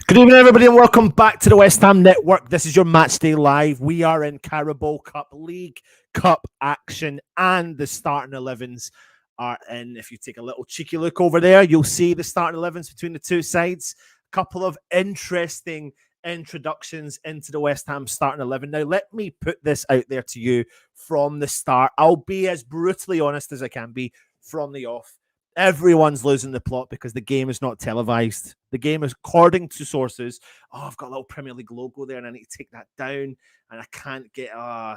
Good evening, everybody, and welcome back to the West Ham Network. This is your Match Day Live. We are in Carabao Cup League Cup action, and the starting 11s are in. If you take a little cheeky look over there, you'll see the starting 11s between the two sides. A couple of interesting introductions into the West Ham starting 11. Now, let me put this out there to you from the start. I'll be as brutally honest as I can be from the off. Everyone's losing the plot because the game is not televised. The game is, according to sources, I've got a little Premier League logo there and I need to take that down. And I can't get,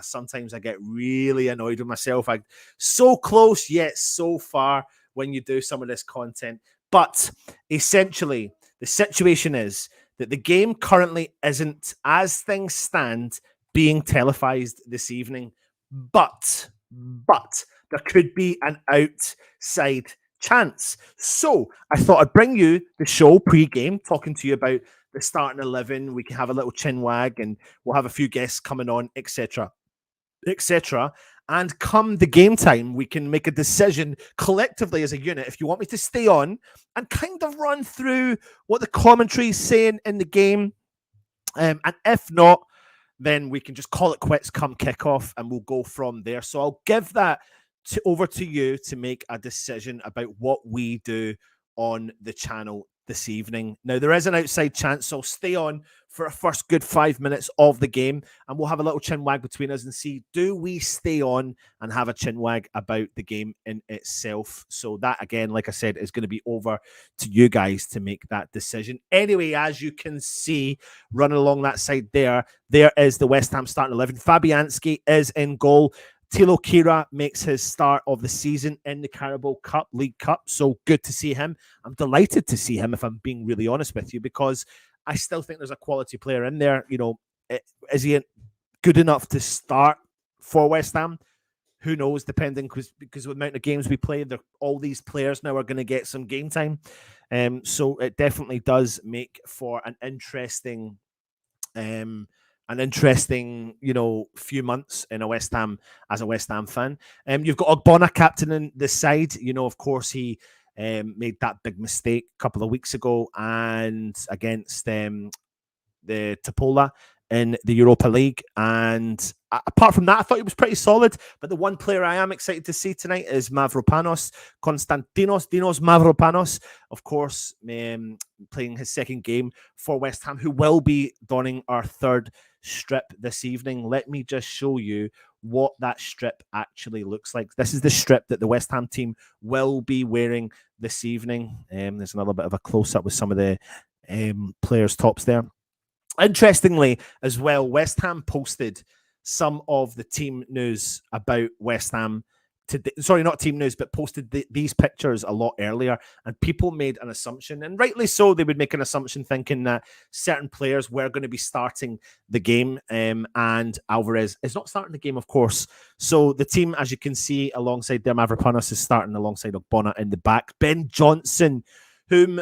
sometimes I get really annoyed with myself. So close, yet so far when you do some of this content. But essentially, the situation is that the game currently isn't, as things stand, being televised this evening. But there could be an outside chance. So I thought I'd bring you the show pre-game, talking to you about the starting 11. We can have a little chin wag and we'll have a few guests coming on, etc. etc. And come the game time, we can make a decision collectively as a unit if you want me to stay on and kind of run through what the commentary is saying in the game. And if not, then we can just call it quits come kickoff and we'll go from there. So I'll give that over to you to make a decision about what we do on the channel this evening. Now, there is an outside chance, so stay on for a first good 5 minutes of the game, and we'll have a little chin wag between us and see, do we stay on and have a chin wag about the game in itself? So that, again, like I said, is going to be over to you guys to make that decision. Anyway, as you can see, running along that side there is the West Ham starting 11. Fabianski is in goal. Tilo Kira makes his start of the season in the Carabao Cup, League Cup. So good to see him. I'm delighted to see him, if I'm being really honest with you, because I still think there's a quality player in there. You know, is he good enough to start for West Ham? Who knows, depending, because of the amount of games we play, all these players now are going to get some game time. So it definitely does make for an interesting few months in a West Ham as a West Ham fan. You've got Ogbonna captaining this side. You know, of course, he made that big mistake a couple of weeks ago and against the Topola in the Europa League. And apart from that, I thought he was pretty solid. But the one player I am excited to see tonight is Mavropanos, Dinos Mavropanos, of course, playing his second game for West Ham, who will be donning our third strip this evening. Let me just show you what that strip actually looks like. This is the strip that the West Ham team will be wearing this evening. There's another bit of a close-up with some of the players' tops there. Interestingly, as well, West Ham posted some of the team news about West Ham today. Sorry, not team news, but posted these pictures a lot earlier, and people made an assumption, and rightly so. They would make an assumption thinking that certain players were going to be starting the game, and Alvarez is not starting the game, of course. So the team, as you can see, alongside there, Mavropanos is starting alongside Ogbonna in the back. Ben Johnson, whom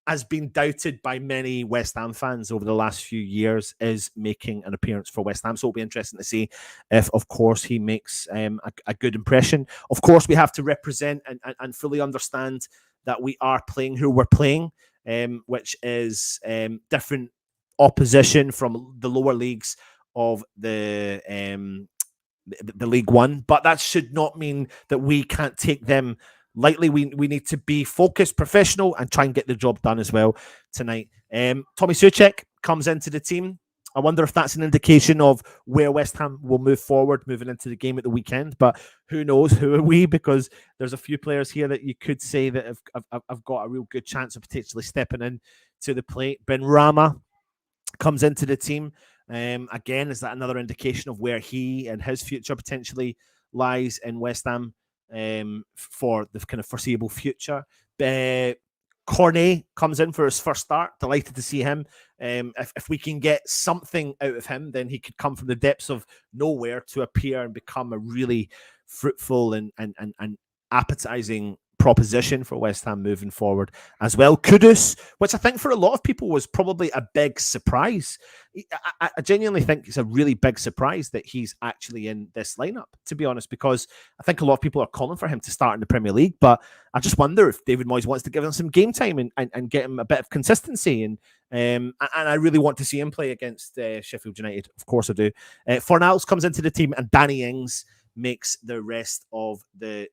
has been doubted by many West Ham fans over the last few years, is making an appearance for West Ham. So it'll be interesting to see if, of course, he makes a good impression. Of course, we have to represent and fully understand that we are playing who we're playing, which is different opposition from the lower leagues of the League One. But that should not mean that we can't take them lightly. We need to be focused, professional, and try and get the job done as well tonight. Tommy Soucek comes into the team. I wonder if that's an indication of where West Ham will move forward, moving into the game at the weekend. But who knows? Who are we? Because there's a few players here that you could say that have got a real good chance of potentially stepping in to the plate. Ben Rama comes into the team. Again, is that another indication of where he and his future potentially lies in West Ham? For the kind of foreseeable future. Cornet comes in for his first start. Delighted to see him. If we can get something out of him, then he could come from the depths of nowhere to appear and become a really fruitful and appetizing proposition for West Ham moving forward as well. Kudus, which I think for a lot of people was probably a big surprise. I genuinely think it's a really big surprise that he's actually in this lineup, to be honest, because I think a lot of people are calling for him to start in the Premier League, but I just wonder if David Moyes wants to give him some game time and get him a bit of consistency. And I really want to see him play against Sheffield United. Of course I do. Fornals comes into the team and Danny Ings makes the rest of the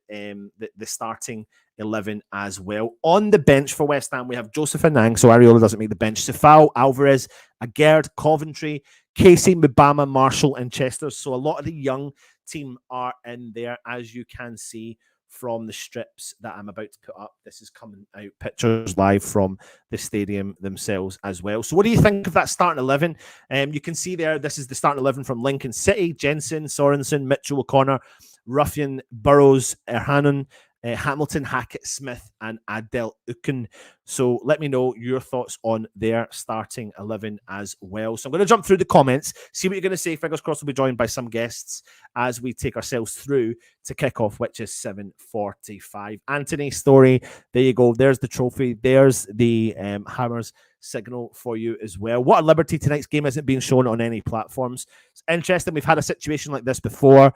starting 11 as well. On the bench for West Ham, we have Joseph Anang, so Areola doesn't make the bench. Sefao, Alvarez, Aguerd, Coventry, Casey, Mbama, Marshall, and Chester. So a lot of the young team are in there, as you can see from the strips that I'm about to put up. This is coming out pictures live from the stadium themselves as well. So what do you think of that starting 11? You can see there, this is the starting 11 from Lincoln City: Jensen, Sorensen, Mitchell, O'Connor, Ruffian, Burrows, Erhanen, Hamilton, Hackett, Smith, and Adel Uken. So let me know your thoughts on their starting 11 as well. So I'm going to jump through the comments, see what you're going to say. Fingers crossed we'll be joined by some guests as we take ourselves through to kick off, which is 7:45. Anthony Story, there you go. There's the trophy. There's the Hammers signal for you as well. What a liberty tonight's game isn't being shown on any platforms. It's interesting. We've had a situation like this before.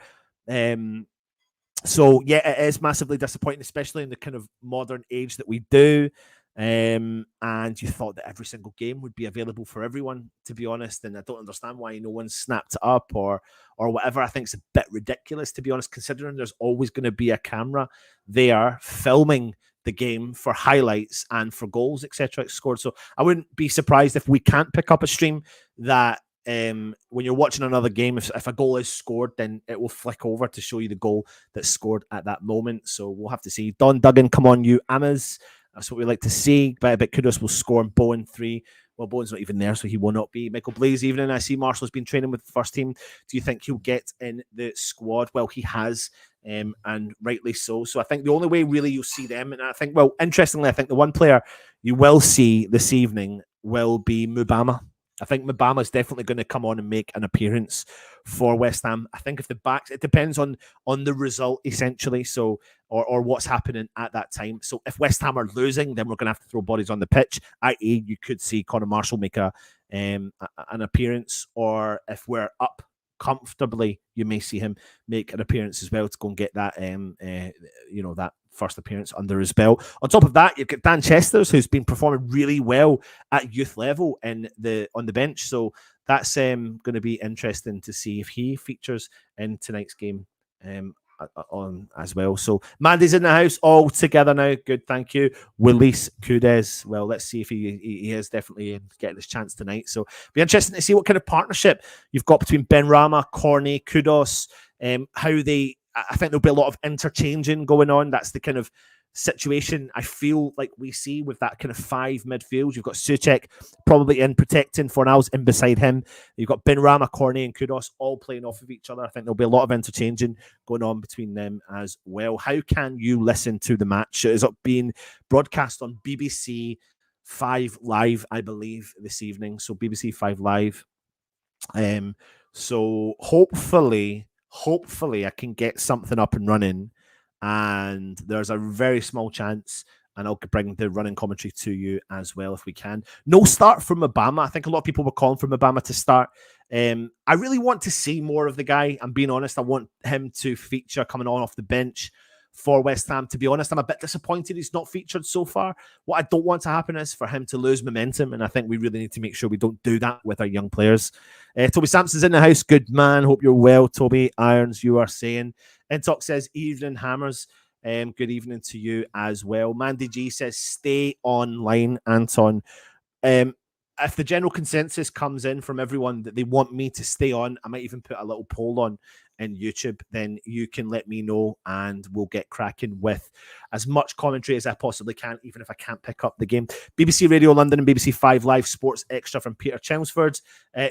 So, yeah, it is massively disappointing, especially in the kind of modern age that we do. And you thought that every single game would be available for everyone, to be honest. And I don't understand why no one snapped it up or whatever. I think it's a bit ridiculous, to be honest, considering there's always going to be a camera there filming the game for highlights and for goals, etc. scored. So I wouldn't be surprised if we can't pick up a stream that when you're watching another game, if a goal is scored, then it will flick over to show you the goal that's scored at that moment. So we'll have to see. Don Duggan, come on, you Amas. That's what we like to see. But Kudus will score and Bowen 3. Well, Bowen's not even there, so he will not be. Michael Blaze, evening. I see Marshall's been training with the first team. Do you think he'll get in the squad? Well, he has, and rightly so. So I think the only way really you'll see them, and I think, well, interestingly, I think the one player you will see this evening will be Mbama. I think Mbama is definitely going to come on and make an appearance for West Ham. I think if the backs, it depends on the result essentially. So, or what's happening at that time. So if West Ham are losing, then we're going to have to throw bodies on the pitch. I.e., you could see Conor Marshall make an appearance, or if we're up comfortably, you may see him make an appearance as well to go and get that, that first appearance under his belt. On top of that, you've got Dan Chesters, who's been performing really well at youth level on the bench. So that's going to be interesting to see if he features in tonight's game on as well. So Mandy's in the house all together now. Good, thank you. Willis Kudes. Well, let's see if he is definitely getting his chance tonight. So be interesting to see what kind of partnership you've got between Ben Rama, Corney, Kudos, how they. I think there'll be a lot of interchanging going on. That's the kind of situation I feel like we see with that kind of 5 midfield. You've got Souček probably in protecting, Fornals in beside him. You've got Ben Rama, Corney, and Kudos all playing off of each other. I think there'll be a lot of interchanging going on between them as well. How can you listen to the match? It is being broadcast on BBC 5 Live, I believe, this evening. So BBC 5 Live. So hopefully I can get something up and running, and there's a very small chance, and I'll bring the running commentary to you as well if we can. No start from Mbama. I think a lot of people were calling for Mbama to start. I really want to see more of the guy. I'm being honest. I want him to feature coming on off the bench for West Ham. To be honest, I'm a bit disappointed he's not featured so far. What I don't want to happen is for him to lose momentum, and I think we really need to make sure we don't do that with our young players. Toby Sampson's in the house. Good man. Hope you're well, Toby. Irons, you are saying. Intox says, evening, Hammers. Good evening to you as well. Mandy G says, stay online, Anton. If the general consensus comes in from everyone that they want me to stay on, I might even put a little poll on in YouTube, then you can let me know and we'll get cracking with as much commentary as I possibly can, even if I can't pick up the game. BBC Radio London and BBC 5 Live Sports Extra from Peter Chelmsford.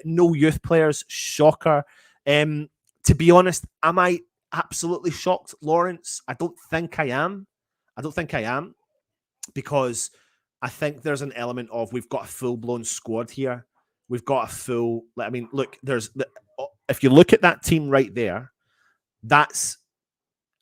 No youth players, shocker. To be honest, am I absolutely shocked, Lawrence? I don't think I am. Because I think there's an element of we've got a full-blown squad here. We've got a full... I mean, look, if you look at that team right there, that's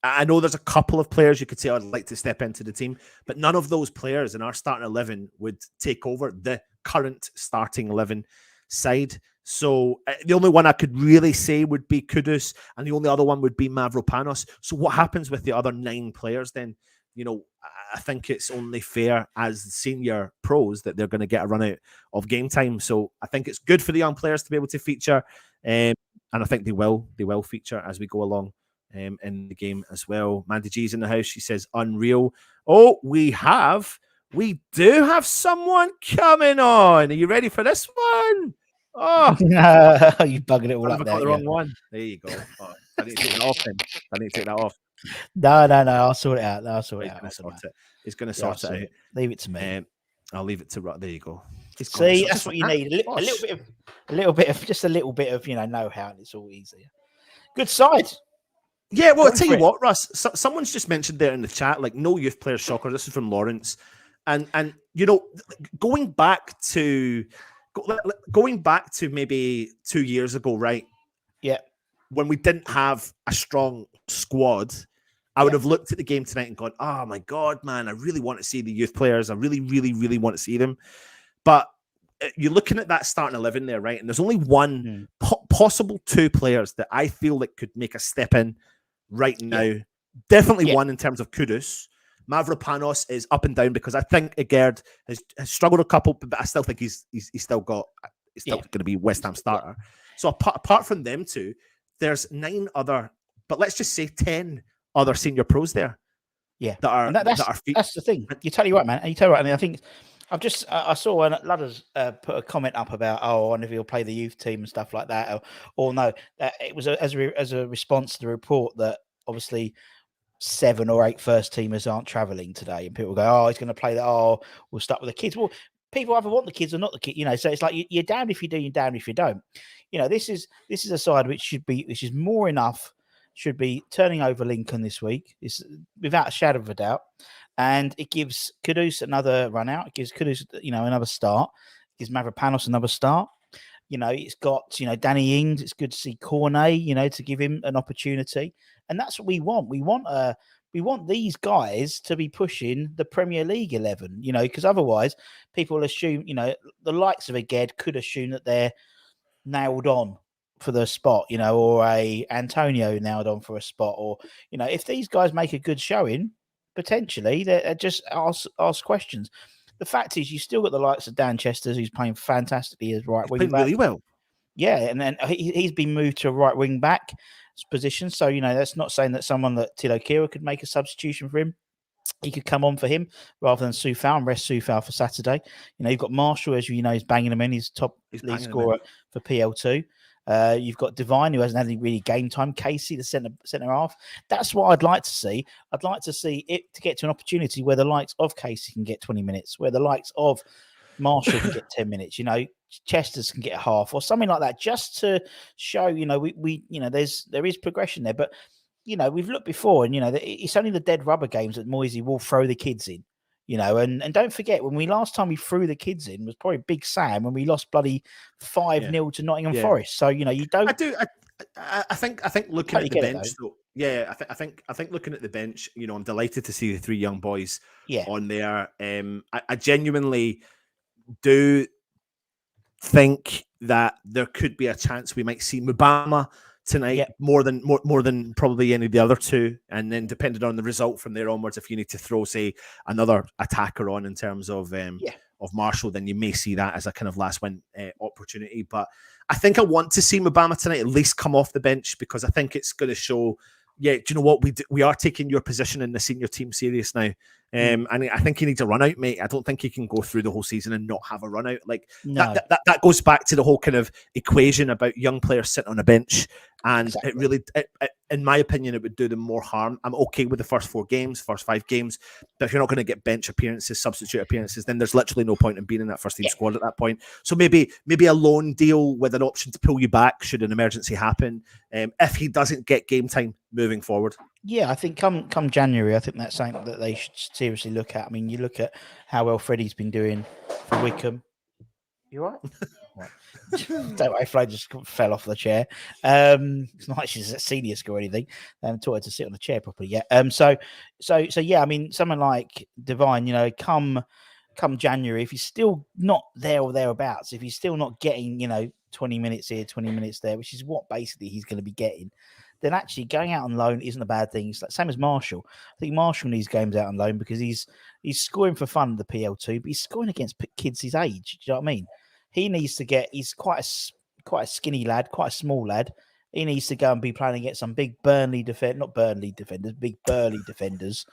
I know there's a couple of players you could say I'd like to step into the team, but none of those players in our starting 11 would take over the current starting 11 side. So the only one I could really say would be Kudus, and the only other one would be Mavropanos. So what happens with the other 9 players then? I think it's only fair as senior pros that they're going to get a run out of game time. So I think it's good for the young players to be able to feature, and I think they will feature as we go along in the game as well. Mandy G's in the house. She says, unreal. Oh, we do have someone coming on. Are you ready for this one? Oh, you bugging it all up I got the wrong one. There you go. Oh, I need to take that off then. I need to take that off. No. I'll sort it out. He's going to sort it out. Leave it to me. I'll leave it to there you go. See, that's what you need. A little bit of know-how, and it's all easier. Good side. Yeah, well, I'll tell you what, Russ. Someone's just mentioned there in the chat, like, no youth player shocker. This is from Lawrence, and going back to maybe 2 years ago, right? Yeah, when we didn't have a strong squad, I would have looked at the game tonight and gone, "Oh my god, man! I really want to see the youth players. I really, really, really want to see them." But you're looking at that starting 11 there, right? And there's only one, possible 2 players that I feel like could make a step in right now. Yeah. Definitely one in terms of Kudus. Mavropanos is up and down because I think Egerd has struggled a couple, but I still think he's still going to be West Ham starter. So apart from them 2, there's 9 other, but let's just say 10 other senior pros there. Yeah, that's the thing. You're totally right, man. You're totally right. I mean, I think I saw when Ludders put a comment up about, I wonder if he'll play the youth team and stuff like that, or no, it was as a response to the report that obviously 7 or 8 first teamers aren't travelling today, and people go, "Oh, he's going to play that. Oh, we'll start with the kids." Well, people either want the kids or not the kids, so it's like you're down if you do, you're down if you don't. This is a side which is more enough. Should be turning over Lincoln this week. It's without a shadow of a doubt. And it gives Kudus another run out. It gives Kudus, another start. It gives Mavropanos another start. It's got, Danny Ings. It's good to see Cornet, to give him an opportunity. And that's what we want. We want these guys to be pushing the Premier League 11, because otherwise people assume, the likes of Eged could assume that they're nailed on for the spot, or a Antonio nailed on for a spot, or, if these guys make a good showing, potentially they're just ask questions. The fact is, you still got the likes of Dan Chesters, who's playing fantastically as right wing back. Really well. Yeah, and then he's been moved to a right wing back position. So, that's not saying that someone that Tilo Kira could make a substitution for him. He could come on for him rather than Soufal and rest Soufal for Saturday. You've got Marshall, as you know, he's banging him in. He's top league scorer for PL2. You've got Divine, who hasn't had any really game time. Casey, the centre half. That's what I'd like to see. I'd like to see it to get to an opportunity where the likes of Casey can get 20 minutes, where the likes of Marshall can get 10 minutes. Chesters can get a half or something like that, just to show. There is progression there, but we've looked before, and it's only the dead rubber games that Moisey will throw the kids in. And don't forget, when last time we threw the kids in was probably Big Sam when we lost bloody 5-0 to Nottingham Forest. So you don't. I think looking at the bench, though. Yeah, I think looking at the bench, I'm delighted to see the 3 young boys on there. I genuinely do think that there could be a chance we might see Mubama tonight, more than probably any of the other 2, and then depending on the result from there onwards, if you need to throw, say, another attacker on in terms of Marshall, then you may see that as a kind of last win opportunity. But I think I want to see Mubama tonight at least come off the bench, because I think it's going to show, do you know what, we are taking your position in the senior team serious now. And I think he needs a run out, mate. I don't think he can go through the whole season and not have a run out. Like that goes back to the whole kind of equation about young players sitting on a bench. And It really, in my opinion, it would do them more harm. I'm okay with the first 5 games, but if you're not going to get bench appearances, substitute appearances, then there's literally no point in being in that first team squad at that point. So maybe a loan deal with an option to pull you back should an emergency happen, if he doesn't get game time moving forward. Yeah, I think come January, I think that's something that they should seriously look at. I mean, you look at how well Freddie's been doing for Wickham. You all right? What? Don't worry, Flo just fell off the chair. It's not like she's a senior school or anything. Taught her to sit on the chair properly yet. So yeah, I mean, someone like Divine, come January, if he's still not there or thereabouts, if he's still not getting, 20 minutes here, 20 minutes there, which is what basically he's going to be getting, then actually going out on loan isn't a bad thing. It's like same as Marshall. I think Marshall needs games out on loan because he's scoring for fun in the PL2, but he's scoring against kids his age. Do you know what I mean? He needs to get. He's quite a skinny lad, quite a small lad. He needs to go and be playing against some big not Burnley defenders, big burly defenders.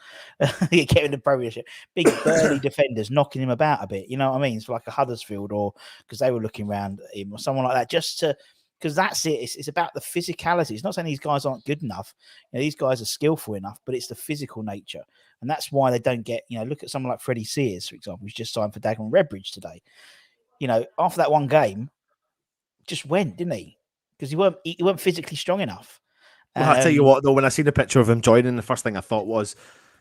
Getting the Premiership, big burly defenders knocking him about a bit. You know what I mean? It's like a Huddersfield, or because they were looking around at him, or someone like that, just to. Because that's it. It's about the physicality. It's not saying these guys aren't good enough. These guys are skillful enough, but it's the physical nature, and that's why they don't get. Look at someone like Freddie Sears, for example, who's just signed for Dagenham Redbridge today. After that one game, just went, didn't he? Because he weren't physically strong enough. Well, I tell you what, though, when I seen the picture of him joining, the first thing I thought was,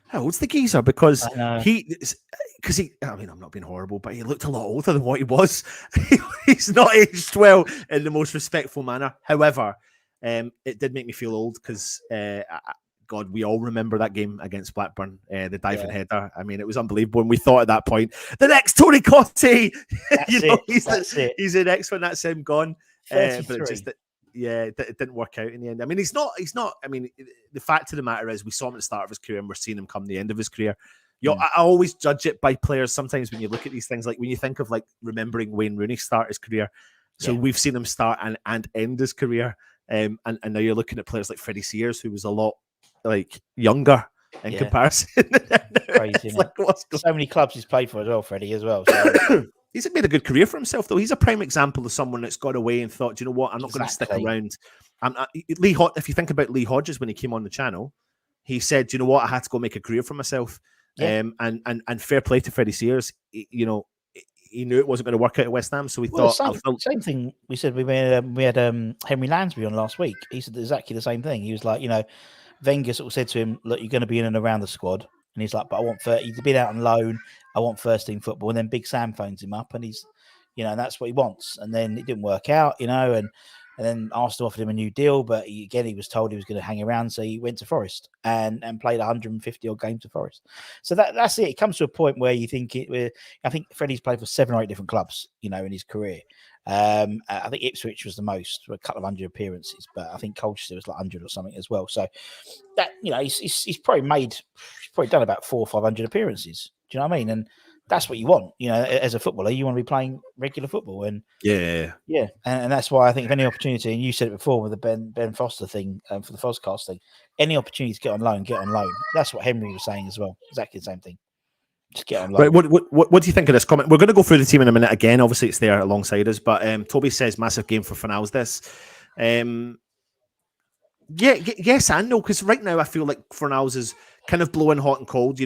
how old's the geezer? Because I mean, I'm not being horrible, but he looked a lot older than what he was. He's not aged well in the most respectful manner. However, it did make me feel old because, God, we all remember that game against Blackburn, the diving header. I mean, it was unbelievable. And we thought at that point, the next Tony Cottee, he's the next one. That's him gone. But it just, it didn't work out in the end. I mean, he's not. I mean, the fact of the matter is, we saw him at the start of his career, and we're seeing him come the end of his career. I always judge it by players. Sometimes when you look at these things, like when you think of like remembering Wayne Rooney start his career, so we've seen him start and end his career, and now you're looking at players like Freddie Sears, who was a lot like younger in comparison. Crazy, like, so many clubs he's played for as well, Freddie, as well. So. He's made a good career for himself, though. He's a prime example of someone that's got away and thought, you know what, I'm not going to stick around. If you think about Lee Hodges when he came on the channel, he said, you know what, I had to go make a career for myself. And fair play to Freddie Sears. He knew it wasn't going to work out at West Ham, so he thought. Same thing we said. We had Henry Lansbury on last week. He said exactly the same thing. He was like, Wenger sort of said to him, look, you're going to be in and around the squad. And he's like, but I want he's been out on loan. I want first team football. And then Big Sam phones him up and he's, and that's what he wants. And then it didn't work out, and then Arsenal offered him a new deal, but he was told he was going to hang around. So he went to Forest and played 150 odd games for Forest. So that's it. It comes to a point where you think I think Freddie's played for 7 or 8 different clubs, in his career. I think Ipswich was the most, a couple of 100 appearances, but I think Colchester was like 100 or something as well. So that, he's probably done about 400 or 500 appearances. Do you know what I mean? And that's what you want, as a footballer. You want to be playing regular football, and and that's why I think if any opportunity, and you said it before with the Ben Foster thing for the Foscast thing, any opportunity to get on loan, get on loan. That's what Henry was saying as well. Exactly the same thing. Just get on loan. Right. What do you think of this comment? We're going to go through the team in a minute again. Obviously, it's there alongside us, but Toby says massive game for Fornals this. Yes and no, because right now I feel like Fornals is kind of blowing hot and cold.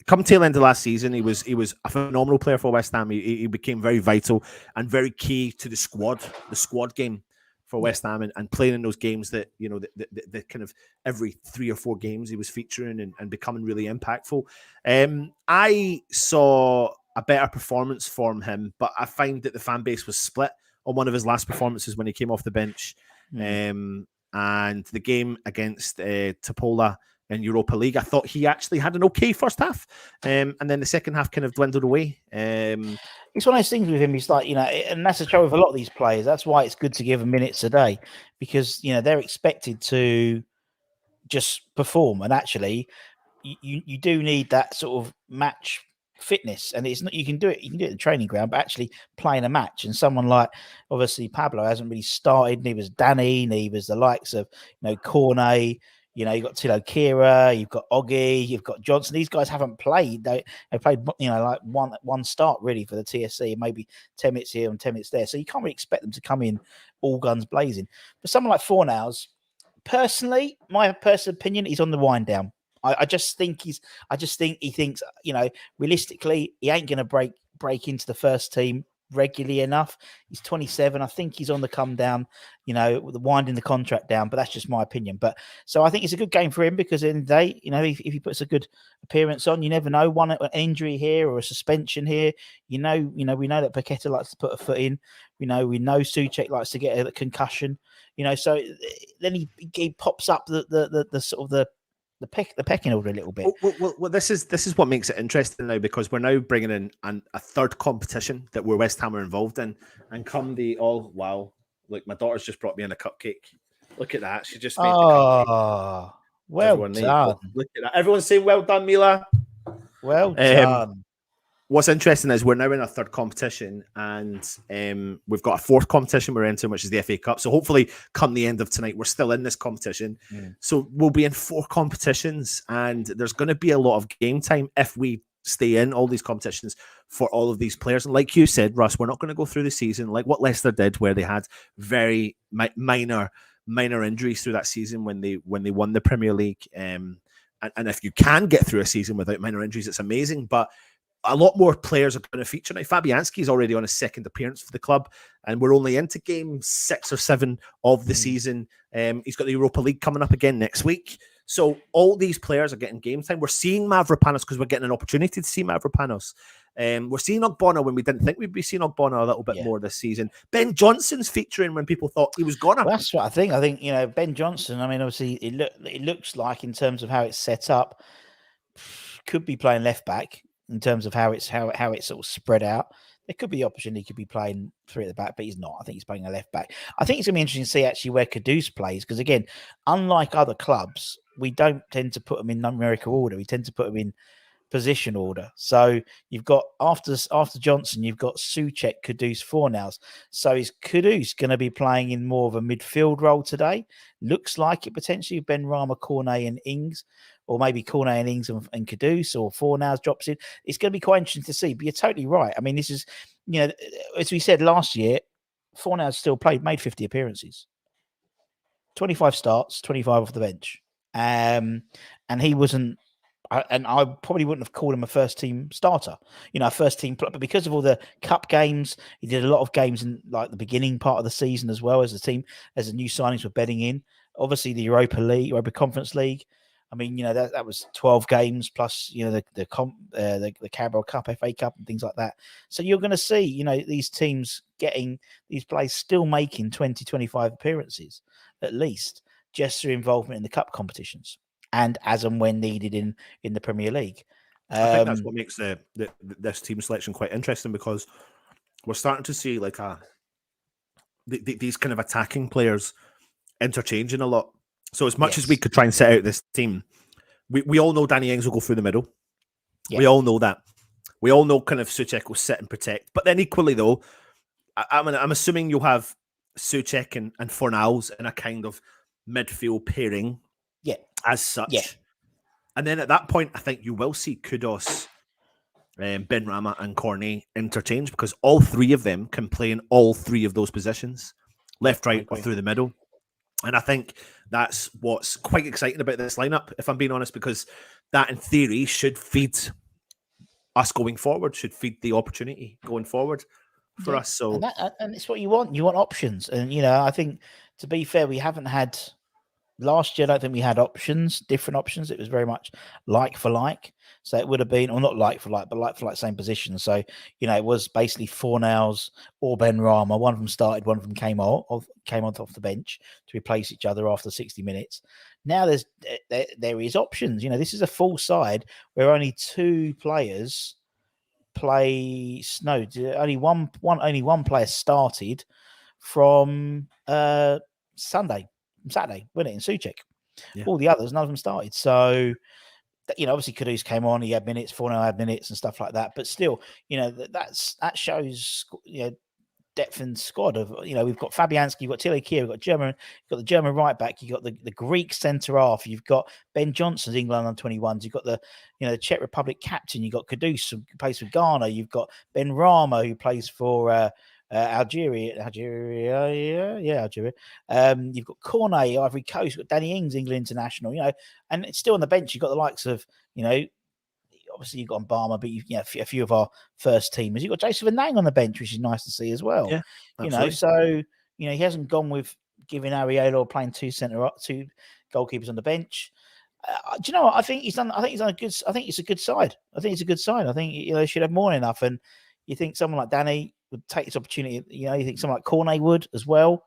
Come tail end of last season, he was a phenomenal player for West Ham. He became very vital and very key to the squad game for West Ham, and playing in those games that, the kind of every 3 or 4 games he was featuring and becoming really impactful. I saw a better performance from him, but I find that the fan base was split on one of his last performances when he came off the bench. And the game against Topola in Europa League, I thought he actually had an okay first half, and then the second half kind of dwindled away. It's one of those things with him. He's like, and that's the trouble with a lot of these players. That's why it's good to give them minutes a day, because they're expected to just perform, and actually, you do need that sort of match fitness, and it's not, you can do it in the training ground, but actually playing a match. And someone like, obviously, Pablo hasn't really started, neither was Danny, neither was the likes of Cornet. You've got Tilo Kira, you've got Oggy, you've got Johnson. These guys haven't played. They played, like one start really for the TSC, maybe 10 minutes here and 10 minutes there. So you can't really expect them to come in all guns blazing. But someone like Fornals, personally, my personal opinion, he's on the wind down. I just think he thinks, realistically, he ain't going to break into the first team regularly enough. He's 27. I think he's on the come down, winding the contract down, but that's just my opinion. But so I think it's a good game for him because in the day, if he puts a good appearance on, you never know, an injury here or a suspension here, we know that Paqueta likes to put a foot in. We know Souček likes to get a concussion, so then he pops up the sort of the pecking order a little bit. Well, this is what makes it interesting now because we're now bringing in a third competition that West Ham are involved in, and come the wow, look, my daughter's just brought me in a cupcake. Look at that, she just made the cupcake. Well done. Look at that. Everyone's saying well done, Mila. Well done. What's interesting is we're now in a third competition, and we've got a fourth competition we're entering, which is the FA Cup. So hopefully, come the end of tonight, we're still in this competition. So we'll be in 4 competitions, and there's going to be a lot of game time if we stay in all these competitions for all of these players. And like you said, Russ, we're not going to go through the season like what Leicester did, where they had very minor injuries through that season when they won the Premier League. And if you can get through a season without minor injuries, it's amazing. But a lot more players are going to feature now. Fabianski is already on his second appearance for the club, and we're only into game 6 or 7 of the season. He's got the Europa League coming up again next week. So all these players are getting game time. We're seeing Mavropanos because we're getting an opportunity to see Mavropanos. We're seeing Ogbonna when we didn't think we'd be seeing Ogbonna a little bit more this season. Ben Johnson's featuring when people thought he was gonna. Well, that's what I think. I think, Ben Johnson, I mean, obviously it looks like in terms of how it's set up, could be playing left back in terms of how it's sort of spread out. There could be the opportunity he could be playing 3 at the back, but he's not. I think he's playing a left back. I think it's going to be interesting to see actually where Kudus plays because, again, unlike other clubs, we don't tend to put them in numerical order. We tend to put them in position order. So you've got after Johnson, you've got Souček, Kudus, Fornals. So is Kudus going to be playing in more of a midfield role today? Looks like it potentially. Benrahma, Cornet, and Ings, or maybe Cornet and Ings and Kudus, or Fornals drops in. It's going to be quite interesting to see. But you're totally right. I mean, this is, as we said last year, Fornals still made 50 appearances, 25 starts, 25 off the bench, and he wasn't. And I probably wouldn't have called him a first team starter, a first team, but because of all the cup games, he did a lot of games in like the beginning part of the season as well as the new signings were bedding in. Obviously, the Europa Conference League. I mean, that was 12 games plus, the Carabao Cup, FA Cup, and things like that. So you're going to see, these teams getting these players still making 20, 25 appearances at least just through involvement in the cup competitions. And as and when needed in the Premier League. I think that's what makes this team selection quite interesting because we're starting to see like these kind of attacking players interchanging a lot. So as much as we could try and set out this team, we all know Danny Ings will go through the middle. Yeah. We all know that. We all know kind of Souček will sit and protect. But then equally though, I'm assuming you'll have Souček and Fornals in a kind of midfield pairing. Yeah. As such. Yeah. And then at that point, I think you will see Kudus, Benrahma, and Cornet interchange because all 3 of them can play in all 3 of those positions, left, right, or through the middle. And I think that's what's quite exciting about this lineup, if I'm being honest, because that in theory should feed us going forward, should feed the opportunity going forward for us. So and it's what you want. You want options. And, I think, to be fair, we haven't had... Last year, I don't think we had different options. It was very much like for like. So it would have been, or not like for like, but like for like, same position. So, it was basically Fornals or Benrahma. One of them started, one of them came on off the bench to replace each other after 60 minutes. Now there is options. This is a full side where only 2 players play. No, only one player started from Saturday, wasn't it, in Souček? Yeah. All the others, none of them started. So, obviously Kudus came on, he had minutes, Fornal had minutes and stuff like that. But still, that shows, depth and squad of, we've got Fabianski, you've got Tilly Kier, you've got the German right back, you've got the Greek centre half, you've got Ben Johnson's England under 21s, you've got the Czech Republic captain, you've got Kudus who plays for Ghana, you've got Benrahma who plays for Algeria. You've got Cornet, Ivory Coast, you've got Danny Ings, England international, and it's still on the bench. You've got the likes of, obviously you've got Obama, but a few of our first teamers. You've got Jason Nang on the bench, which is nice to see as well. Yeah, absolutely. So he hasn't gone with giving Ariel or playing two goalkeepers on the bench. Do you know what? I think he's done. I think he's done a good. I think it's a good side. I think it's a good sign. I think they should have more than enough. And you think someone like Danny would take this opportunity. You think someone like Cornet would as well.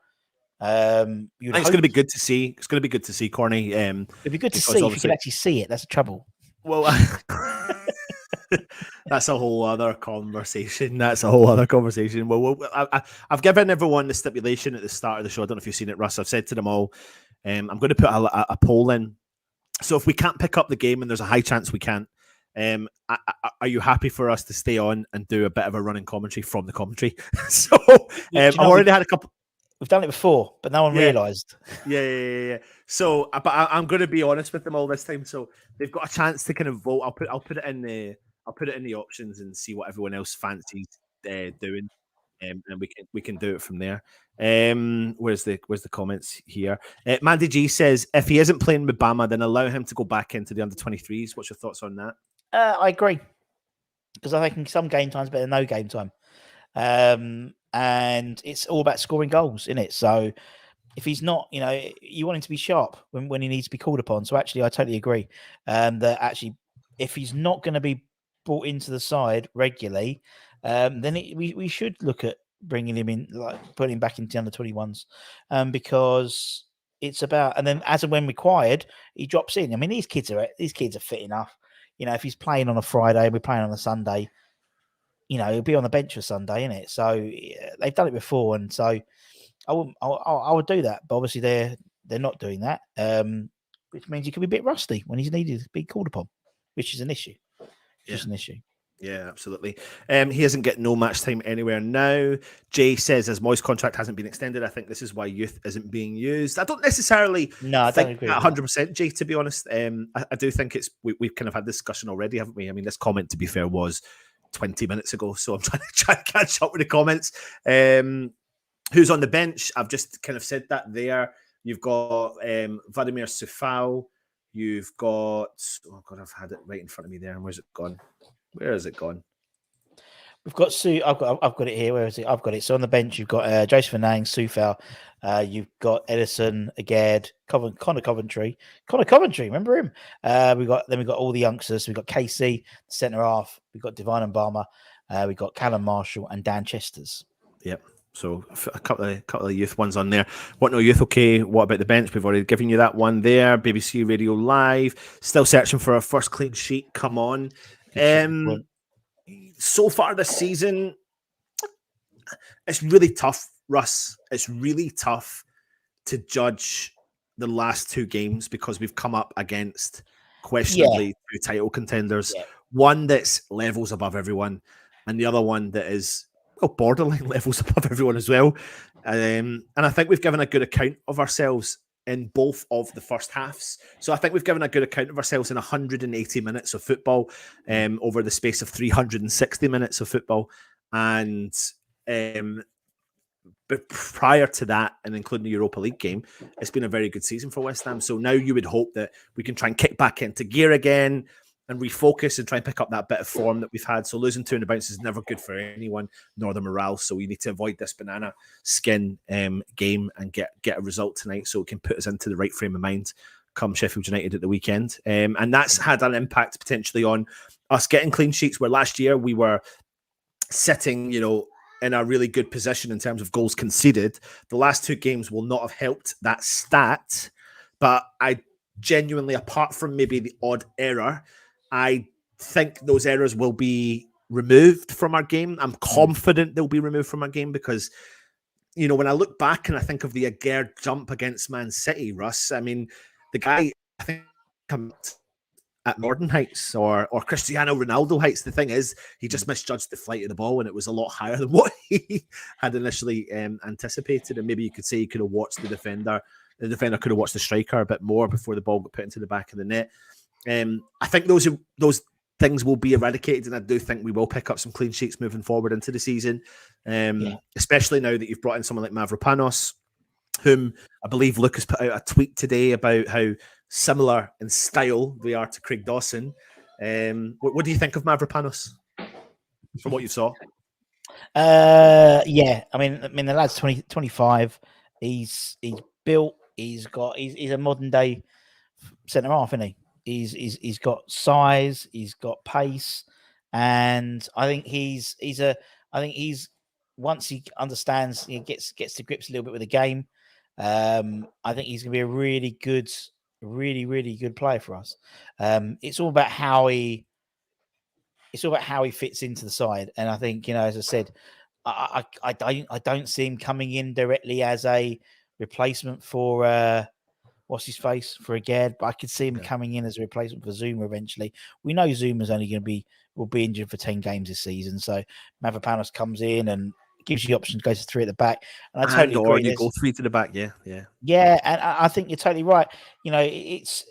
I think it's going to be good to see. It's going to be good to see Corny. It'd be good to see if you could actually see it. That's the trouble. Well, that's a whole other conversation. Well, I've given everyone the stipulation at the start of the show. I don't know if you've seen it, Russ. I've said to them all, I'm going to put a poll in. So if we can't pick up the game, and there's a high chance we can't, are you happy for us to stay on and do a bit of a running commentary from the commentary? So I've already had a couple. We've done it before, but no one realised. Yeah. So, but I'm going to be honest with them all this time. So they've got a chance to kind of vote. I'll put it in the options and see what everyone else fancies doing, and we can do it from there. Where's the comments here? Mandy G says if he isn't playing with Bama, then allow him to go back into the under-23s. What's your thoughts on that? I agree, because I think some game time's better than no game time. And it's all about scoring goals, isn't it? So if he's not, you want him to be sharp when he needs to be called upon. So actually, I totally agree. That actually, if he's not going to be brought into the side regularly, then we should look at bringing him in, like putting him back into the under-21s, because it's about, and then as and when required, he drops in. I mean, these kids are fit enough. If he's playing on a Friday, we're playing on a Sunday. He'll be on the bench for Sunday, innit? So they've done it before, and so I would do that. But obviously they're not doing that, which means he could be a bit rusty when he's needed to be called upon, which is an issue. Just an issue. Yeah, absolutely. He isn't getting no match time anywhere now. Jay says his Moyes contract hasn't been extended. I think this is why youth isn't being used. I don't necessarily think that 100%, Jay, to be honest. I do think we've kind of had this discussion already, haven't we? I mean, this comment, to be fair, was 20 minutes ago, so I'm trying to catch up with the comments. Who's on the bench? I've just kind of said that there. You've got Vladimir Sufal. You've got, oh God, I've had it right in front of me there. Where's it gone? Where has it gone? We've got Sue. I've got it here. Where is it? I've got it. So on the bench, you've got Joseph Nang, Sufal. You've got Edison, Agad, Connor Coventry. Remember him? We've got all the youngsters. We've got Casey, centre half. We've got Divine and Barmer. We've got Callum Marshall and Dan Chesters. Yep. So a couple of youth ones on there. What no youth? Okay. What about the bench? We've already given you that one there. BBC Radio Live. Still searching for our first clean sheet. Come on. So far this season, it's really tough, Russ. It's really tough to judge the last two games because we've come up against questionably two title contenders. Yeah. One that's levels above everyone, and the other one that is borderline levels above everyone as well. And I think we've given a good account of ourselves in both of the first halves. So I think we've given a good account of ourselves in 180 minutes of football over the space of 360 minutes of football. And but prior to that, and including the Europa League game, it's been a very good season for West Ham. So now you would hope that we can try and kick back into gear again and refocus and try and pick up that bit of form that we've had. So losing 2 in the bounce is never good for anyone, nor the morale. So we need to avoid this banana skin game and get a result tonight so it can put us into the right frame of mind come Sheffield United at the weekend. And that's had an impact potentially on us getting clean sheets, where last year we were sitting, in a really good position in terms of goals conceded. The last 2 games will not have helped that stat, but I genuinely, apart from maybe the odd error, I think those errors will be removed from our game. I'm confident they'll be removed from our game because, when I look back and I think of the Aguerd jump against Man City, Russ, I mean, the guy, I think, at Northern Heights or Cristiano Ronaldo Heights. The thing is, he just misjudged the flight of the ball and it was a lot higher than what he had initially anticipated. And maybe you could say he could have watched the defender. The defender could have watched the striker a bit more before the ball got put into the back of the net. I think those things will be eradicated, and I do think we will pick up some clean sheets moving forward into the season, especially now that you've brought in someone like Mavropanos, whom I believe Lucas put out a tweet today about how similar in style they are to Craig Dawson. What do you think of Mavropanos from what you saw? Yeah. I mean, the lad's 25. He's built. He's a modern day centre half, isn't he? He's got size. He's got pace, and I think he's once he understands, he gets to grips a little bit with the game. I think he's going to be a really good, really good player for us. It's all about how he fits into the side, and I think, as I said, I don't see him coming in directly as a replacement for what's his face for Agad, but I could see him coming in as a replacement for Zuma eventually. We know Zuma's only will be injured for 10 games this season, so Mavropanos comes in and gives you the option to go to 3 at the back. And I totally Or agree. you go 3 to the back, yeah. Yeah, and I think you're totally right. It's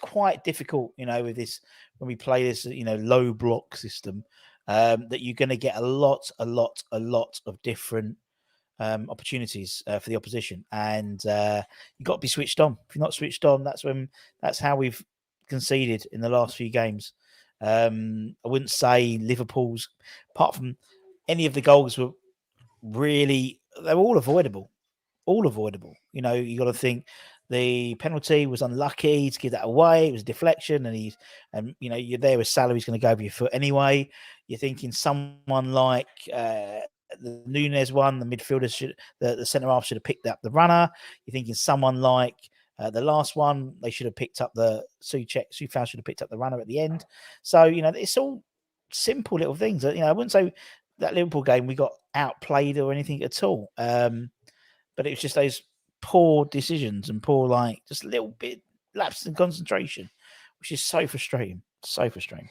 quite difficult, with this when we play this, low block system, that you're going to get a lot of different opportunities for the opposition, and you've got to be switched on. If you're not switched on, that's how we've conceded in the last few games. I wouldn't say Liverpool's, apart from any of the goals, were they were all avoidable. You got to think the penalty was unlucky to give that away. It was a deflection, and you're there with Salah's going to go over your foot anyway. You're thinking someone like the Nunes one, the midfielder the centre half should have picked up the runner. You're thinking someone like the last one, they should have picked up the Soufal should have picked up the runner at the end. So it's all simple little things. I wouldn't say that Liverpool game we got outplayed or anything at all. But it was just those poor decisions and poor, just a little bit lapses in concentration, which is so frustrating. So frustrating.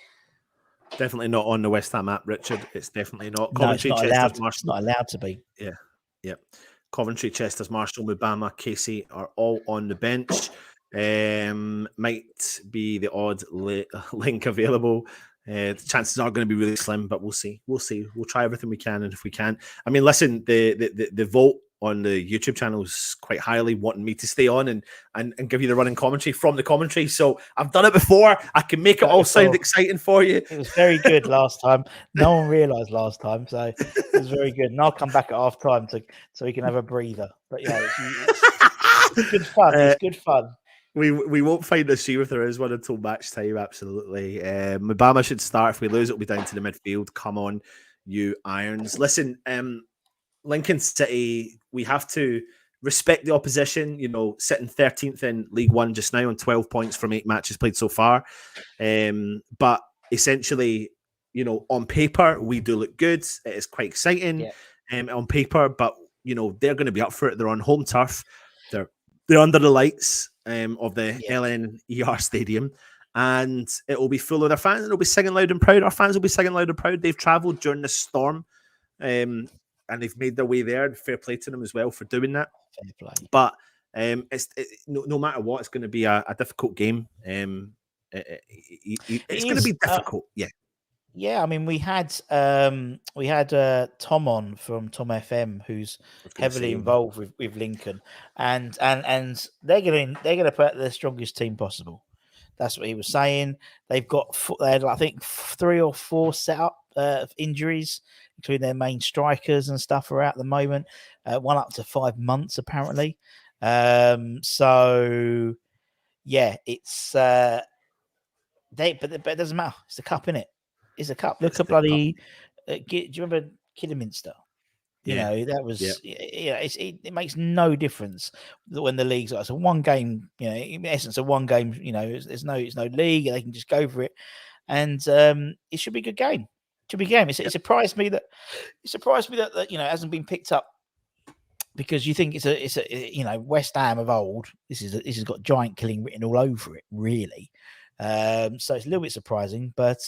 Definitely not on the West Ham app, Richard. It's definitely not. No, it's not allowed. Marshall. It's not allowed to be. Yeah. Coventry, Chester's, Marshall, Mubama, Casey are all on the bench. Might be the odd link available. The chances are going to be really slim, but we'll see. We'll try everything we can, and if we can, I mean, listen, the vote on the YouTube channel is quite highly wanting me to stay on and give you the running commentary from the commentary. So I've done it before. I can make it all sound exciting for you. It was very good last time. No one realised last time, so it was very good. And I'll come back at half time so we can have a breather. But yeah, it's good fun. It's good fun. We won't find a see if there is one until match time. Absolutely. Mubama should start. If we lose, it'll be down to the midfield. Come on, you Irons. Listen, Lincoln City, we have to respect the opposition, sitting 13th in League One just now on 12 points from 8 matches played so far. But essentially, on paper, we do look good. It is quite exciting on paper, but, they're going to be up for it. They're on home turf. They're under the lights of the LNER Stadium, and it will be full of their fans. It'll be singing loud and proud. Our fans will be singing loud and proud. They've travelled during the storm. And they've made their way there. Fair play to them as well for doing that. Fair play. But no matter what, it's going to be a difficult game. It's going to be difficult. Yeah. I mean, we had Tom on from Tom FM, who's heavily involved with Lincoln, and they're going to put their strongest team possible. That's what he was saying. They had, I think, 3 or 4 set up injuries, including their main strikers and stuff are out at the moment. One up to 5 months, apparently. So, yeah, it's... but it doesn't matter. It's the cup, innit? It's a cup. Look at bloody... do you remember Kidderminster? That was... It makes no difference when the league's like, it's a one game, in essence, a one game, it's no league, and they can just go for it. And it should be a good game. It surprised me that it hasn't been picked up, because you think it's a West Ham of old. This has got giant killing written all over it, really. So it's a little bit surprising, but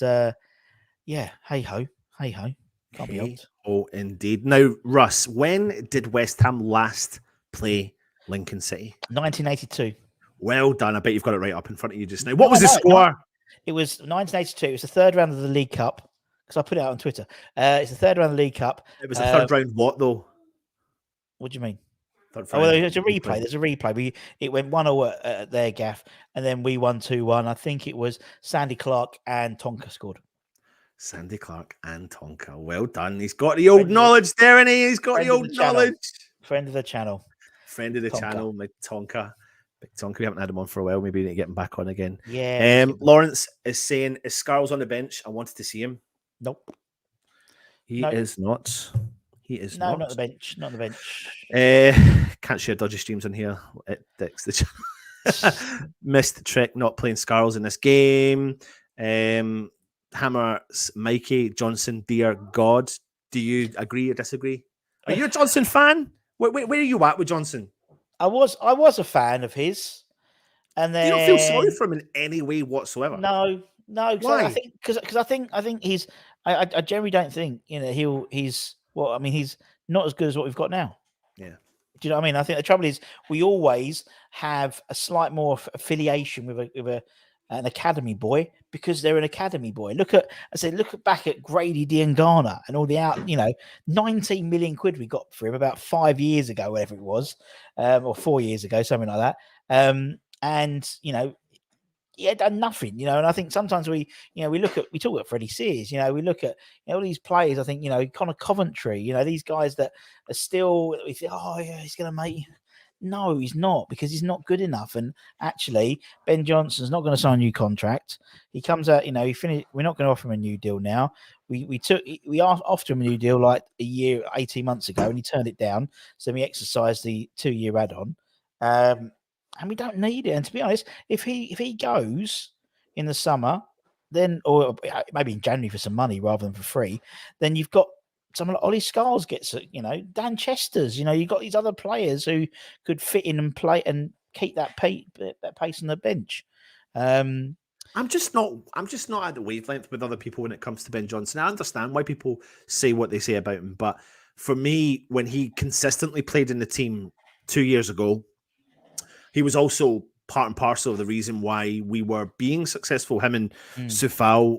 hey ho, can't be helped. Oh, indeed. Now, Russ, when did West Ham last play Lincoln City? 1982. Well done. I bet you've got it right up in front of you just now. What was the score? No. It was 1982. It was the 3rd round of the League Cup, because I put it out on Twitter. It's the 3rd round of the League Cup. It was the 3rd round what, though? What do you mean? Oh, well, there's a replay. There's a replay. It went 1-0 at their gaff, and then we won 2-1. I think it was Sandy Clark and Tonka scored. Sandy Clark and Tonka. Well done. He's got the old knowledge there, and he's got the old knowledge. Friend of the channel. Friend of the channel, my Tonka. Big Tonka. We haven't had him on for a while. Maybe we need to get him back on again. Yeah. Lawrence is saying, is Scarles on the bench? I wanted to see him. Nope. He is not. He is not. No, not the bench. Not the bench. Can't share dodgy streams on here. Missed the trick not playing Scarles in this game. Hammers, Mikey, Johnson, dear God. Do you agree or disagree? Are you a Johnson fan? Where are you at with Johnson? I was a fan of his, and then you don't feel sorry for him in any way whatsoever. No. Why? I think because I think he's. I generally don't think he's not as good as what we've got now. Yeah. Do you know what I mean? I think the trouble is we always have a slight more affiliation with an academy boy because they're an academy boy. Look back at Grady Diangana and all the 19 million quid we got for him about 5 years ago, whatever it was, or 4 years ago, something like that. And he had done nothing, and I think sometimes we talk about Freddie Sears, we look at all these players. I think Connor Coventry, these guys that are still. We think, oh yeah, he's going to make. No, he's not, because he's not good enough. And actually, Ben Johnson's not going to sign a new contract. He comes out, he finished. We're not going to offer him a new deal now. We offered him a new deal like a year, 18 months ago, and he turned it down. So we exercised the 2-year add-on. And we don't need it. And to be honest, if he goes in the summer, then, or maybe in January for some money rather than for free, then you've got someone like Ollie Scarles gets it, Dan Chester's, you've got these other players who could fit in and play and keep that pace on the bench. I'm just not at the wavelength with other people when it comes to Ben Johnson. I understand why people say what they say about him, but for me, when he consistently played in the team 2 years ago, he was also part and parcel of the reason why we were being successful. Him and Sufal,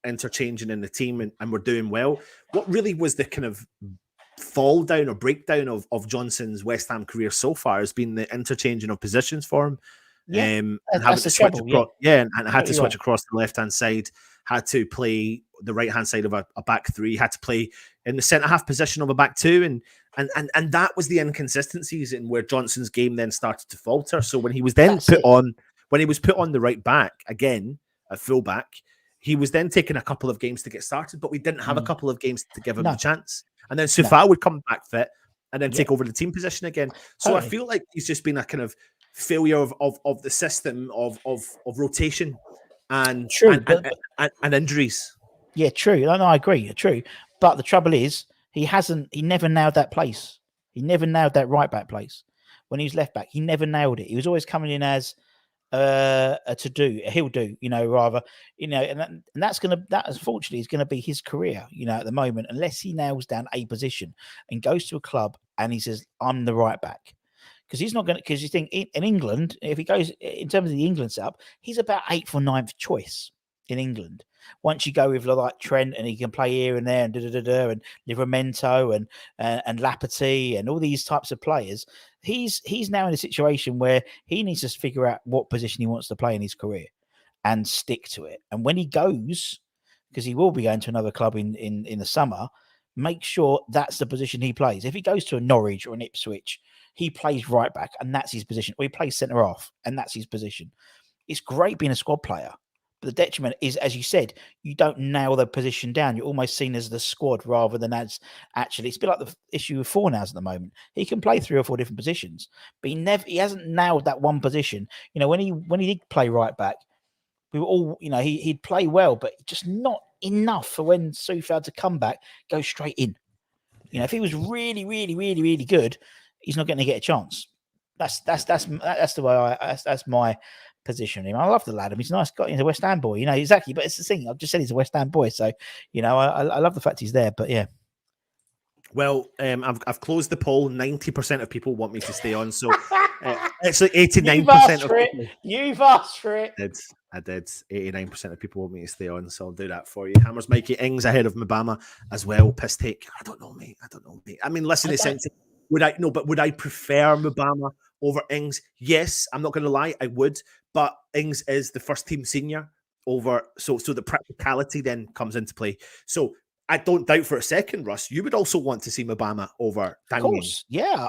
interchanging in the team and we're doing well. What really was the kind of fall down or breakdown of Johnson's West Ham career so far has been the interchanging of positions for him. And having to switch across, and had to switch across the left-hand side, had to play the right-hand side of a back three, had to play in the centre-half position of a back two, and that was the inconsistencies in where Johnson's game then started to falter. So when he was then put on the right back again at full back, he was then taking a couple of games to get started, but we didn't have a couple of games to give him a chance. And then Sufal would come back fit and then take over the team position again. So I feel like he's just been a kind of failure of the system of rotation and injuries. Yeah, true. No, I agree. True. But the trouble is, he never nailed that place. He never nailed that right back place. When he was left back, he never nailed it. He was always coming in as he'll do, rather, and that unfortunately is going to be his career, at the moment, unless he nails down a position and goes to a club and he says, I'm the right back. Because he's not going to, because you think in England, if he goes in terms of the England setup, he's about 8th or 9th choice in England. Once you go with like Trent and he can play here and there and and Livramento and Laperty and all these types of players, he's now in a situation where he needs to figure out what position he wants to play in his career and stick to it. And when he goes, because he will be going to another club in the summer, make sure that's the position he plays. If he goes to a Norwich or an Ipswich, he plays right back and that's his position. Or he plays centre half and that's his position. It's great being a squad player, but the detriment is, as you said, you don't nail the position down. You're almost seen as the squad rather than as actually. It's a bit like the issue with Fornals at the moment. He can play 3 or 4 different positions, but he hasn't nailed that one position. When he did play right back, we were all, he'd play well, but just not enough for when Sufal to come back, go straight in. If he was really, really, really, really good, he's not going to get a chance. That's the way that's my position. I love the lad. He's a nice guy. He's a West Ham boy, exactly. But it's the thing. I've just said he's a West Ham boy, so I love the fact he's there. But yeah. Well, I've closed the poll. 90% of people want me to stay on, so it's like 89% of people. You've asked for it. I did. 89% of people want me to stay on, so I'll do that for you. Hammers Mikey Ings ahead of Mabama as well. Piss take. I don't know, mate. I mean, listen, essentially, Would I no? But would I prefer Mubama over Ings? Yes, I'm not going to lie, I would. But Ings is the first team senior over, so the practicality then comes into play. So I don't doubt for a second, Russ, you would also want to see Mubama over Of Danny Ings. course, yeah.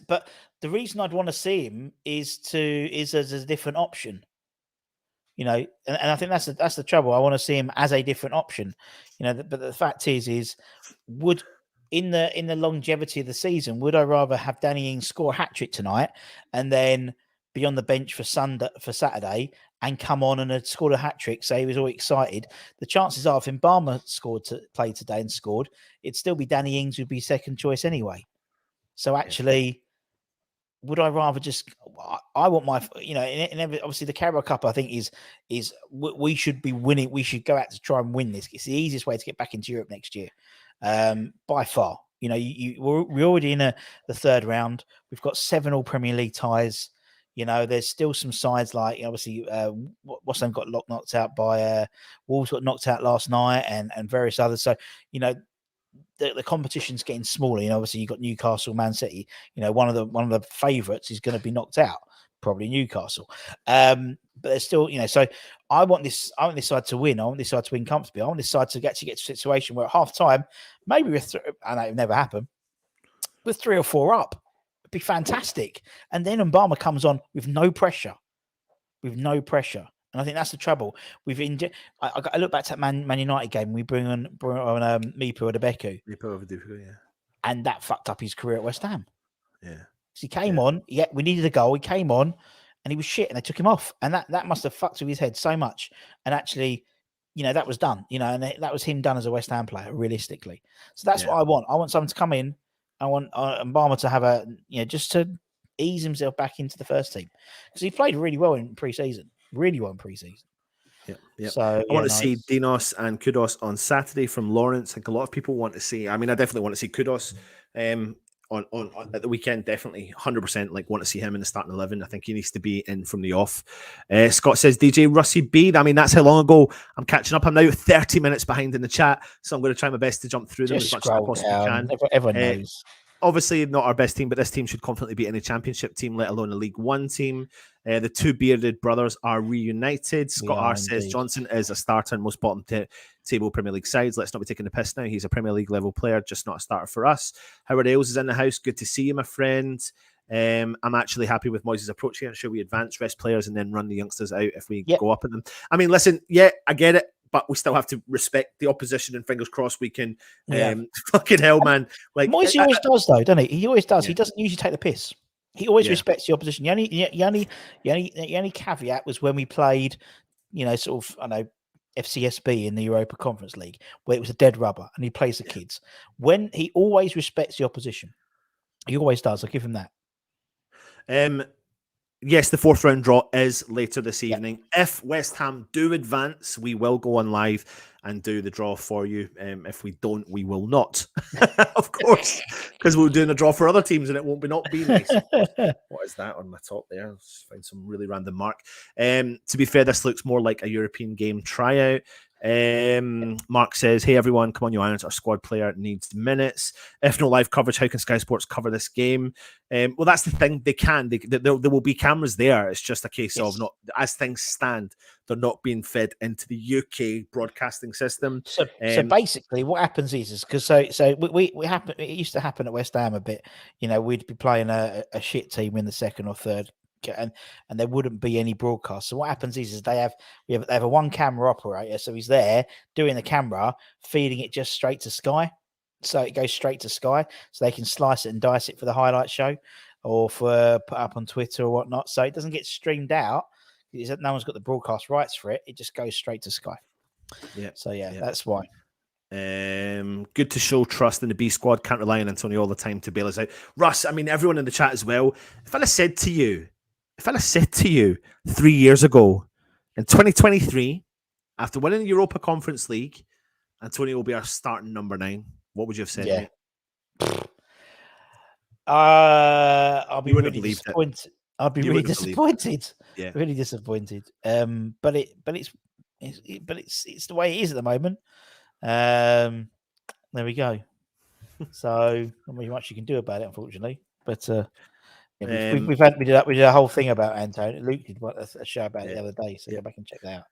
But the reason I'd want to see him is as a different option. And I think that's the trouble. I want to see him as a different option. But the fact is would in the longevity of the season, would I rather have Danny Ings score a hat trick tonight and then be on the bench for Saturday and come on and had scored a hat trick, say he was all excited? The chances are, if Mbama played today and scored, it'd still be Danny Ings who'd be second choice anyway. So actually, would I rather just? I want my, obviously the Carabao Cup. I think is we should be winning. We should go out to try and win this. It's the easiest way to get back into Europe next year, by far. We're already in the third round. We've got 7 all Premier League ties. There's still some sides like obviously what's them got knocked out by Wolves got knocked out last night and various others. So the competition's getting smaller. Obviously you've got Newcastle, Man City. One of the favourites is going to be knocked out, probably Newcastle. But there's still, so I want this side to win. I want this side to win comfortably. I want this side to actually get to a situation where at half time, maybe I know it never happened, with 3 or 4 up, it'd be fantastic. And then Mbama comes on with no pressure. And I think that's the trouble. I look back to that Man United game. We bring on Mipo Adebeku. Yeah. And that fucked up his career at West Ham. Yeah. So he came on. Yeah, we needed a goal. He came on, and he was shit, and they took him off. And that must have fucked with his head so much. And actually, that was done. And that was him done as a West Ham player, realistically. So that's what I want. I want someone to come in. I want Mbama to have just to ease himself back into the first team, because he played really well in pre-season. Yeah. So I want to see Dinos and Kudos on Saturday from Lawrence. I think a lot of people want to see. I mean, I definitely want to see Kudos on at the weekend. Definitely 100% want to see him in the starting 11. I think he needs to be in from the off. Scott says DJ Russie B. I mean, that's how long ago. I'm catching up. I'm now 30 minutes behind in the chat, so I'm going to try my best to jump through them as much as I possibly can. Everyone knows. Obviously, not our best team, but this team should confidently beat any championship team, let alone a League One team. The 2 bearded brothers are reunited. Scott R says Johnson is a starter in most bottom table Premier League sides. Let's not be taking the piss now. He's a Premier League level player, just not a starter for us. Howard Ailes is in the house. Good to see you, my friend. I'm actually happy with Moyes' approach here. I'm sure we advance rest players and then run the youngsters out if we go up at them. I mean, listen, I get it. But we still have to respect the opposition, and fingers crossed we can. Fucking hell, man! Moyes always does, though, doesn't he? He always does. Yeah. He doesn't usually take the piss. He always respects the opposition. The only caveat was when we played, sort of, I know, FCSB in the Europa Conference League, where it was a dead rubber, and he plays the kids. When he always respects the opposition, he always does. I'll give him that. Yes, the 4th round draw is later this evening. If West Ham do advance, we will go on live and do the draw for you. If we don't, we will not, of course, because we're doing a draw for other teams and it won't be nice. What is that on my top there? Let's find some really random mark. To be fair, this looks more like a European game tryout. Mark says, hey everyone, come on you Irons, our squad player needs minutes. If no live coverage, how can Sky Sports cover this game? Well, that's the thing, they can. There will be cameras there. It's just a case of not, as things stand, they're not being fed into the UK broadcasting system. So basically what happens is because so we happen, it used to happen at West Ham a bit, we'd be playing a shit team in the second or third, and there wouldn't be any broadcast. So what happens is they have a 1 camera operator, so he's there doing the camera, feeding it just straight to Sky, so it goes straight to Sky, so they can slice it and dice it for the highlight show or for put up on Twitter or whatnot. So it doesn't get streamed out. No one's got the broadcast rights for it. It just goes straight to Sky. So that's why. Good to show trust in the B squad. Can't rely on Antonio all the time to bail us out. Russ, I mean, everyone in the chat as well. If I said to you 3 years ago in 2023, after winning the Europa Conference League, Antonio will be our starting number 9, what would you have said? Yeah. I'll be really disappointed. I'll be really disappointed. Yeah. Really disappointed. But it's the way it is at the moment. There we go. So not really much you can do about it, unfortunately. But yeah, Um, we did a whole thing about Antonio. Luke did a show about it yeah, the other day, so yeah. go back and check that out.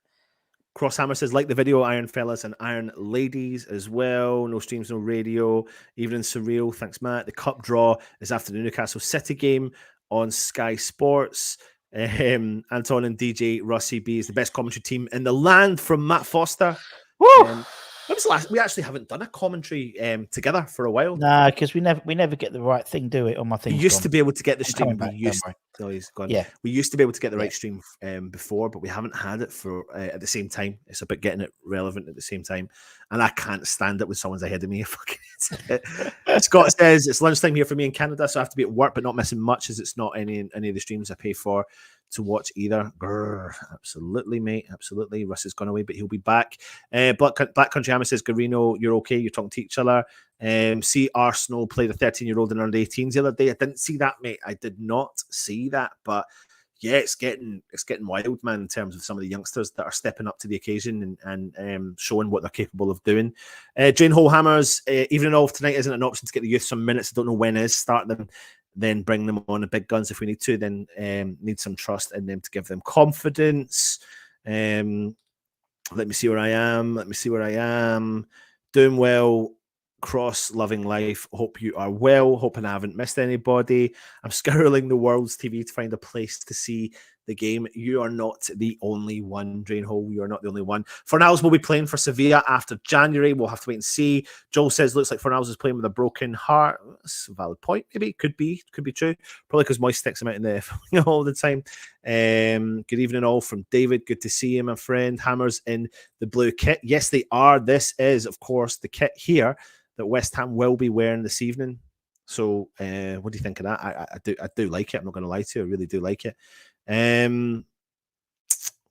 Crosshammer says, like the video, Iron Fellas and Iron Ladies as well. No streams, no radio. Evening surreal. Thanks, Matt. The cup draw is after the Newcastle City game on Sky Sports. Anton and DJ Rossi B is the best commentary team in the land from Matt Foster. When was the last? We actually haven't done a commentary together for a while. No, because we never get the right thing, do it? On my thing. We used to be able to get the I'm stream. coming back, don't worry. Oh, he's gone. Yeah. We used to be able to get the Yeah. right stream before, but we haven't had it for at the same time. It's about getting it relevant at the same time, and I can't stand it when someone's ahead of me. Scott says it's lunchtime here for me in Canada, so I have to be at work, but not missing much as it's not any of the streams I pay for to watch either. Grr, absolutely, mate. Absolutely. Russ has gone away, but he'll be back. Black Country Hammer says, Garino, you're okay. You're talking to each other. See Arsenal play the 13-year-old and under 18s the other day. I didn't see that, mate. I did not see that, but yeah, it's getting wild, man, in terms of some of the youngsters that are stepping up to the occasion and showing what they're capable of doing. Jane Holehammer's evening off tonight isn't an option to get the youth some minutes. I don't know when it is. Start them, then bring them on the big guns if we need to. Then need some trust in them to give them confidence. Let me see where I am. Doing well. Cross, loving life. Hope you are well. Hoping I haven't missed anybody. I'm scouring the world's TV to find a place to see the game. You are not the only one, Drainhole. You are not the only one. Fornals will be playing for Sevilla after January. We'll have to wait and see. Joel says, looks like Fornals is playing with a broken heart. That's a valid point. Maybe it could be true. Probably because Moist sticks him out in the all the time. Good evening all from David. Good to see you, my friend. Hammers in the blue kit. Yes, they are. This is, of course, the kit here that West Ham will be wearing this evening. So, what do you think of that? I do like it. I'm not going to lie to you. I really do like it.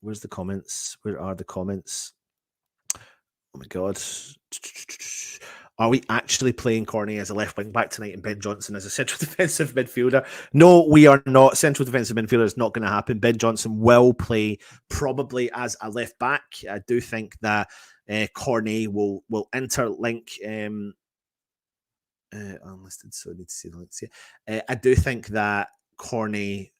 Where's the comments? Where are the comments? Oh my God. Are we actually playing Corney as a left wing back tonight and Ben Johnson as a central defensive midfielder? No, we are not. Central defensive midfielder is not going to happen. Ben Johnson will play probably as a left back. I do think that Corney will interlink unlisted, so I need to see the links here. I do think that Corney,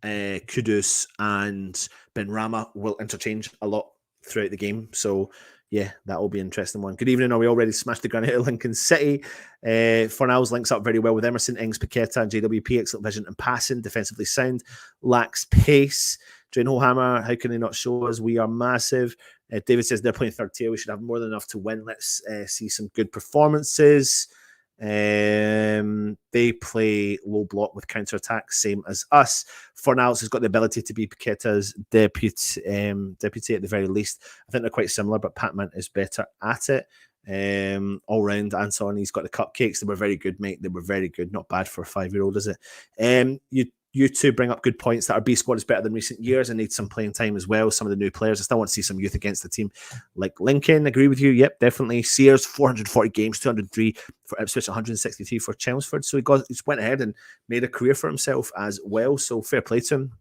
Kudus and Ben Rama will interchange a lot throughout the game. So yeah, that will be an interesting one. Good evening. Are we already smashed the granite at Lincoln City? Fornals links up very well with Emerson, Ings, Paqueta, and JWP. Excellent vision and passing. Defensively sound. Lacks pace. Drain Hammer, how can they not show us? We are massive. David says they're playing third tier. We should have more than enough to win. Let's see some good performances. They play low block with counter attack, same as us. Fornals has got the ability to be Paqueta's deputy at the very least. I think they're quite similar, but Patman is better at it. All round, Anson, he's got the cupcakes. They were very good, mate. They were very good. Not bad for a 5-year-old, is it? You two bring up good points that our B squad is better than recent years and needs some playing time as well. Some of the new players. I still want to see some youth against the team like Lincoln. Agree with you. Yep, definitely. Sears, 440 games, 203 for Ipswich, 163 for Chelmsford. So he went ahead and made a career for himself as well. So fair play to him.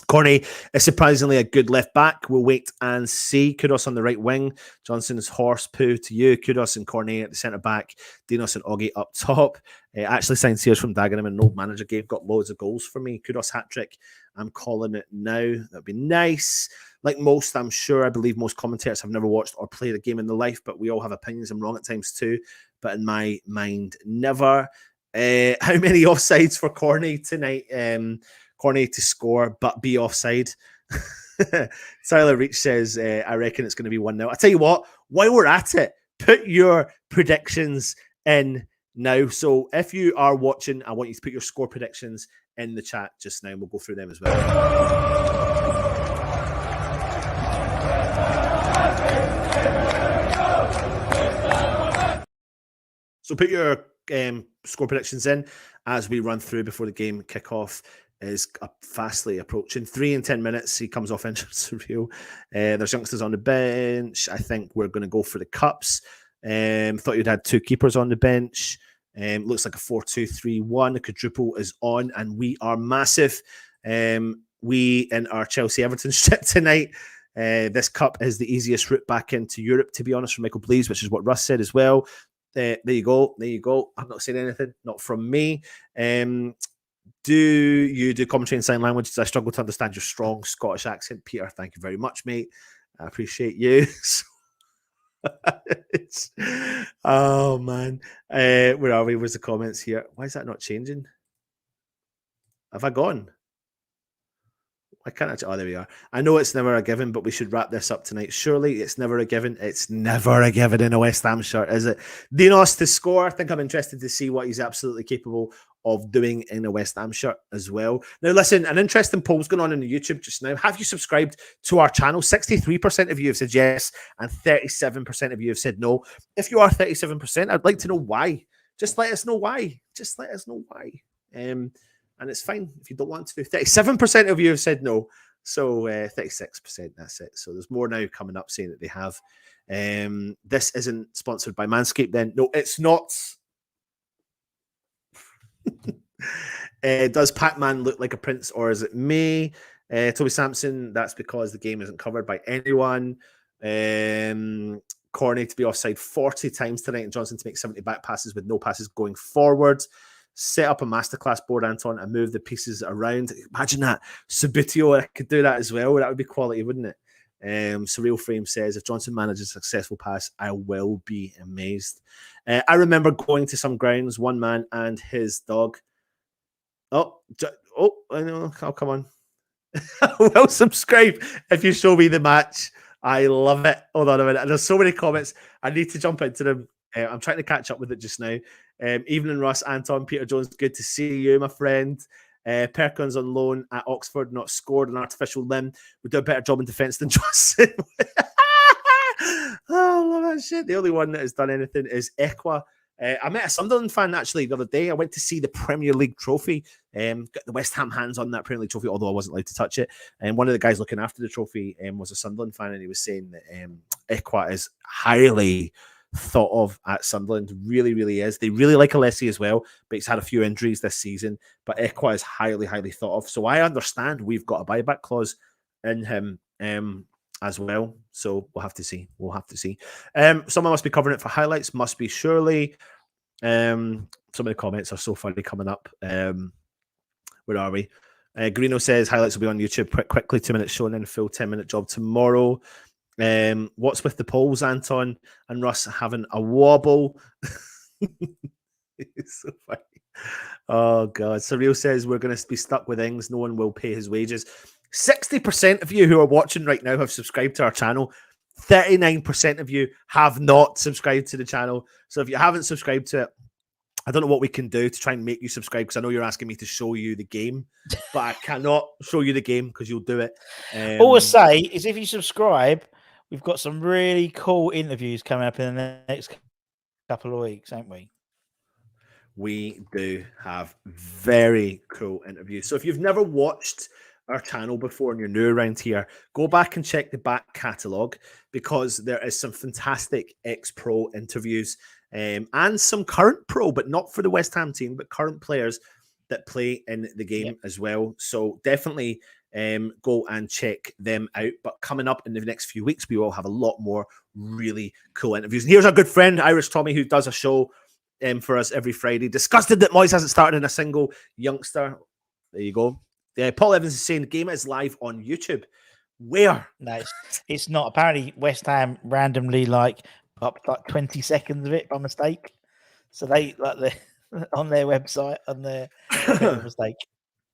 Corney is surprisingly a good left back. We'll wait and see. Kudos on the right wing. Johnson's horse poo to you. Kudos and Corney at the centre back. Dinos and Oggy up top. Actually signed Sears from Dagenham in an old manager game. Got loads of goals for me. Kudos hat trick. I'm calling it now. That'd be nice. Like most, I'm sure, I believe most commentators have never watched or played a game in their life, but we all have opinions. I'm wrong at times too, but in my mind, never. How many offsides for Corney tonight? Corney to score, but be offside. Tyler Reach says, I reckon it's going to be 1-0. I tell you what, while we're at it, put your predictions in now. So if you are watching, I want you to put your score predictions in the chat just now, and we'll go through them as well. So put your score predictions in as we run through before the game kickoff is fastly approaching. 3 and 10 minutes. He comes off injured surreal. There's youngsters on the bench. I think we're going to go for the cups. Thought you'd had 2 keepers on the bench. Looks like a 4-2-3-1. The quadruple is on, and we are massive. We in our Chelsea Everton shit tonight. This cup is the easiest route back into Europe, to be honest, for Michael Blees, which is what Russ said as well. There you go. There you go. I'm not saying anything. Not from me. Do you do commentary in sign language? I struggle to understand your strong Scottish accent, Peter. Thank you very much, mate. I appreciate you. Oh man, where are we? Where's the comments here? Why is that not changing? Have I gone? I can't actually. Oh, there we are. I know it's never a given, but we should wrap this up tonight. Surely it's never a given. It's never a given in a West Ham shirt, is it? Dinos to score. I think I'm interested to see what he's absolutely capable of doing in a West Ham shirt as well. Now, listen, an interesting poll's going on the YouTube just now. Have you subscribed to our channel? 63% of you have said yes, and 37% of you have said no. If you are 37%, I'd like to know why. Just let us know why. Just let us know why. And it's fine if you don't want to. 37% of you have said no. So 36%, that's it. So there's more now coming up saying that they have. This isn't sponsored by Manscaped then. No, it's not. Does Pac-Man look like a prince or is it me? Toby Sampson, that's because the game isn't covered by anyone. Corney to be offside 40 times tonight and Johnson to make 70 back passes with no passes going forward. Set up a masterclass board, Anton, and move the pieces around. Imagine that. Subitio could do that as well. That would be quality, wouldn't it? Surreal Frame says, if Johnson manages a successful pass, I will be amazed. I remember going to some grounds, one man and his dog. I know. Oh, come on. Well, subscribe if you show me the match. I love it. Hold on a minute. There's so many comments. I need to jump into them. I'm trying to catch up with it just now. Evening, Russ, Anton, Peter Jones, good to see you, my friend. Perkins on loan at Oxford, not scored an artificial limb. We do a better job in defence than Johnson. Oh, I love that shit. The only one that has done anything is Equa. I met a Sunderland fan actually the other day. I went to see the Premier League trophy. Got the West Ham hands on that Premier League trophy, although I wasn't allowed to touch it. And one of the guys looking after the trophy was a Sunderland fan, and he was saying that Equa is highly thought of at Sunderland. Really, really is. They really like Alessi as well, but he's had a few injuries this season. But Equa is highly, highly thought of. So I understand we've got a buyback clause in him as well. So we'll have to see. We'll have to see. Someone must be covering it for highlights. Must be surely. Some of the comments are so funny coming up. Where are we? Greeno says highlights will be on YouTube quickly. 2 minutes shown in full 10-minute job tomorrow. What's with the polls, Anton and Russ having a wobble? It's so funny. Oh God. Surreal says we're going to be stuck with Ings. No one will pay his wages. 60% of you who are watching right now have subscribed to our channel. 39% of you have not subscribed to the channel. So if you haven't subscribed to it, I don't know what we can do to try and make you subscribe, because I know you're asking me to show you the game, but I cannot show you the game because you'll do it. All I say is if you subscribe, we've got some really cool interviews coming up in the next couple of weeks, haven't we? We do have very cool interviews. So if you've never watched our channel before and you're new around here, go back and check the back catalogue, because there is some fantastic ex-pro interviews and some current pro, but not for the West Ham team, but current players that play in the game as well. So definitely go and check them out. But coming up in the next few weeks, we will have a lot more really cool interviews. And here's our good friend, Irish Tommy, who does a show for us every Friday. Disgusted that Moyes hasn't started in a single youngster. There you go. Paul Evans is saying the game is live on YouTube. Where? No, it's not. Apparently, West Ham randomly up 20 seconds of it by mistake. So they on their website on their mistake.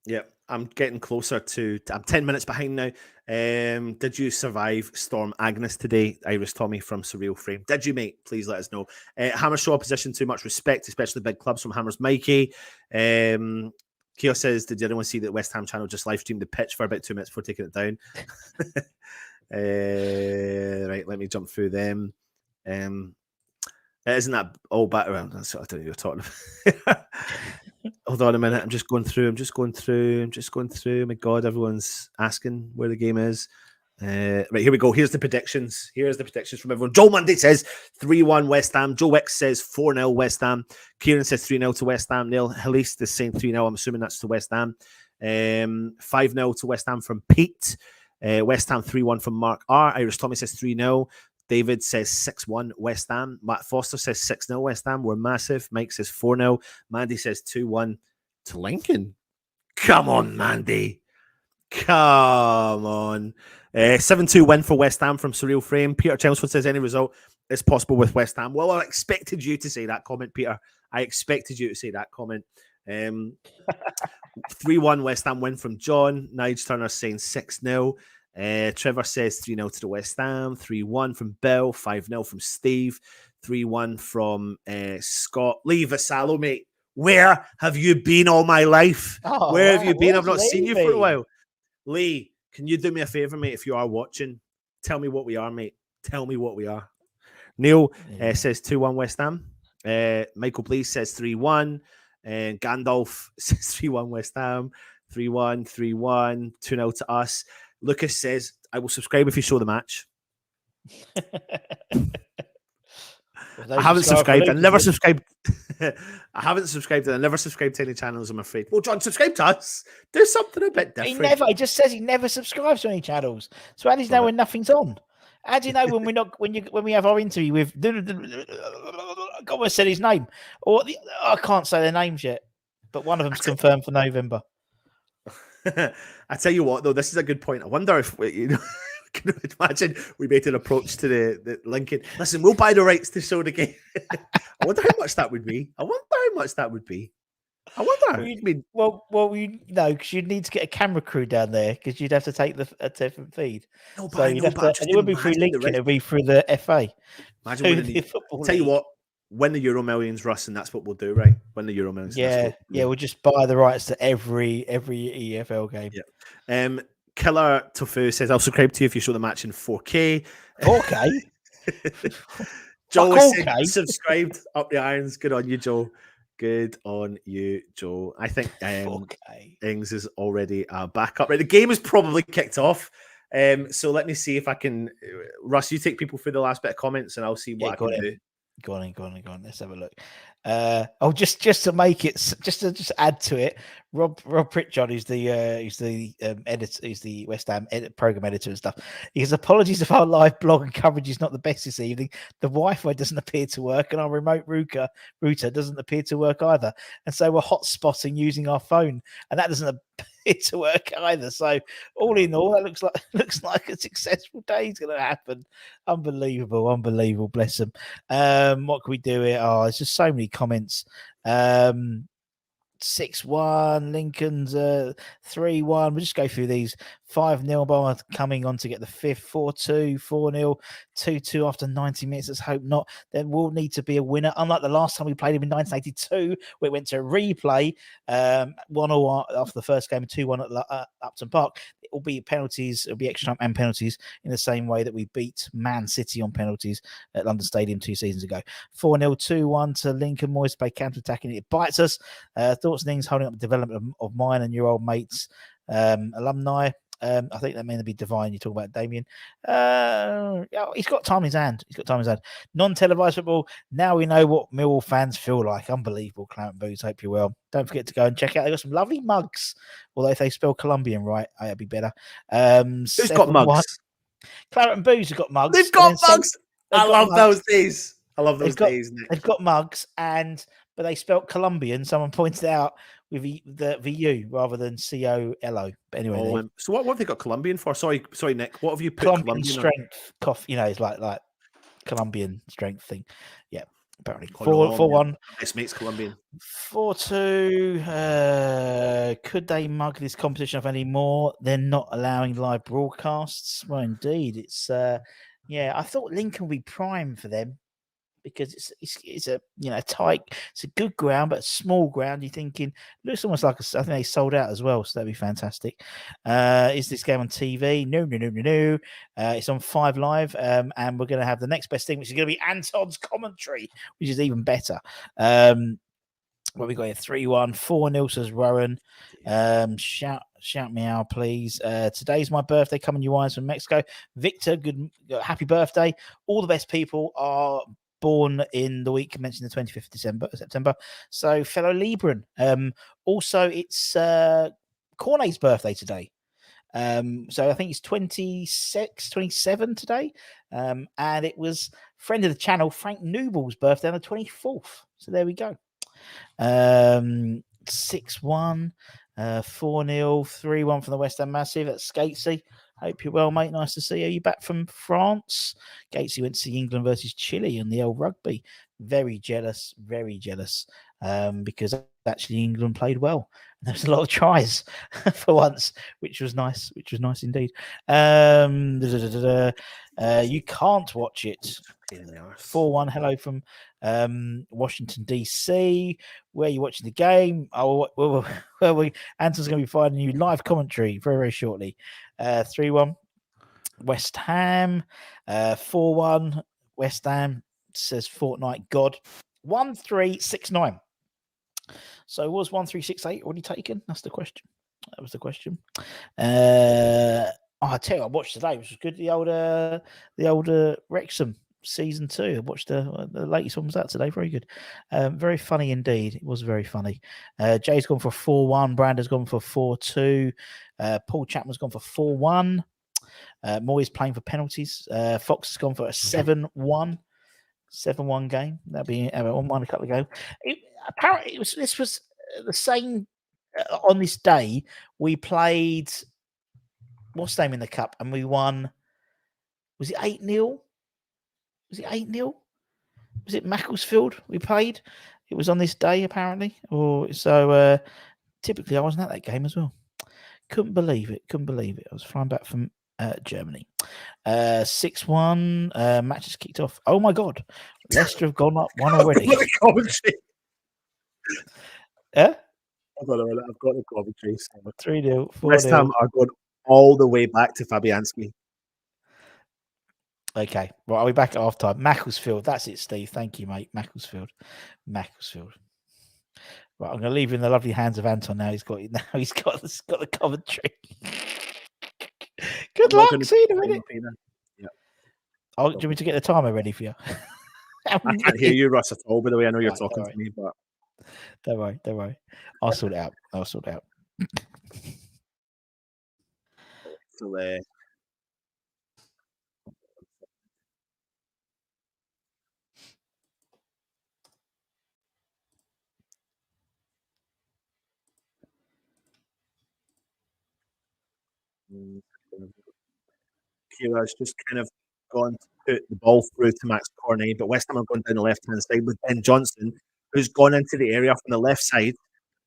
Yeah, I'm getting closer to. I'm 10 minutes behind now. Did you survive Storm Agnes today, Irish Tommy from Surreal Frame? Did you, mate? Please let us know. Hammers show opposition too much respect, especially big clubs, from Hammers Mikey. Keo says, did anyone see that West Ham channel just live streamed the pitch for about 2 minutes before taking it down? Right, let me jump through them. Isn't that all back around? That's what I don't know what you're talking about. Hold on a minute. I'm just going through. Oh my God, everyone's asking where the game is. Right, here we go. Here's the predictions. Here's the predictions from everyone. Joel Monday says 3-1 West Ham. Joe Wicks says 4-0 West Ham. Kieran says 3-0 to West Ham. Neil Haliste is saying 3-0. I'm assuming that's to West Ham. 5-0 to West Ham from Pete. West Ham 3-1 from Mark R. Irish Tommy says 3-0. David says 6-1 West Ham. Matt Foster says 6-0 West Ham. We're massive. Mike says 4-0. Mandy says 2-1 to Lincoln. Come on, Mandy. Come on. 7-2 win for West Ham from Surreal Frame. Peter Chelmsford says any result is possible with West Ham. Well, I expected you to say that comment, Peter. I expected you to say that comment. 3-1 West Ham win from John. Nige Turner saying 6-0. Trevor says 3-0 to the West Ham. 3-1 from Bill. 5-0 from Steve. 3-1 from Scott. Lee Vasallo, mate. Where have you been all my life? Oh, Where have you been? where's I've not seen you for a Levy? while. Lee, can you do me a favour, mate, if you are watching? Tell me what we are, mate. Tell me what we are. Neil says 2-1 West Ham. Michael Blease says 3-1. Gandalf says 3-1 West Ham. 3-1, 3-1, 2-0 to us. Lucas says, I will subscribe if you show the match. I haven't subscribed. I never subscribed. I haven't subscribed. I never subscribed to any channels, I'm afraid. Well, John, subscribe to us. Do something a bit different. He just says he never subscribes to any channels. So how does he know when nothing's on? How do you know when we're not when we have our interview with I can't say his name. I can't say their names yet. But one of them's confirmed for November. I tell you what, though, this is a good point. I wonder if can you imagine we made an approach to the Lincoln. Listen, we'll buy the rights to show the game. I wonder how much that would be. I wonder. Because you'd need to get a camera crew down there because you'd have to take a different feed. No, but and it would be through Lincoln. It would be through the FA. Imagine tell you what. Win the Euro Millions, Russ, and that's what we'll do, right? Win the Euro Millions. We'll just buy the rights to every EFL game. Yeah. Killer Tofu says, I'll subscribe to you if you show the match in 4K. 4K? Joe said, subscribed. Up the irons. Good on you, Joe. Good on you, Joe. I think Ings is already back up. Right, the game is probably kicked off. So let me see if I can... Russ, you take people through the last bit of comments and I'll see what I can do. Go on. Let's have a look. Just to make it, just to add to it, Rob Pritchard, who's the editor, he's the West Ham program editor and stuff. He says, apologies if our live blog and coverage is not the best this evening. The Wi-Fi doesn't appear to work, and our remote router doesn't appear to work either. And so we're hotspotting using our phone, and that doesn't appear to work either. So all in all, that looks like a successful day is going to happen. Unbelievable. Bless them. What can we do here? Oh, there's just so many comments. 6-1, Lincoln's 3-1. We'll just go through these. 5-0 Bar coming on to get the fifth. 4-2, 4-0, 2-2 after 90 minutes. Let's hope not. There will need to be a winner. Unlike the last time we played him in 1982, where it went to replay 1-0 after the first game, 2-1 at Upton Park. It will be penalties. It'll be extra time and penalties in the same way that we beat Man City on penalties at London Stadium 2 seasons ago. 4-0, 2-1 to Lincoln. Moyes play counter-attacking. It bites us. Thoughts and things holding up the development of mine and your old mates, alumni. I think that may be Divine. You talk about Damien. He's got time in his hand. Non-televised football. Now we know what Millwall fans feel like. Unbelievable. Clarence Boots. Hope you're well. Don't forget to go and check out. They've got some lovely mugs. Although if they spell Colombian right, it'd be better. Who's got mugs? Claret and Booze have got mugs. They've got mugs. I love those days. They've got mugs, but they spelt Colombian. Someone pointed out with the VU rather than COLO. But anyway, so what have they got Colombian for? Sorry, Nick. What have you put Colombian strength? It's like Colombian strength thing. Yeah, apparently 4-1. This mate's Colombian. 4-2. Could they mug this competition off any more? They're not allowing live broadcasts. Well, indeed, it's I thought Lincoln would be prime for them. Because it's a tight, it's a good ground, but a small ground. You're thinking looks almost like I think they sold out as well, so that'd be fantastic. Is this game on TV? No. It's on 5 Live, and we're going to have the next best thing, which is going to be Anton's commentary, which is even better. What we got here? 3-1, 4-0 says Rowan. Shout meow, please. Today's my birthday. Coming you eyes from Mexico. Victor, good happy birthday. All the best people are born in the week mentioned the 25th of September. So fellow Libran. Also, it's Cornet's birthday today. So I think he's 26, 27 today. And it was friend of the channel, Frank Newball's birthday on the 24th. So there we go. 6-1, 4-0, 3-1 from the West Ham Massive. That's Skatesy. Hope you're well, mate. Nice to see you. Are you back from France? Gatesy went to see England versus Chile in the old rugby. Very jealous, because actually England played well. There was a lot of tries for once, which was nice. Indeed. You can't watch it. 4-1. Hello from Washington DC. Where are you watching the game? Oh, well, Anton's going to be finding you live commentary very, very shortly. 3-1 West Ham. 4-1 West Ham, says Fortnite God. 1-3-6-9. So was 1-3-6-8 already taken? That's the question. That was the question. I tell you, I watched today, which was good. The older Wrexham season 2. I watched the latest one was out today. Very good. Very funny indeed. It was very funny. Jay's gone for 4-1. Brander's gone for 4-2. Paul Chapman's gone for 4-1. Moyes playing for penalties. Fox has gone for a 7-1. 7-1 game. That'll be on a couple of games. Apparently, this was the same on this day. We played what's the name in the cup, and we won. Was it 8-0? Was it 8-0? Was it Macclesfield we played? It was on this day apparently, or so. Typically, I wasn't at that game as well. Couldn't believe it. I was flying back from Germany. 6-1. Match has kicked off. Oh my god, Leicester have gone up one already. I've got the commentary. Yeah, I've got the commentary. 3-0, 4-0. West Ham are going all the way back to Fabianski. Okay, right. Are we back at half time? Macclesfield. That's it, Steve. Thank you, mate. Macclesfield. Right, I'm going to leave you in the lovely hands of Anton now. He's got the commentary. Good luck. See you in a minute. Yeah. Oh, do you want me to get the timer ready for you? I can't hear you, Russ, at all. By the way, I know you're talking to me, but don't worry. I'll sort it out. So, Kira's just kind of gone to put the ball through to Max Cornet, but West Ham have gone down the left-hand side with Ben Johnson, who's gone into the area from the left side.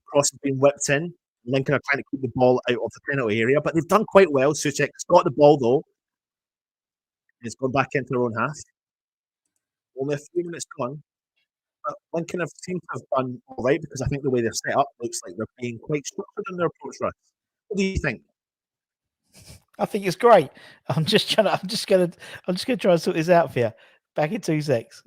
Cross has been whipped in. Lincoln are trying to keep the ball out of the penalty area, but they've done quite well. Souček's got the ball, though. It's gone back into their own half. Only a few minutes gone. But Lincoln have seemed to have done all right because I think the way they're set up looks like they're being quite structured in their approach, Russ. What do you think? I think it's great. I'm just gonna try and sort this out for you. Back in 2 seconds.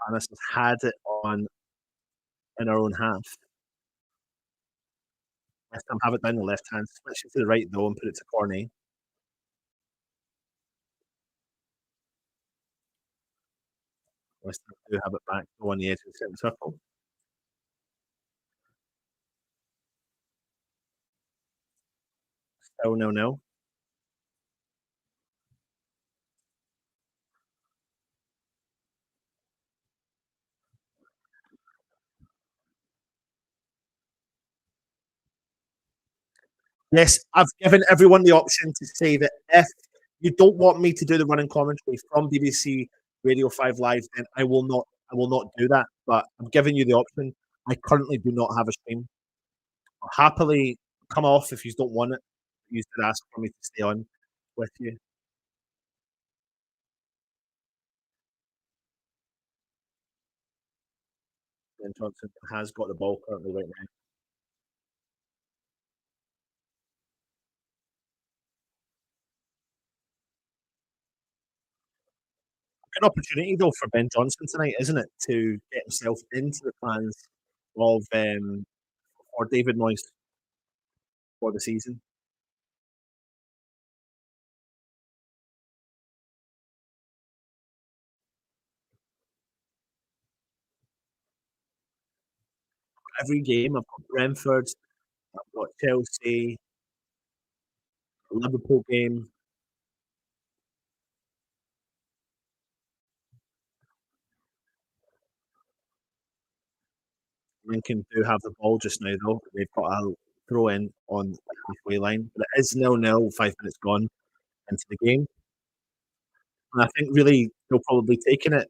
Panis has had it on in our own half. West Ham have it down the left hand, switch it to the right though, and put it to Cornet. West Ham do have it back on the edge of the centre circle. Still 0-0. Yes, I've given everyone the option to say that if you don't want me to do the running commentary from BBC Radio 5 Live, then I will not do that. But I'm giving you the option. I currently do not have a stream. I'll happily come off if you don't want it. You did ask for me to stay on with you. Ben Johnson has got the ball currently right now. Good opportunity though for Ben Johnson tonight, isn't it, to get himself into the plans of for David Moyes for the season. Every game, I've got Brentford, I've got Chelsea, Liverpool game. Lincoln do have the ball just now, though. They've got a throw in on the halfway line, but it is 0-0, 5 minutes gone into the game. And I think really they'll probably taking it.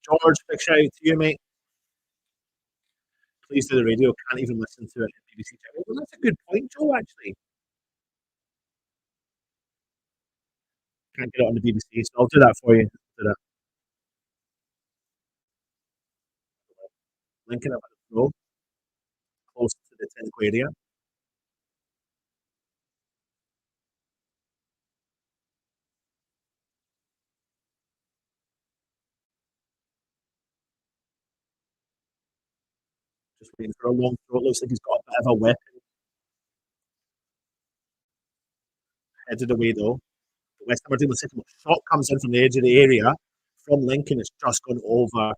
George, big shout out to you, mate. Please do the radio. Can't even listen to it at BBC channel. Well, that's a good point, Joe, actually. Can't get it on the BBC, so I'll do that for you. Do that. Lincoln up at the throw, close to the 10th area. Just waiting for a long throw. It looks like he's got a bit of a weapon headed away, though. The West Ham are doing the second shot comes in from the edge of the area from Lincoln. It's just gone over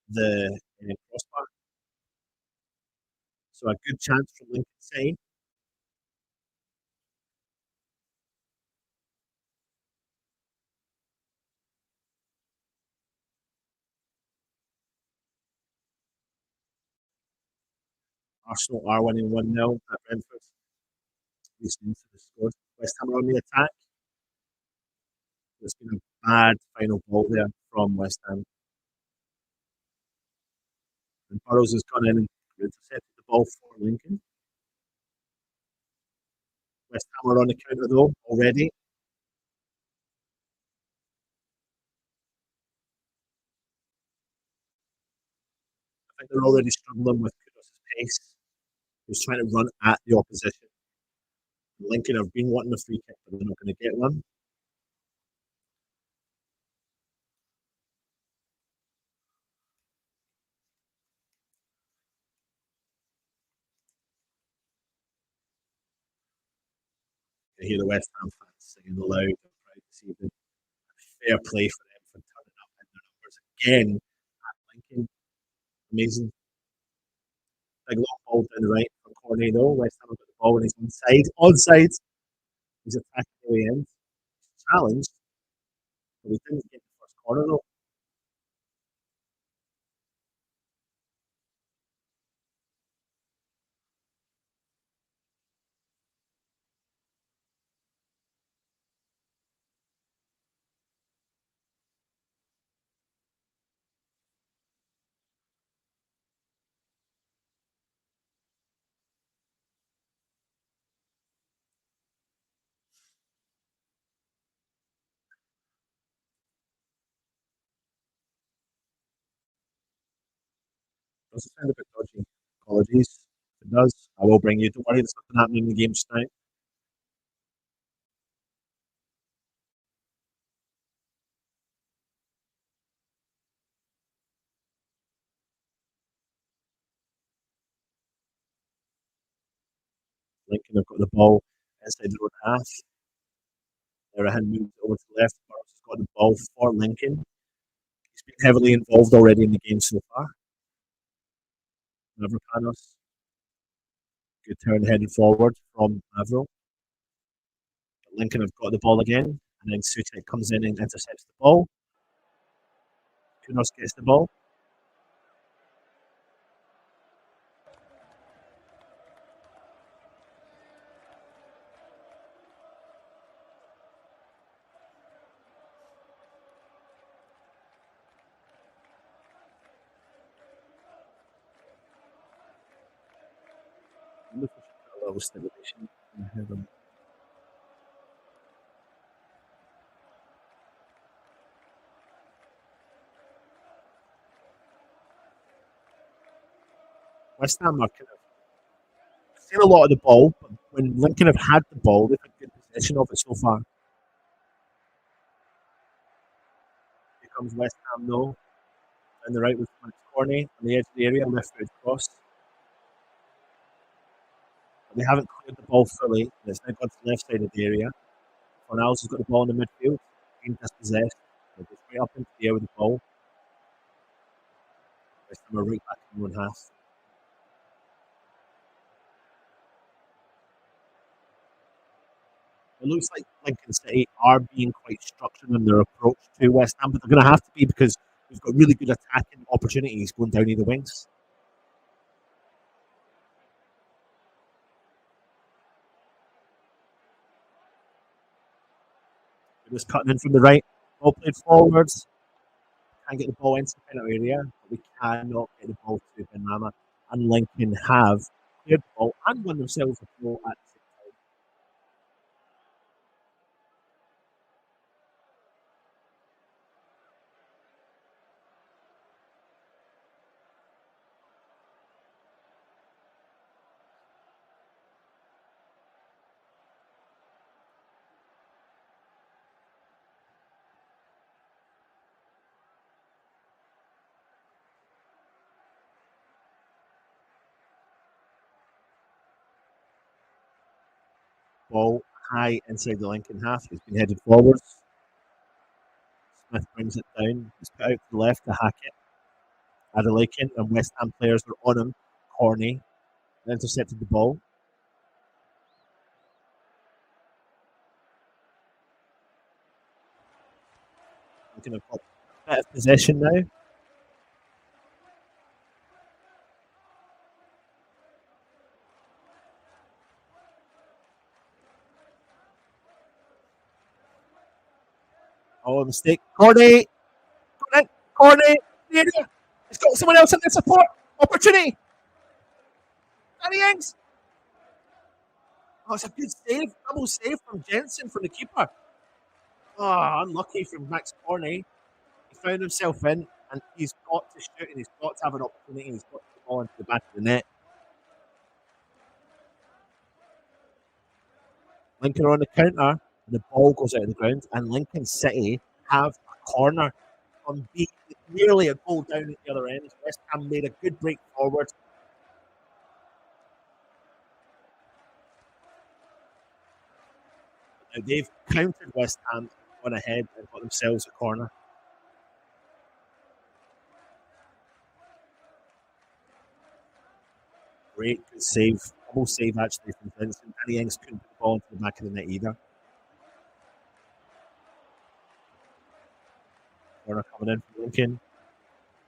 the crossbar. So a good chance from Lincoln's side. Arsenal are winning 1-0 at Brentford. Listening to the scores. West Ham are on the attack. There's been a bad final ball there from West Ham. And Burrows has gone in and intercepted the ball for Lincoln. West Ham are on the counter though already. I think they're already struggling with Kudus' pace. He's trying to run at the opposition. Lincoln have been wanting a free kick, but they're not going to get one. You hear the West Ham fans singing loud and proud this evening. Fair play for them for turning up in their numbers again at Lincoln. Amazing. Big long ball down the right from Cornet though. West Ham have got the ball and he's onside. Onside. He's attacking the way in. Challenged, but we didn't get the first corner though. Does it sound a bit dodgy? Apologies. If it does, I will bring you. Don't worry, there's nothing happening in the game tonight. Lincoln have got the ball inside their own half. Erahan moves over to the left. Burrows has got the ball for Lincoln. He's been heavily involved already in the game so far. Mavropanos. Good turn headed forward from Mavro. But Lincoln have got the ball again. And then Suchek comes in and intercepts the ball. Kunos gets the ball. A level stimulation. West Ham are kind of seen a lot of the ball, but when Lincoln have had the ball, they've had good possession of it so far. Here comes West Ham though. On the right with Corney on the edge of the area, left foot cross. But they haven't cleared the ball fully. It's now gone to the left side of the area. Fornals has got the ball in the midfield, being dispossessed. It goes right up into the air with the ball. West Ham are right back in their own half. It looks like Lincoln City are being quite structured in their approach to West Ham, but they're going to have to be because we've got really good attacking opportunities going down either wings. It was cutting in from the right, ball played forwards, can't get the ball into the penalty area, but we cannot get the ball to Benrahma. And Lincoln have cleared the ball and won themselves a goal at the same time. Ball high inside the Lincoln half. He's been headed forwards. Smith brings it down. He's put out to the left to Hackett. Adelakin and West Ham players are on him. Corney intercepted the ball. Lincoln have got a bit of possession now. Oh, a mistake. Corney! Corney! He's got someone else in the support. Opportunity. Danny Ings. Oh, it's a good save. Double save from Jensen from the keeper. Oh, unlucky from Max Corney. He found himself in and he's got to shoot and he's got to have an opportunity. He's got to get the ball into the back of the net. Lincoln are on the counter and the ball goes out of the ground and Lincoln City have a corner on beat, nearly a goal down at the other end. West Ham made a good break forward. Now they've countered West Ham, gone ahead and got themselves a corner. Great, good save. Double save actually from Vincent. Danny Ings couldn't put the ball into the back of the net either. Corner coming in from Lincoln.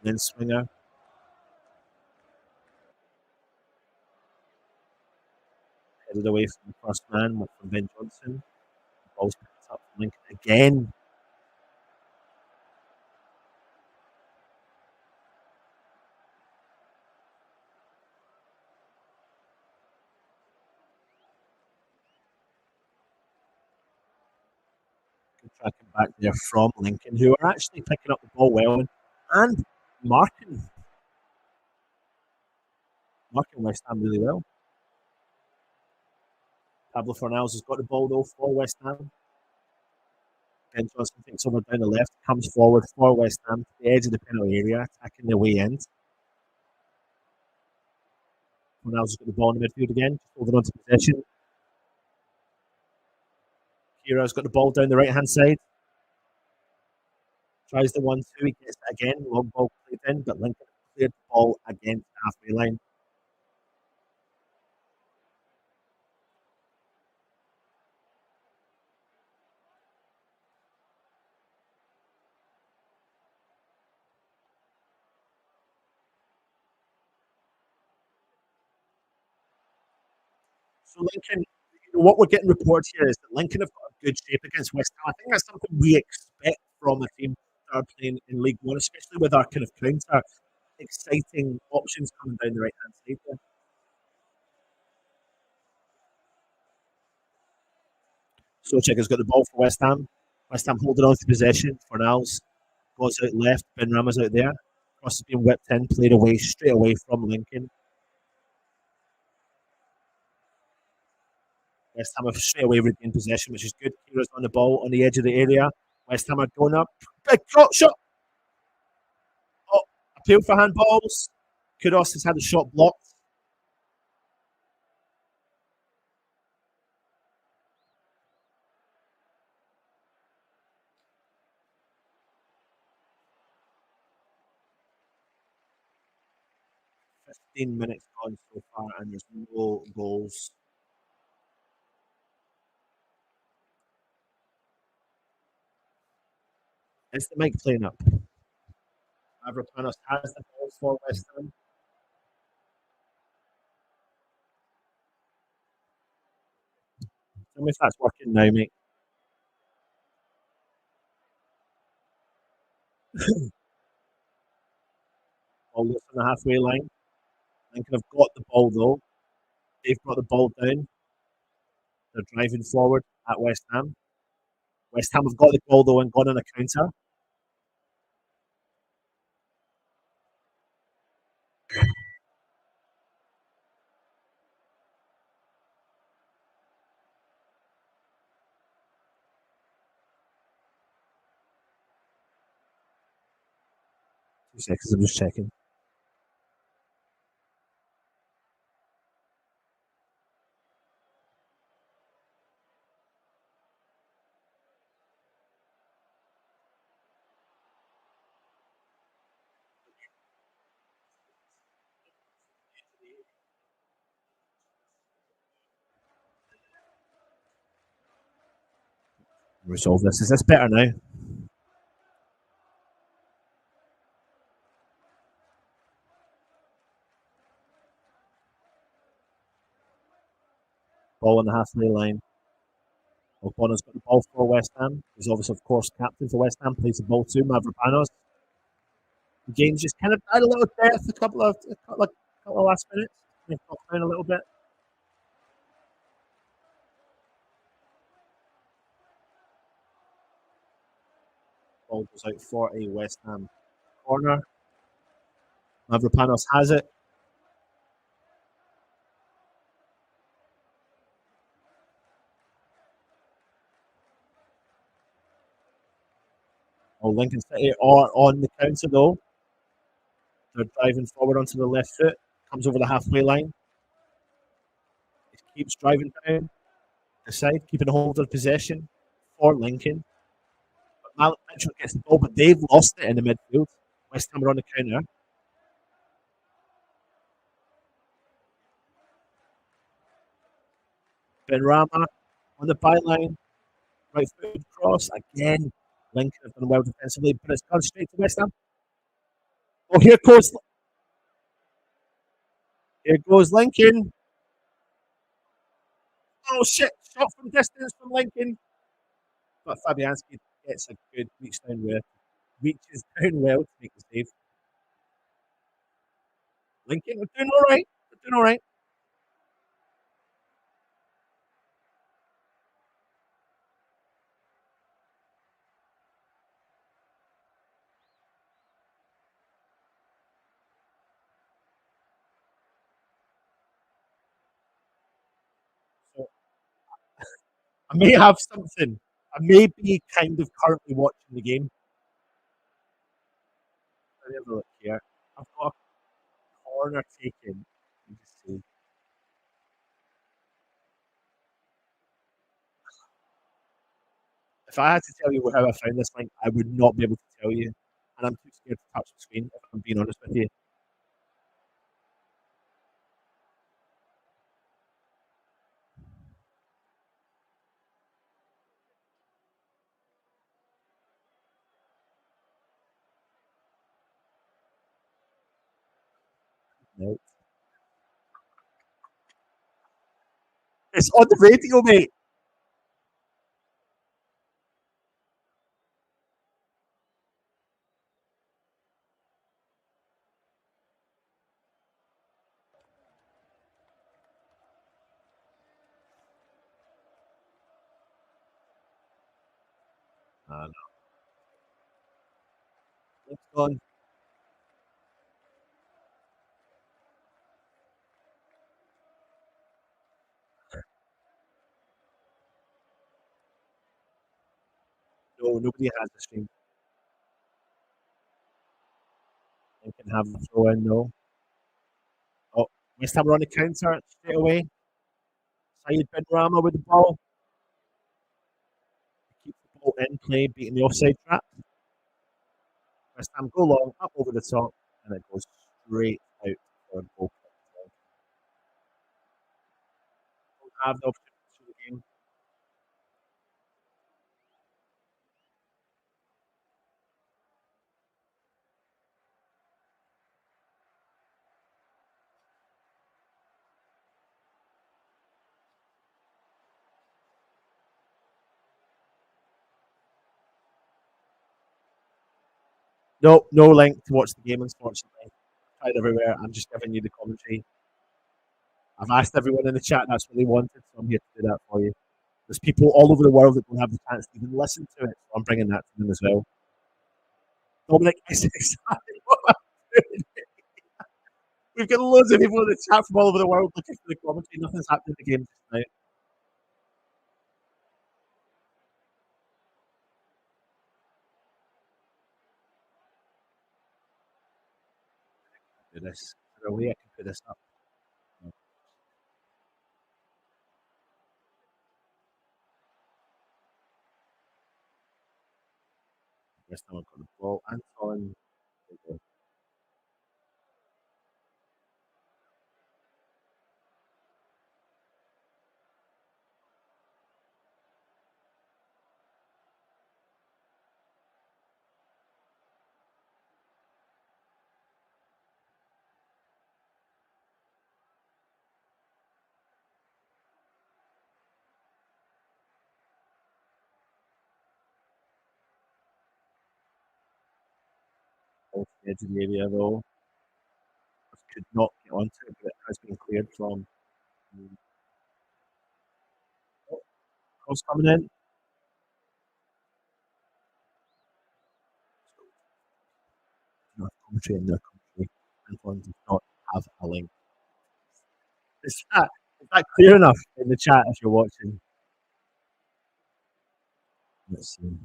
Then Swinger. Headed away from the first man from Ben Johnson. The ball's picked up from Lincoln again. Good tracking back there from Lincoln, who are actually picking up the ball well and marking West Ham really well. Pablo Fornals has got the ball though for West Ham. Ben Johnson takes over down the left, comes forward for West Ham to the edge of the penalty area, attacking the way in. Fornals has got the ball in the midfield again, just holding on to possession. Kira's got the ball down the right hand side. Tries the 1-2, he gets it again. Long ball played in, but Lincoln cleared the ball against the halfway line. So Lincoln, what we're getting reports here is that Lincoln have got a good shape against West Ham. I think that's something we expect from a team that are playing in League One, especially with our kind of counter exciting options coming down the right hand side there. Socek has got the ball for West Ham. West Ham holding on to possession. Fornals goes out left. Benrahma's out there. Cross has been whipped in, played away straight away from Lincoln. West Ham have straight away regained possession, which is good. Kira's on the ball on the edge of the area. West Ham are going up. Big shot. Oh, appeal for handballs. Kudos has had a shot blocked. 15 minutes gone so far, and there's no goals. Is the mic playing up? Mavropanos has the ball for West Ham. Tell me if that's working now, mate. Ball loose on the halfway line. Lincoln have got the ball though. They've brought the ball down. They're driving forward at West Ham. West Ham have got the ball though and gone on a counter. 2 seconds, I'm just checking. Resolve this. Is this better now? Ball on the halfway line. O'Connor's got the ball for West Ham. He's obviously, of course, captain for West Ham. Plays the ball to Mavropanos. The game's just kind of had a little death a couple of last minutes. They've got down a little bit. Ball goes out for a West Ham corner. Mavropanos has it. Oh, Lincoln City are on the counter though. They're driving forward onto the left foot. Comes over the halfway line. He keeps driving down the side, keeping a hold of possession for Lincoln. But Malik Mitchell gets the ball, but they've lost it in the midfield. West Ham are on the counter. Benrahma on the byline. Right foot cross again. Lincoln have done well defensively, but it's gone straight to West Ham. Oh, here goes Lincoln. Oh shit! Shot from distance from Lincoln, but Fabianski gets a good reaches down well to make the save. Lincoln are doing all right. They're doing all right. So I may have something. I may be kind of currently watching the game. Let me have a look here. I've got a corner taken. Let me just see. If I had to tell you how I found this link, I would not be able to tell you. And I'm too scared to touch the screen, if I'm being honest with you. No. It's on the radio, mate. No. It's gone. No, nobody has the stream. They can have the throw in, no. Oh, West Ham are on the counter straight away. Syed Benrahma with the ball. Keeps the ball in play, beating the offside trap. West Ham go long, up over the top, and it goes straight out for a goal have the opportunity to show the game. No, no link to watch the game, unfortunately. I've tried everywhere. I'm just giving you the commentary. I've asked everyone in the chat that's what they wanted, so I'm here to do that for you. There's people all over the world that don't have the chance to even listen to it, so I'm bringing that to them as well. Dominic is exactly what I'm doing. We've got loads of people in the chat from all over the world looking for the commentary. Nothing's happening in the game just now. Do this. Is there a way I can put this up? No. Yes, now I've got the ball. Anton. There you go. Off the edge of the area though. Could not get onto it, but it has been cleared from. Oh, cross coming in. No commentary in their country. Anton does not have a link. Is that clear enough in the chat if you're watching? Let's see.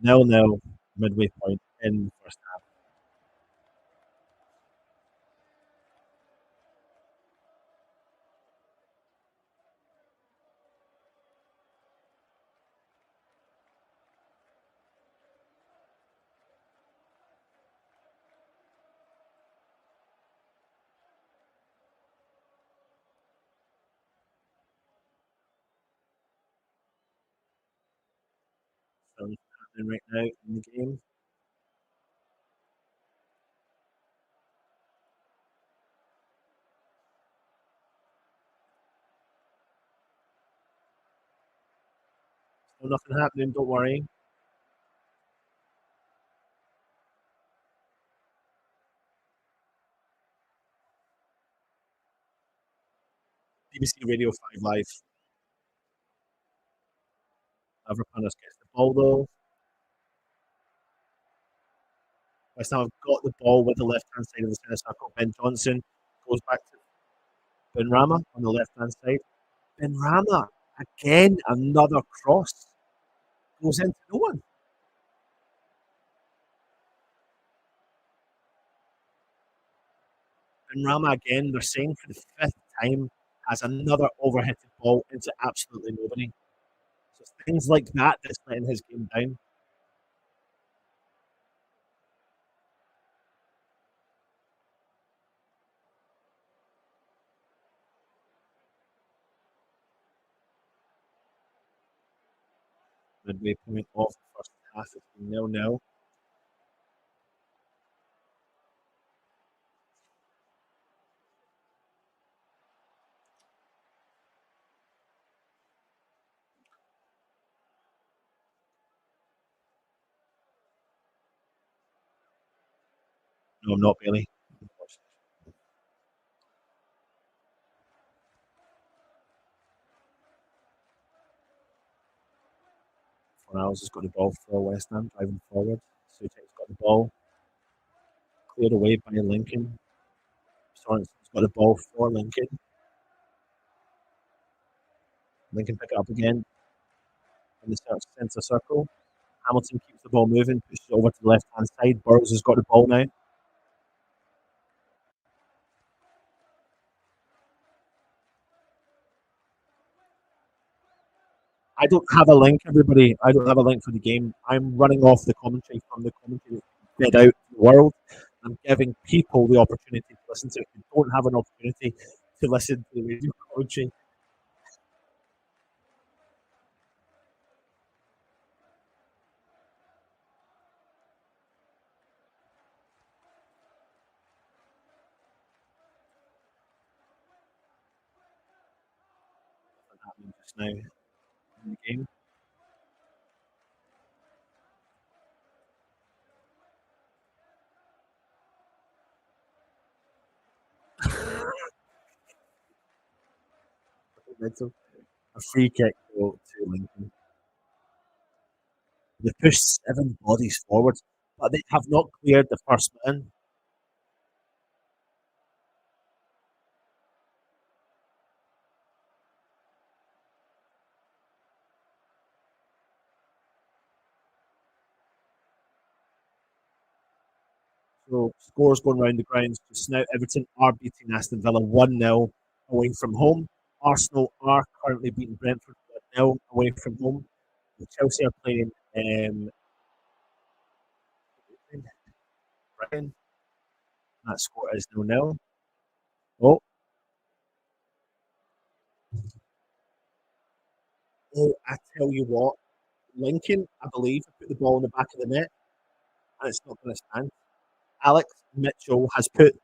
Nil-nil midway point in the first half. So nothing happening right now in the game. Still nothing happening, don't worry. BBC Radio 5 Live. Avrapanos gets the ball though. West Ham have got the ball with the left hand side of the centre circle. Ben Johnson goes back to Ben Rama on the left hand side. Ben Rama again, another cross goes into no one. Ben Rama again, they're saying for the fifth time, has another overhitted ball into absolutely nobody. So it's things like that that's letting his game down. Midway point of the first half, it's been 0-0. No, I'm not Bailey. Fornals has got the ball for West Ham, driving forward. Sutek's got the ball. Cleared away by Lincoln. Sorensen's got the ball for Lincoln. Lincoln pick it up again in the centre circle. Hamilton keeps the ball moving, pushes it over to the left hand side. Burrows has got the ball now. I don't have a link, everybody. I don't have a link for the game. I'm running off the commentary from the commentary fed out to the world, I'm giving people the opportunity to listen to it who don't have an opportunity to listen to the radio commentary. That's happening just now in the game. Mental. A free kick to Lincoln. They pushed 7 bodies forward, but they have not cleared the first man. So scores going round the grounds just now. Everton are beating Aston Villa 1-0 away from home. Arsenal are currently beating Brentford 1-0 away from home. Chelsea are playing Brighton. That score is 0-0. Oh, I tell you what, Lincoln, I believe, put the ball in the back of the net, and it's not going to stand. Alex Mitchell has put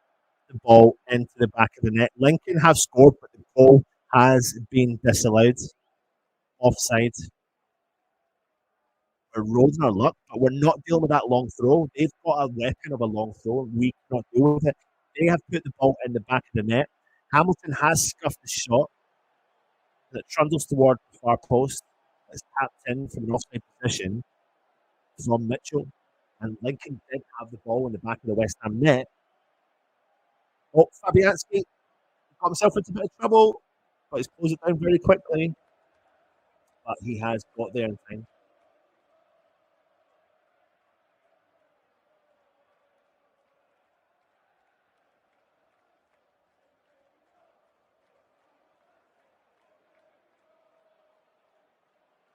the ball into the back of the net. Lincoln have scored, but the goal has been disallowed. Offside. We're rolling our luck, but we're not dealing with that long throw. They've got a weapon of a long throw, and we cannot deal with it. They have put the ball in the back of the net. Hamilton has scuffed the shot, and it trundles toward the far post. It's tapped in from an offside position from Mitchell, and Lincoln did have the ball in the back of the West Ham net. Oh, Fabianski got himself into a bit of trouble, but he's closed it down very quickly. But he has got there in time.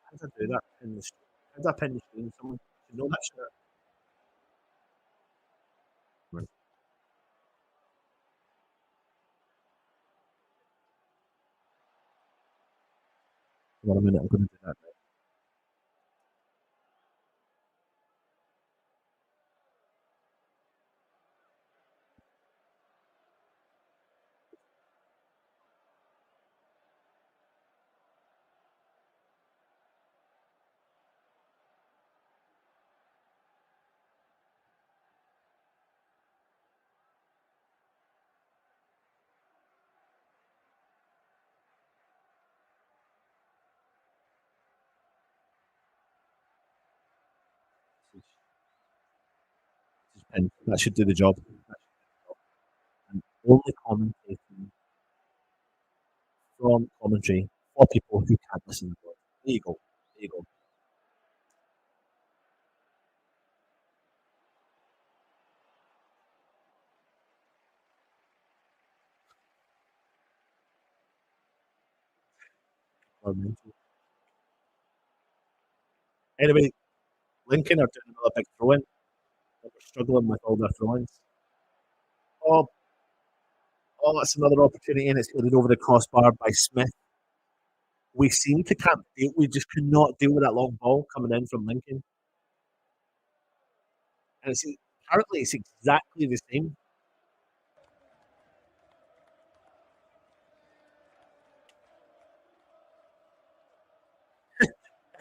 How did I do that in the stream? How did I pin the stream? Someone should know that shit. Right. Hold on a minute, I'm going to do that now. And that should do the job. And only commentating from commentary for people who can't listen to it. There you go. There you go. Anyway, Lincoln are doing another big throw in. We're struggling with all their throw ins. Oh, oh, that's another opportunity, and it's headed over the crossbar by Smith. We seem to can't deal. We just cannot deal with that long ball coming in from Lincoln, and it's apparently it's exactly the same.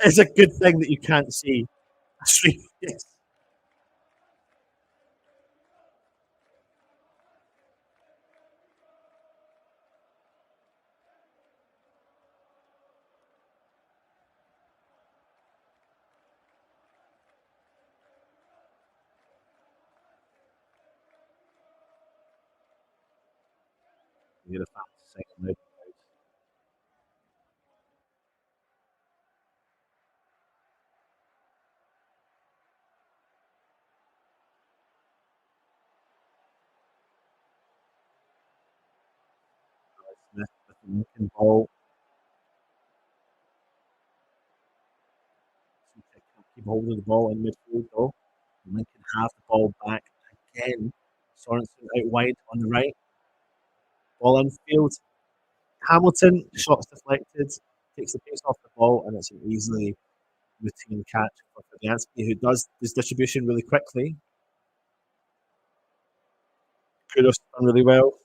It's a good thing that you can't see a straight face. You get a fast second. Smith with the Lincoln ball. Keep hold of the ball in midfield though. Lincoln have the ball back again. Sorensen out wide on the right. Ball infield. Hamilton, shots deflected, takes the pace off the ball, and it's an easily routine catch for Fabianski, who does his distribution really quickly. Kudos done really well.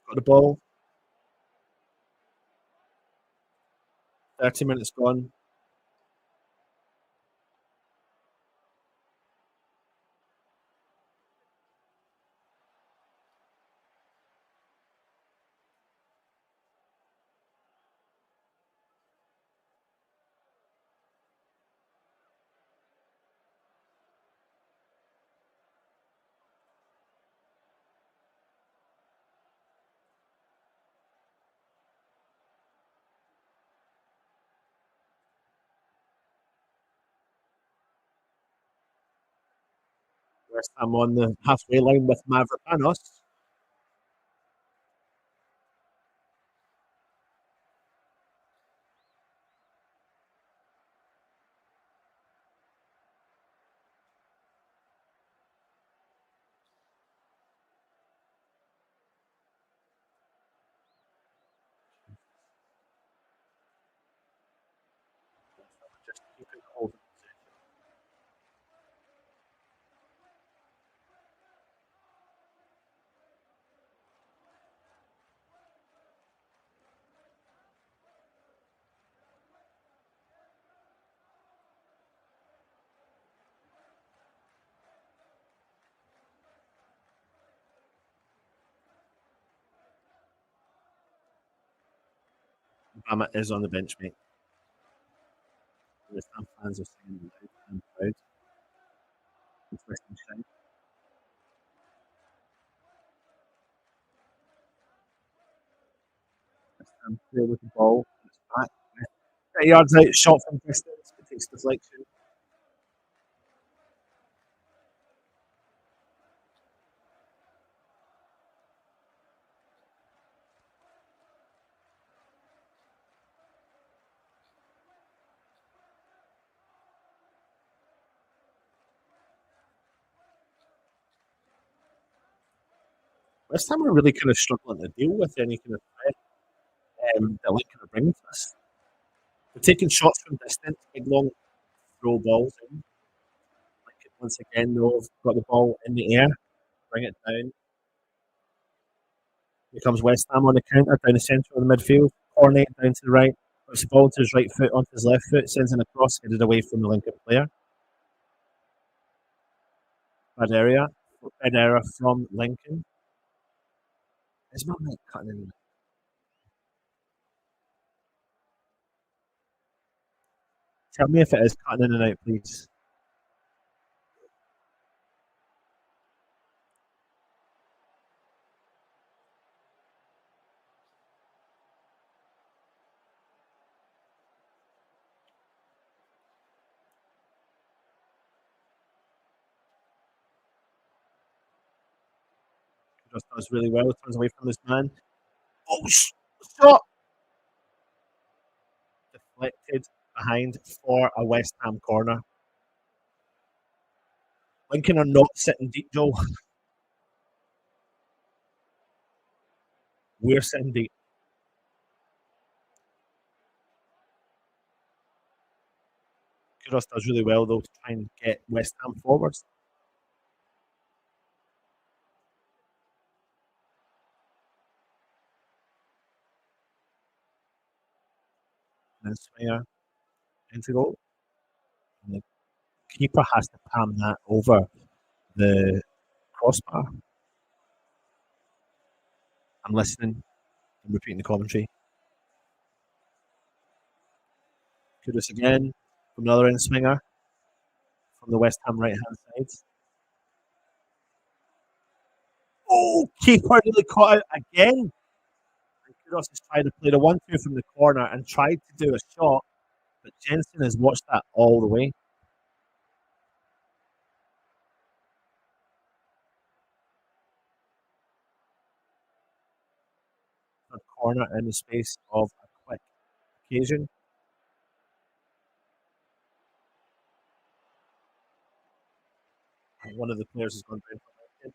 Got the ball. 30 minutes gone. West Ham on the halfway line with Mavropanos. Just keeping hold. Bama is on the bench, mate. West Ham fans are singing loud and proud. Interesting shout. West Ham clear with the ball. It's back. 30 yards out, shot from distance. It takes deflection. West Ham are really kind of struggling to deal with any kind of threat that Lincoln are bringing to us. They're taking shots from distance, big long throw balls in. Lincoln once again, though, have got the ball in the air, bring it down. Here comes West Ham on the counter, down the centre of the midfield. Cornet down to the right. Puts the ball to his right foot onto his left foot, sends in a cross, headed away from the Lincoln player. Bad area. Bad error from Lincoln. Is my mic cutting in? Tell me if it is cutting in and out, please. Just does really well, turns away from this man. Oh, stop! Deflected behind for a West Ham corner. Lincoln are not sitting deep, Joe. We're sitting deep. Kudos does really well, though, to try and get West Ham forwards. And then Swinger into goal. And the keeper has to palm that over the crossbar. I'm listening. I'm repeating the commentary. Kudos again from the other end swinger from the West Ham right hand side. Oh, keeper nearly caught it again. And Kudos has tried to play the 1-2 from the corner and tried to do a shot, but Jensen has watched that all the way. Third corner in the space of a quick occasion. And one of the players has gone down for it.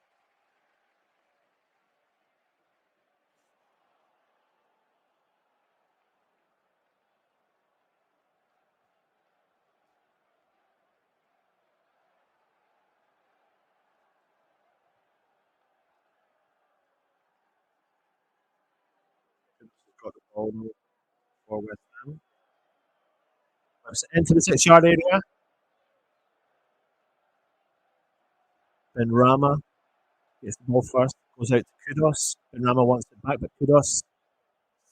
got the ball for West Ham. Whips it into the 6 yard area. Ben Rama gets the ball first, goes out to Kudos. Ben Rama wants it back, but Kudos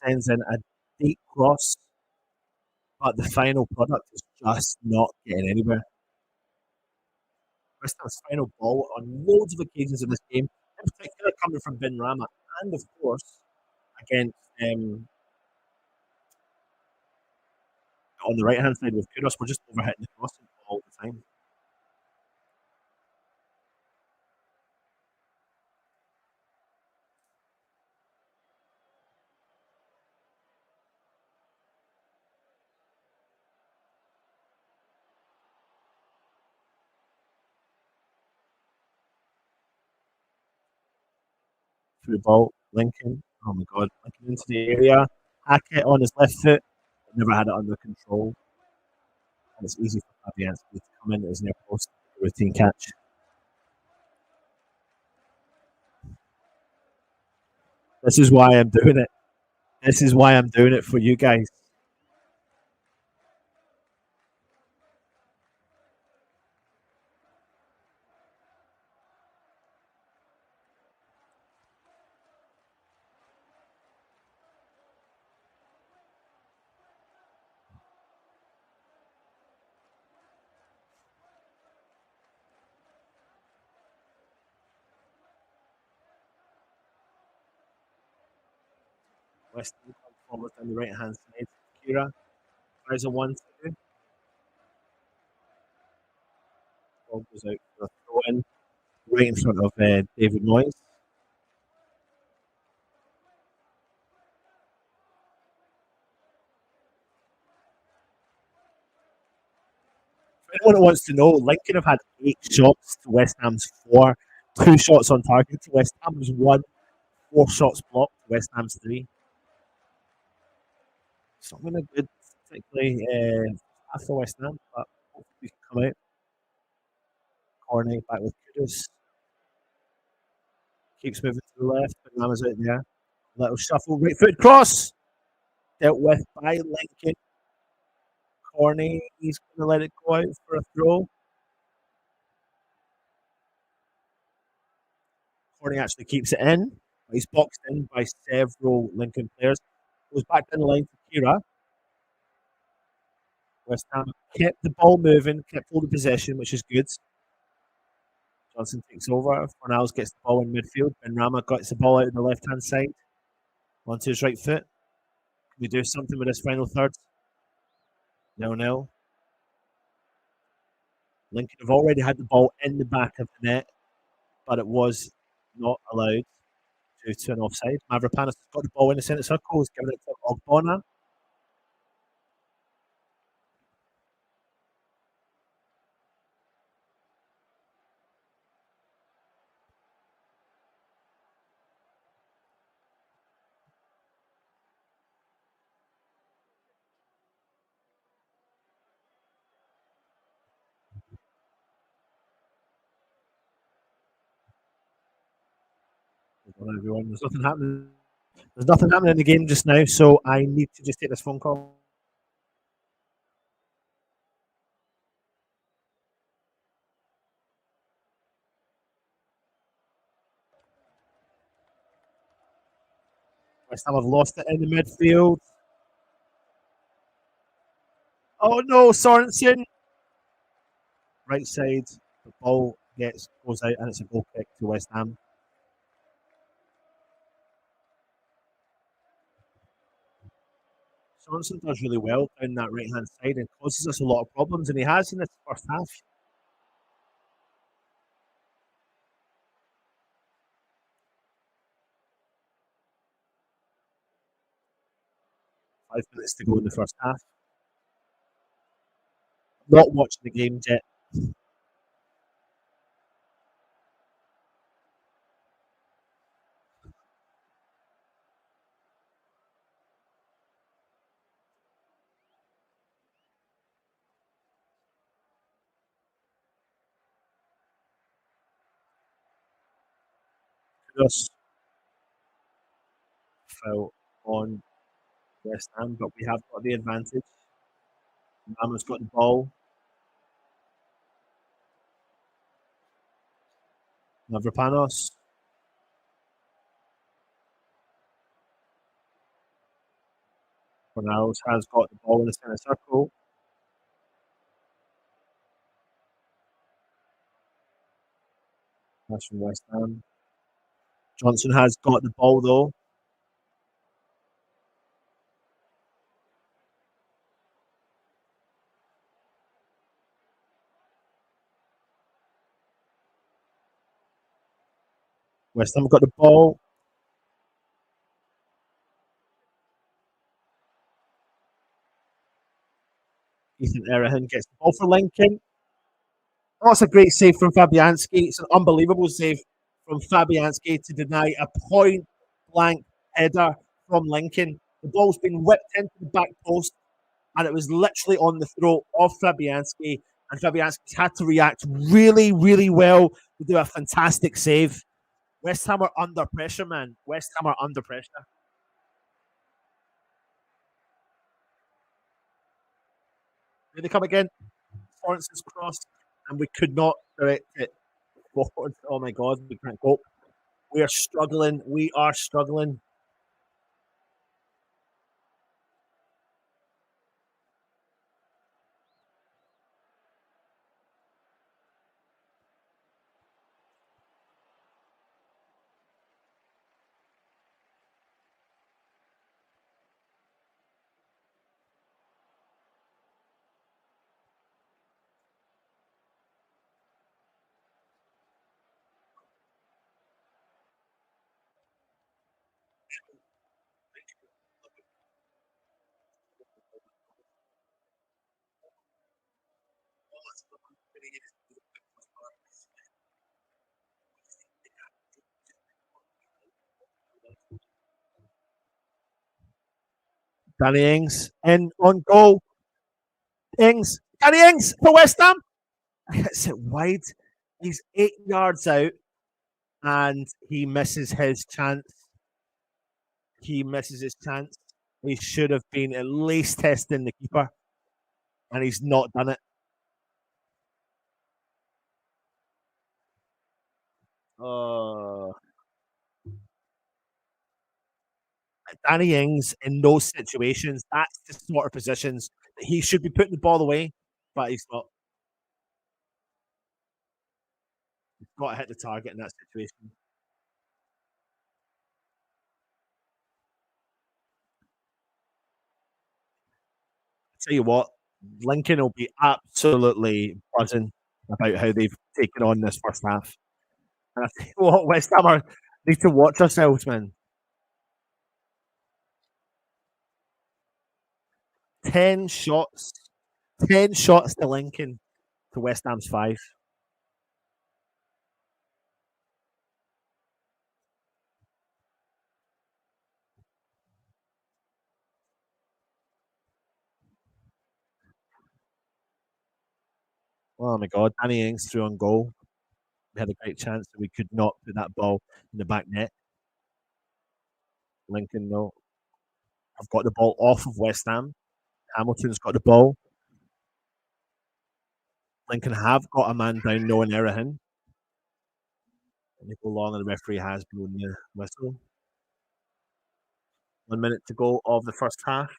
sends in a deep cross, but the final product is just not getting anywhere. West Ham's final ball on loads of occasions in this game, in particular coming from Ben Rama, and of course against on the right hand side with Kudos, we're just overhitting the crossing all the time. Through the ball, Lincoln. Oh my God, Lincoln into the area. Hackett on his left foot, but never had it under control. And it's easy for Fabianski to come in as near post routine catch. This is why I'm doing it. This is why I'm doing it for you guys. West Ham come forward on the right hand side. Kira tries a 1-2. Ball goes out for a throw in right in front of David Moyes. For anyone who wants to know, Lincoln have had 8 shots to West Ham's 4, 2 shots on target to West Ham's 1, 4 shots blocked to West Ham's 3. It's not been a good, particularly after West Ham, but hopefully we can come out. Corney back with Kudus. Keeps moving to the left, but Rama's out there. Little shuffle, right foot cross. Dealt with by Lincoln. Corney, he's going to let it go out for a throw. Corney actually keeps it in. But he's boxed in by several Lincoln players. Goes back in the line to Kira. West Ham kept the ball moving, kept hold of possession, which is good. Johnson takes over. Fornals gets the ball in midfield. Ben Rama gets the ball out on the left hand side. Onto his right foot. Can we do something with this final third? 0-0. Lincoln have already had the ball in the back of the net, but it was not allowed due to an offside. Mavropanos has got the ball in the centre circle. He's given it to Ogbonna. Everyone, there's nothing happening. There's nothing happening in the game just now, so I need to just take this phone call. West Ham have lost it in the midfield. Oh no, Sorensen! Right side, the ball goes out, and it's a goal kick to West Ham. Sorensen does really well down that right hand side and causes us a lot of problems, and he has in this first half. 5 minutes to go in the first half. Not watching the game yet. Kudos fell on West Ham, but we have got the advantage. Mama's got the ball. Mavropanos. Fornals has got the ball in the centre circle. That's from West Ham. Johnson has got the ball though. West Ham got the ball. Ethan Errahan gets the ball for Lincoln. Oh, that's a great save from Fabianski. It's an unbelievable save from Fabianski to deny a point blank header from Lincoln. The ball's been whipped into the back post, and it was literally on the throat of Fabianski. And Fabianski's had to react really, really well to do a fantastic save. West Ham are under pressure, man. West Ham are under pressure. Here they come again. Florence's cross, and we could not direct it forward. Oh my God, we can't cope. We are struggling. We are struggling. Danny Ings in on goal. Ings. Danny Ings for West Ham. Hits it wide. He's 8 yards out and he misses his chance. He misses his chance. He should have been at least testing the keeper, and he's not done it. Oh, Danny Ings in those situations, that's the sort of positions that he should be putting the ball away, but he's not. He's got to hit the target in that situation. Tell you what, Lincoln will be absolutely buzzing about how they've taken on this first half. And I tell you what, West Ham need to watch ourselves, man. 10 shots, 10 shots to Lincoln to West Ham's 5. Oh my God, Danny Ings threw on goal. We had a great chance that we could not put that ball in the back net. Lincoln, though, have got the ball off of West Ham. Hamilton's got the ball. Lincoln have got a man down, Noah Nerahan. And they go long, and the referee has blown the whistle. 1 minute to go of the first half.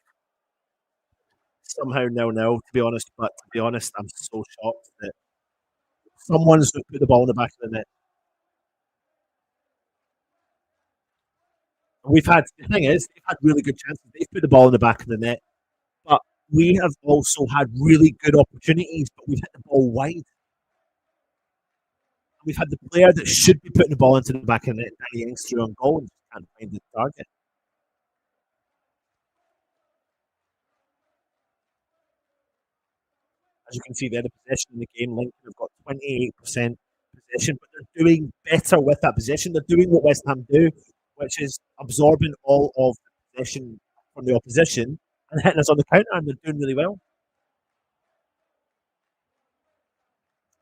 Somehow 0-0, to be honest. But to be honest, I'm so shocked that someone's put the ball in the back of the net. We've had the thing is, they've had really good chances. They've put the ball in the back of the net, but we have also had really good opportunities, but we've hit the ball wide. We've had the player that should be putting the ball into the back of the net, Danny Ings, through on goal and just can't find the target. As you can see there, the possession in the game, Lincoln have got 28% possession, but they're doing better with that possession. They're doing what West Ham do, which is absorbing all of the possession from the opposition and hitting us on the counter, and they're doing really well.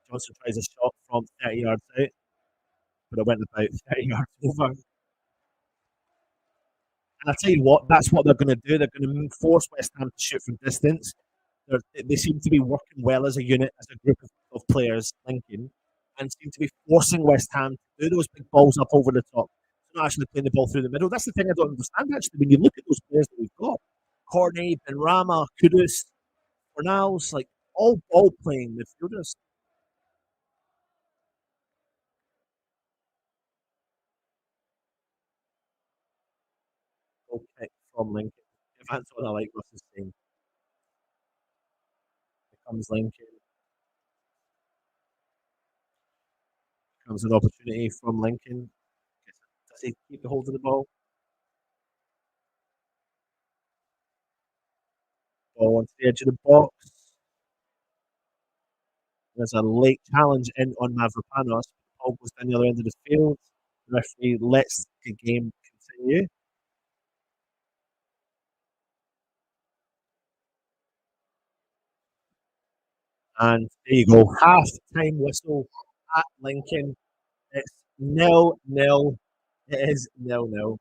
Johnson tries a shot from 30 yards out, but it went about 30 yards over. And I tell you what, that's what they're going to do. They're going to force West Ham to shoot from distance. They seem to be working well as a unit, as a group of players, Lincoln, and seem to be forcing West Ham to do those big balls up over the top. They're not actually playing the ball through the middle. That's the thing I don't understand, actually. When you look at those players that we've got, Corney, Benrahma, Kudus, Fornals, like all ball playing midfielders. Okay, from Lincoln. If that's what I like Russ's saying. Here comes Lincoln. Comes an opportunity from Lincoln. Does he keep the hold of the ball? Ball onto the edge of the box. There's a late challenge in on Mavropanos. Ball goes down the other end of the field. The referee lets the game continue. And there you go. Half time whistle at Lincoln. It's 0-0. It is 0-0.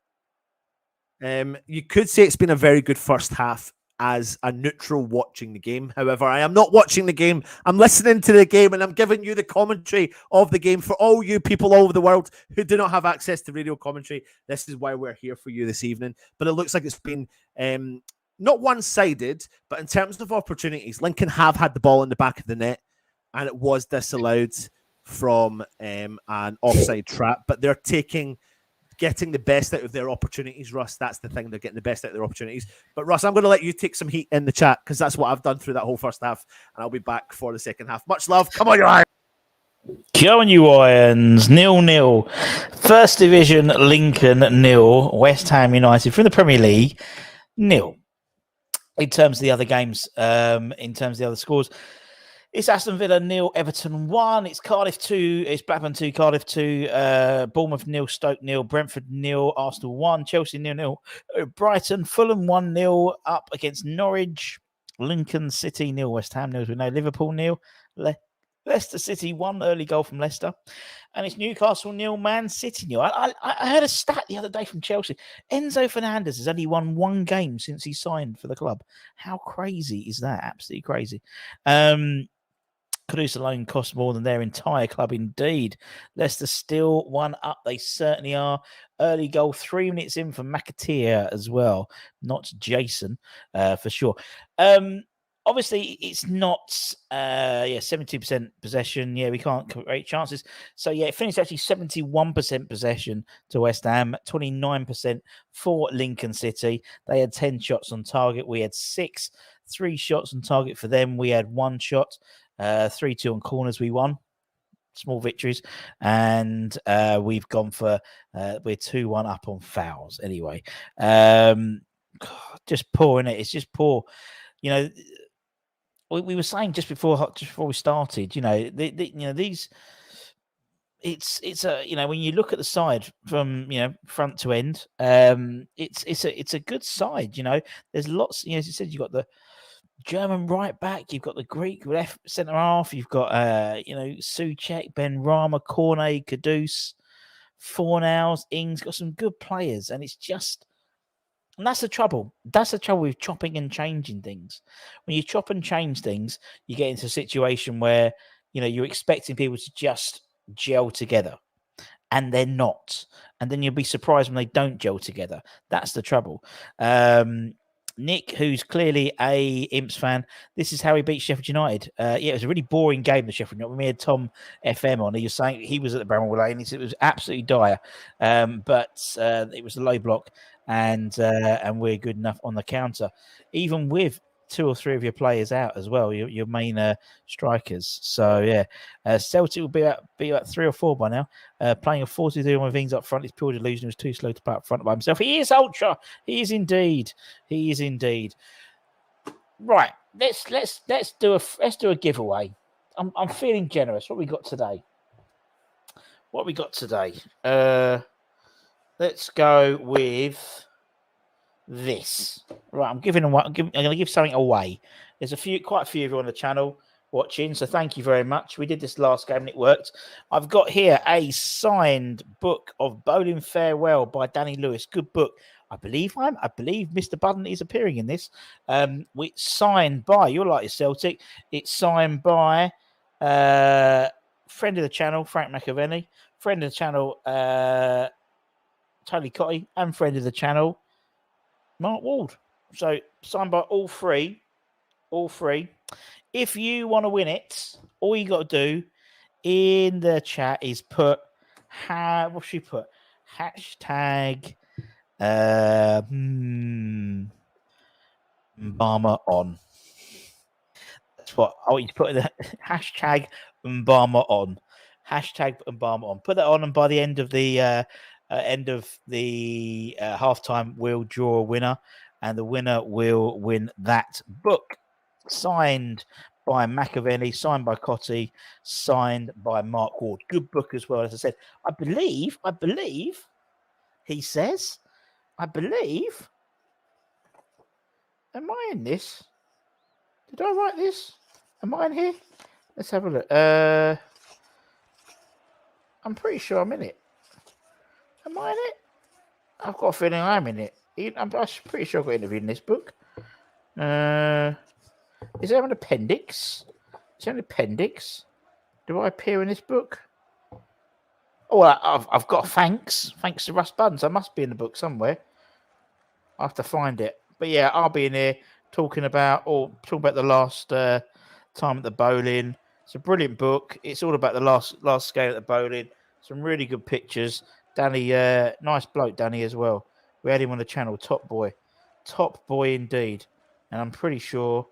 You could say it's been a very good first half as a neutral watching the game. However, I am not watching the game. I'm listening to the game and I'm giving you the commentary of the game for all you people all over the world who do not have access to radio commentary. This is why we're here for you this evening. But it looks like it's been not one-sided, but in terms of opportunities, Lincoln have had the ball in the back of the net and it was disallowed from an offside trap. But they're getting the best out of their opportunities, Russ. That's the thing. They're getting the best out of their opportunities. But, Russ, I'm going to let you take some heat in the chat because that's what I've done through that whole first half. And I'll be back for the second half. Much love. Come on, you Irons. Come on, you Irons. 0-0. First Division, Lincoln, 0. West Ham United from the Premier League, 0. In terms of the other games, in terms of the other scores, it's Aston Villa 0, Everton 1. It's Cardiff 2. It's Blackburn 2, Cardiff 2. Bournemouth 0, Stoke 0, Brentford 0, Arsenal 1, Chelsea 0-0. Brighton, Fulham 1-0 up against Norwich. Lincoln City 0, West Ham 0, as we know. Liverpool 0. Leicester City 1, early goal from Leicester. And it's Newcastle 0, Man City 0. I heard a stat the other day from Chelsea. Enzo Fernandez has only won one game since he signed for the club. How crazy is that? Absolutely crazy. Kudus alone cost more than their entire club indeed. Leicester still one up. They certainly are. Early goal 3 minutes in from McAteer as well. Not Jason, for sure. Obviously, it's not 72% possession. Yeah, we can't create chances. So, yeah, it finished actually 71% possession to West Ham, 29% for Lincoln City. They had 10 shots on target. We had 6. 3 shots on target for them. We had 1 shot. 3-2 on corners. We won. Small victories. And we've gone for, we're 2-1 up on fouls anyway. Just poor, isn't it? It's just poor. You know, we were saying just before we started, these, it's a, when you look at the side from, front to end, it's a good side. There's lots, as you said, you've got the German right back, you've got the Greek left centre half, you've got Souček, Benrahma, Cornet, Kudus, Fornals, Ings, got some good players, and it's just, and that's the trouble. That's the trouble with chopping and changing things. When you chop and change things, you get into a situation where you're expecting people to just gel together, and they're not. And then you'll be surprised when they don't gel together. That's the trouble. Nick, who's clearly a Imps fan, this is how he beat Sheffield United. It was a really boring game, the Sheffield United. When we had Tom FM on, he was saying he was at the Bramwell Lane. He said it was absolutely dire, but it was a low block, and we're good enough on the counter, even with 2 or 3 of your players out as well, your main strikers. So yeah, Celtic will be about 3 or 4 by now. Playing a 4-2 on Vings up front is pure delusion. He was too slow to put up front by himself. He is ultra. He is indeed. Right. Let's do a giveaway. I'm feeling generous. What we got today? Let's go with this. Right, I'm going to give something away. There's quite a few of you on the channel watching, so thank you very much. We did this last game and it worked. I've got here a signed book of Bowling Farewell by Danny Lewis. Good book. I believe Mr. Budden is appearing in this. We signed by, you're like Celtic. It's signed by friend of the channel, Frank McAvenny, friend of the channel, Tony Cotty, and friend of the channel, Mark Ward. So signed by all three. If you want to win it, all you got to do in the chat is put what should you put? Hashtag Mbama on. That's what I want you to put in the hashtag Mbama on. Hashtag Mbama on. Put that on, and by the end of the halftime, we'll draw a winner, and the winner will win that book. Signed by McAvenny, signed by Cotty, signed by Mark Ward. Good book as well, as I said. I believe, he says, am I in this? Did I write this? Am I in here? Let's have a look. I'm pretty sure I'm in it. Am I in it? I've got a feeling I'm in it. I'm pretty sure I got interviewed in this book. Is there an appendix? Is there an appendix? Do I appear in this book? Oh, I've got thanks to Russ Buttons. I must be in the book somewhere. I have to find it. But yeah, I'll be in here talking about the last time at the bowling. It's a brilliant book. It's all about the last scale at the bowling. Some really good pictures. Danny, nice bloke, Danny, as well. We had him on the channel. Top boy indeed. And I'm pretty sure.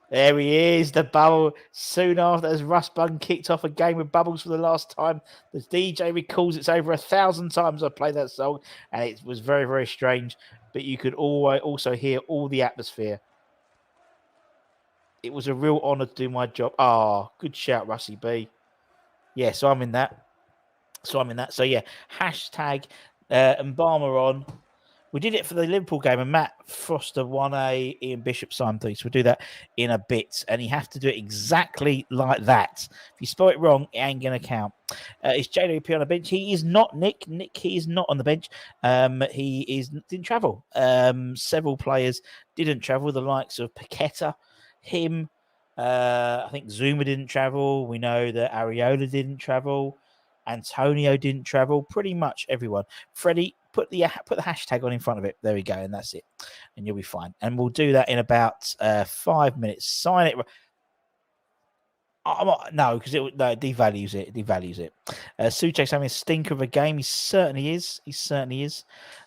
There he is, the bubble. Soon after, as Russ Bun kicked off a game with Bubbles for the last time, the DJ recalls it's over 1,000 times I played that song, and it was very, very strange. But you could also hear all the atmosphere. It was a real honour to do my job. Good shout, Russie B. Yeah, so I'm in that. So yeah, hashtag Mbama on. We did it for the Liverpool game, and Matt Foster won a Ian Bishop signed thing. So we'll do that in a bit, and you have to do it exactly like that. If you spell it wrong, it ain't going to count. Is JWP on the bench? He is not, Nick. Nick, he is not on the bench. Didn't travel. Several players didn't travel. The likes of Paqueta, him. I think Zuma didn't travel. We know that Areola didn't travel. Antonio didn't travel. Pretty much everyone. Freddie, put the hashtag on in front of it. There we go, and that's it, and you'll be fine. And we'll do that in about 5 minutes. Sign it. No, because it devalues it. Suchek's having a stinker of a game. He certainly is.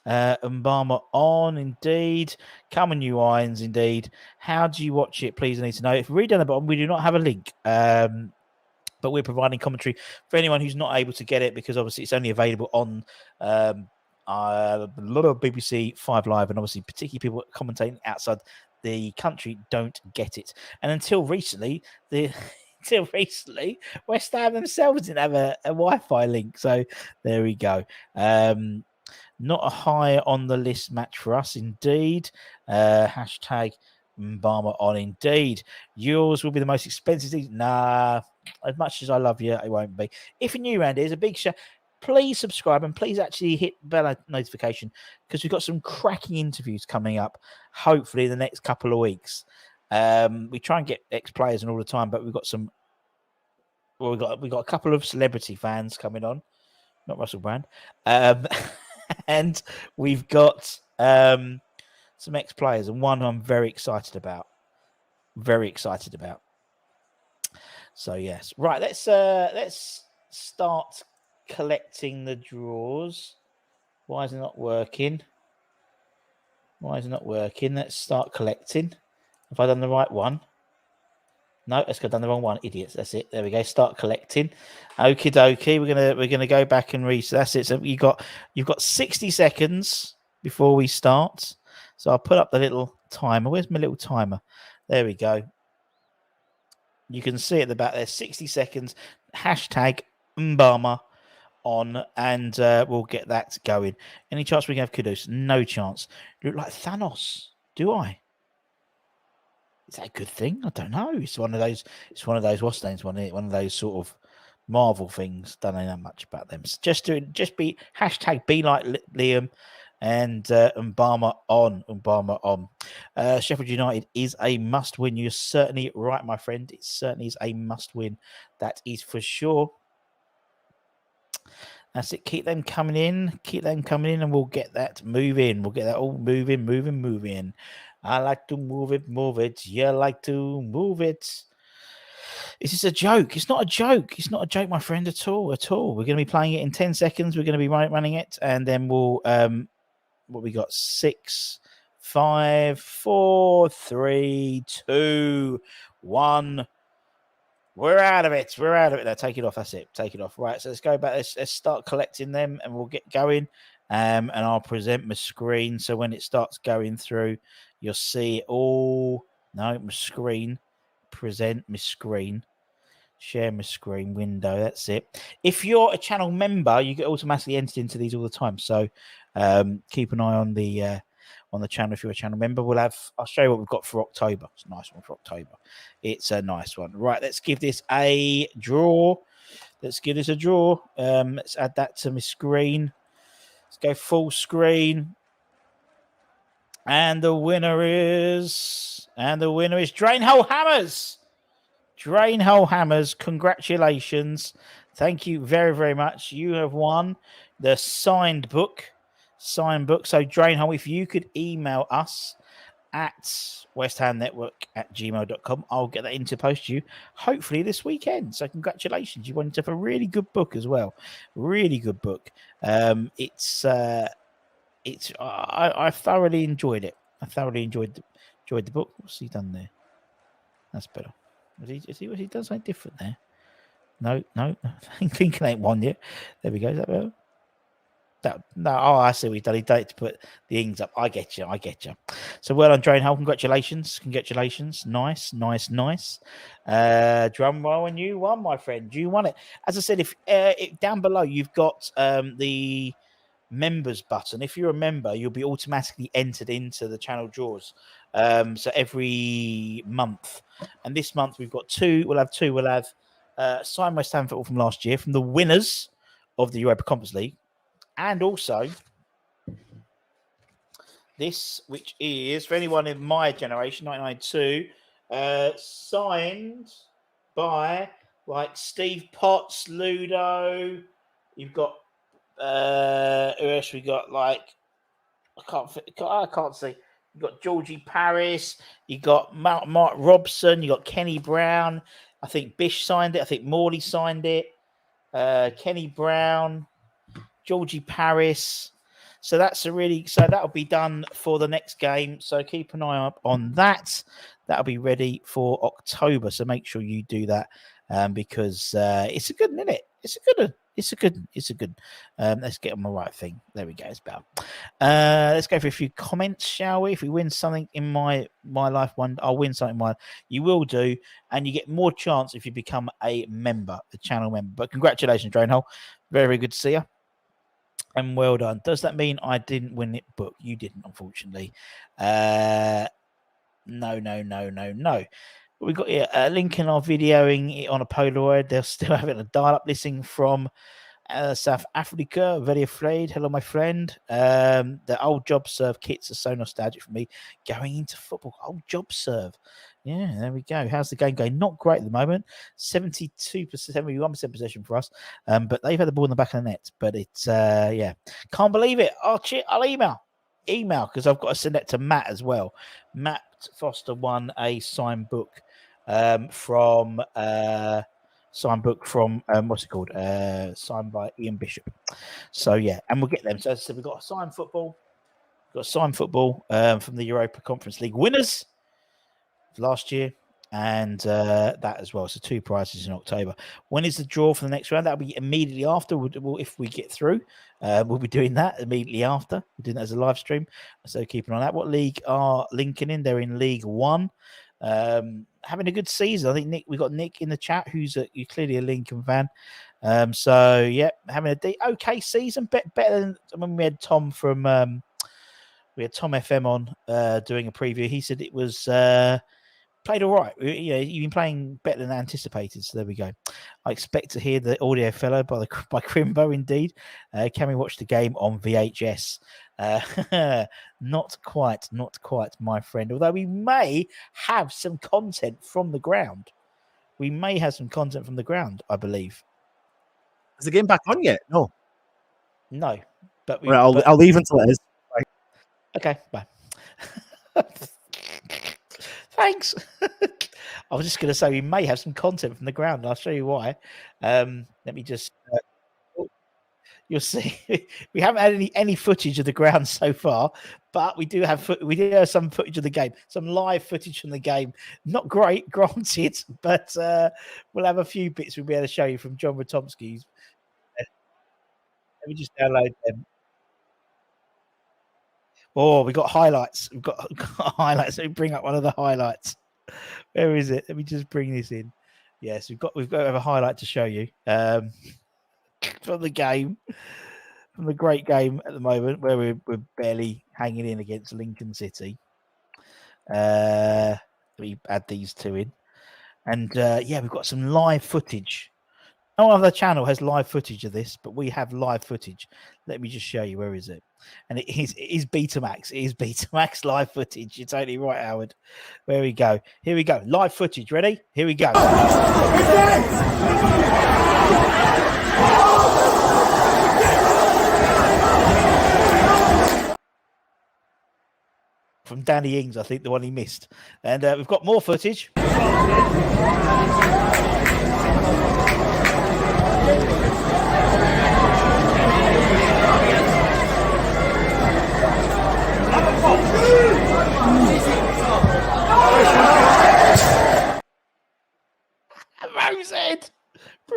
Mbama on, indeed. Come on, you irons, indeed. How do you watch it? Please, I need to know. If you read down the bottom, we do not have a link. But we're providing commentary for anyone who's not able to get it, because obviously it's only available on a lot of BBC 5 Live, and obviously particularly people commentating outside the country don't get it. And until recently, West Ham themselves didn't have a Wi-Fi link. So there we go. Not a high on the list match for us, indeed. Hashtag Mbama on, indeed. Yours will be the most expensive. Nah, as much as I love you, it won't be. If you're new around here, it's a big show. Please subscribe and please actually hit bell notification, because we've got some cracking interviews coming up, hopefully in the next couple of weeks. We try and get ex-players and all the time, but we've got we've got a couple of celebrity fans coming on, not Russell Brand, and we've got some ex-players, and one I'm very excited about. So yes, right. Let's start collecting the draws. Why is it not working? Let's start collecting. Have I done the right one? No, let's go done the wrong one. Idiots. That's it. There we go. Start collecting. Okie dokie. We're gonna go back and read. So that's it. So you've got 60 seconds before we start. So I'll put up the little timer. Where's my little timer? There we go. You can see at the back there, 60 seconds. Hashtag Mbama on, and we'll get that going. Any chance we can have Kudus? No chance. You look like Thanos. Do I? Is that a good thing? I don't know. It's one of those. What's names? One of those sort of Marvel things. Don't know much about them. So just be hashtag be like Liam. and Mbama on. Sheffield United is a must-win. You're certainly right, my friend. It certainly is a must-win. That is for sure. That's it. Keep them coming in. Keep them coming in, and we'll get that moving. We'll get that all moving. I like to move it. You like to move it. Is this a joke? It's not a joke. It's not a joke, my friend, at all. We're going to be playing it in 10 seconds. We're going to be running it, and then we'll what we got? 6, 5, 4, 3, 2, 1. We're out of it. Now take it off. That's it. Take it off. Right. So let's go back. Let's start collecting them, and we'll get going. And I'll present my screen. So when it starts going through, you'll see it all. No, my screen. Present my screen. Share my screen window. That's it. If you're a channel member, you get automatically entered into these all the time. So keep an eye on the channel. If you're a channel member, I'll show you what we've got for October. It's a nice one for October. It's a nice one. Right, let's give this a draw. Let's add that to my screen. Let's go full screen. And the winner is Drainhole Hammers. Drainhole Hammers, congratulations. Thank you very, very much. You have won the signed book. So, Drainhole, if you could email us at westhamnetwork@gmail.com, I'll get that into post to you, hopefully this weekend. So, congratulations. You won yourself a really good book as well. Really good book. I thoroughly enjoyed it. I thoroughly enjoyed the book. What's he done there? That's better. Was he done something different there? No. Thinking ain't won yet. There we go. Is that better? No. Oh, I see what he's done. He done it to put the ings up. I get you. So well done, Drainhole. Congratulations. Nice. Drum roll, and you won, my friend. You won it. As I said, if down below you've got the members button. If you're a member, you'll be automatically entered into the channel draws. So every month, and this month we've got two. We'll have signed West Ham football from last year from the winners of the Europa Conference League, and also this, which is for anyone in my generation, 1992, signed by like Steve Potts, Ludo. You've got who else we got? Like I can't see. You got Georgie Paris. You got Mark Robson. You got Kenny Brown. I think Bish signed it. I think Morley signed it. Kenny Brown, Georgie Paris. So that'll be done for the next game. So keep an eye up on that. That'll be ready for October. So make sure you do that because it's a good one, isn't it? It's a good. Let's get on the right thing. There we go. It's better. Let's go for a few comments, shall we? If we win something in my life one, I'll win something in my. You will do, and you get more chance if you become a channel member. But congratulations, Drainhole. Very, very good to see you. And well done. Does that mean I didn't win it book? You didn't, unfortunately. No. We've got here Lincoln are videoing it on a Polaroid. They're still having a dial-up listening from South Africa. Very afraid. Hello, my friend. The old job serve kits are so nostalgic for me. Going into football. Old job serve. Yeah, there we go. How's the game going? Not great at the moment. 72%, 71% possession for us. But they've had the ball in the back of the net. But it's, yeah. Can't believe it. I'll email because I've got to send that to Matt as well. Matt Foster won a signed book from what's it called? Signed by Ian Bishop. So yeah, and we'll get them. So as I said, we've got a signed football. From the Europa Conference League winners last year, and that as well. So 2 prizes in October. When is the draw for the next round? That'll be immediately after. If we get through, we'll be doing that immediately after. We're doing that as a live stream. So keep an eye on that. What league are Lincoln in? They're in League One. Having a good season. I think we got Nick in the chat, who's clearly a Lincoln fan. So yeah, having okay season, better than when we had Tom from Tom FM on doing a preview. He said it was Played all right. You've been playing better than anticipated. So there we go. I expect to hear the audio fellow by Crimbo. Indeed, can we watch the game on VHS? Not quite, my friend. Although we may have some content from the ground. We may have some content from the ground. I believe. Is the game back on yet? No. No, but Right, I'll leave until it is. Right. Okay, bye. Thanks. I was just going to say we may have some content from the ground. I'll show you why. Let me just. You'll see. We haven't had any footage of the ground so far, but we do have some footage of the game, some live footage from the game. Not great, granted, but we'll have a few bits we'll be able to show you from John Ratomski's. Let me just download them. Oh, we got highlights. We've got highlights. Let me bring up one of the highlights. Where is it? Let me just bring this in. Yes, we've got to have a highlight to show you from the game, from the great game at the moment where we're barely hanging in against Lincoln City. Let me add these two in, and we've got some live footage. No other channel has live footage of this, but we have live footage. Let me just show you. Where is it? And it is Betamax. It is Betamax live footage. You're totally right, Howard. Where we go. Here we go. Live footage. Ready? Here we go. From Danny Ings, I think the one he missed. And we've got more footage.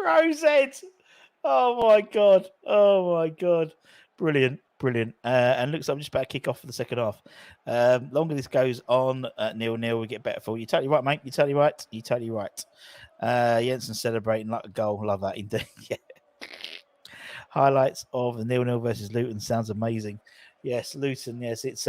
Rosette. Oh my god. Brilliant. And looks like I'm just about to kick off for the second half. Longer this goes on, 0-0, we get better for you. Totally right, mate. You're totally right. Jensen celebrating like a goal. Love that indeed. Yeah. Highlights of the 0-0 versus Luton sounds amazing. Yes, Luton. Yes, it's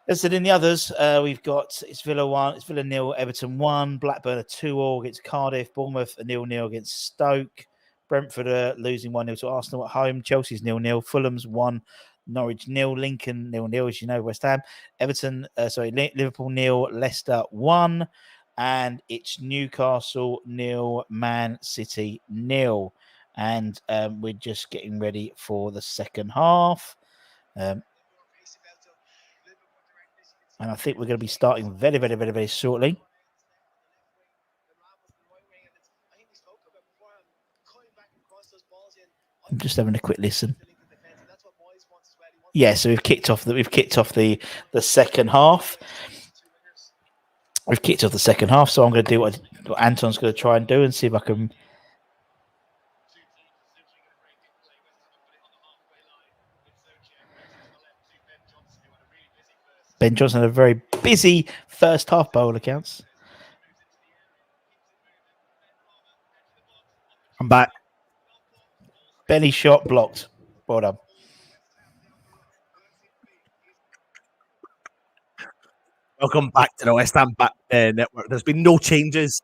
as I said in the others, we've got it's Villa 1, it's Villa 0, Everton 1, Blackburn 2-2 against Cardiff, Bournemouth 0-0 against Stoke, Brentford losing 1-0 to Arsenal at home, Chelsea's 0-0, Fulham's 1, Norwich 0, Lincoln 0-0, as you know, West Ham, Liverpool 0, Leicester 1, and it's Newcastle 0, Man City 0. And we're just getting ready for the second half. And I think we're going to be starting very, very, very, very shortly. I'm just having a quick listen. Yeah, so we've kicked off the second half. We've kicked off the second half, so I'm going to do what Anton's going to try and do and see if I can. Ben Johnson had a very busy first half by all accounts. I'm back. Belly shot blocked. Well done. Welcome back to the West Ham Network. There's been no changes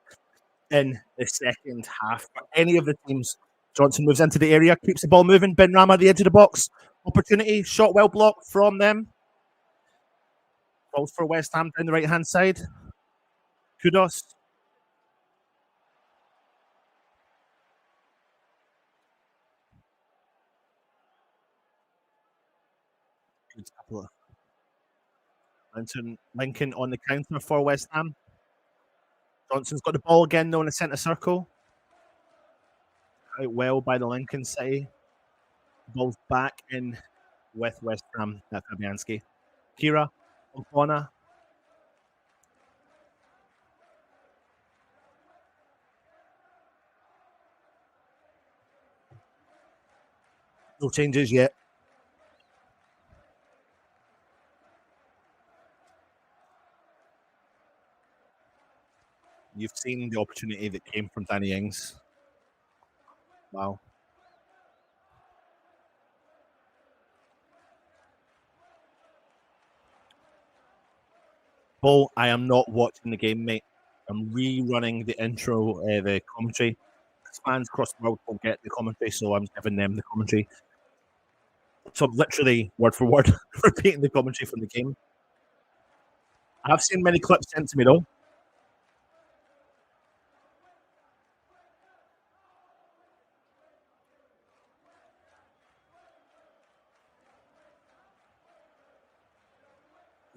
in the second half for any of the teams. Johnson moves into the area, keeps the ball moving. Ben Rama at the edge of the box. Opportunity, shot well blocked from them. Balls for West Ham down the right-hand side. Kudos. Good couple of Lincoln on the counter for West Ham. Johnson's got the ball again, though, in the centre circle. Out well by the Lincoln City. Ball's back in with West Ham. That's Fabianski. Kira, O'Connor. No changes yet. You've seen the opportunity that came from Danny Ings. Wow. Bull, I am not watching the game, mate. I'm rerunning the intro, the commentary. Fans across the world will get the commentary, so I'm giving them the commentary. So I'm literally word for word repeating the commentary from the game. I have seen many clips sent to me though.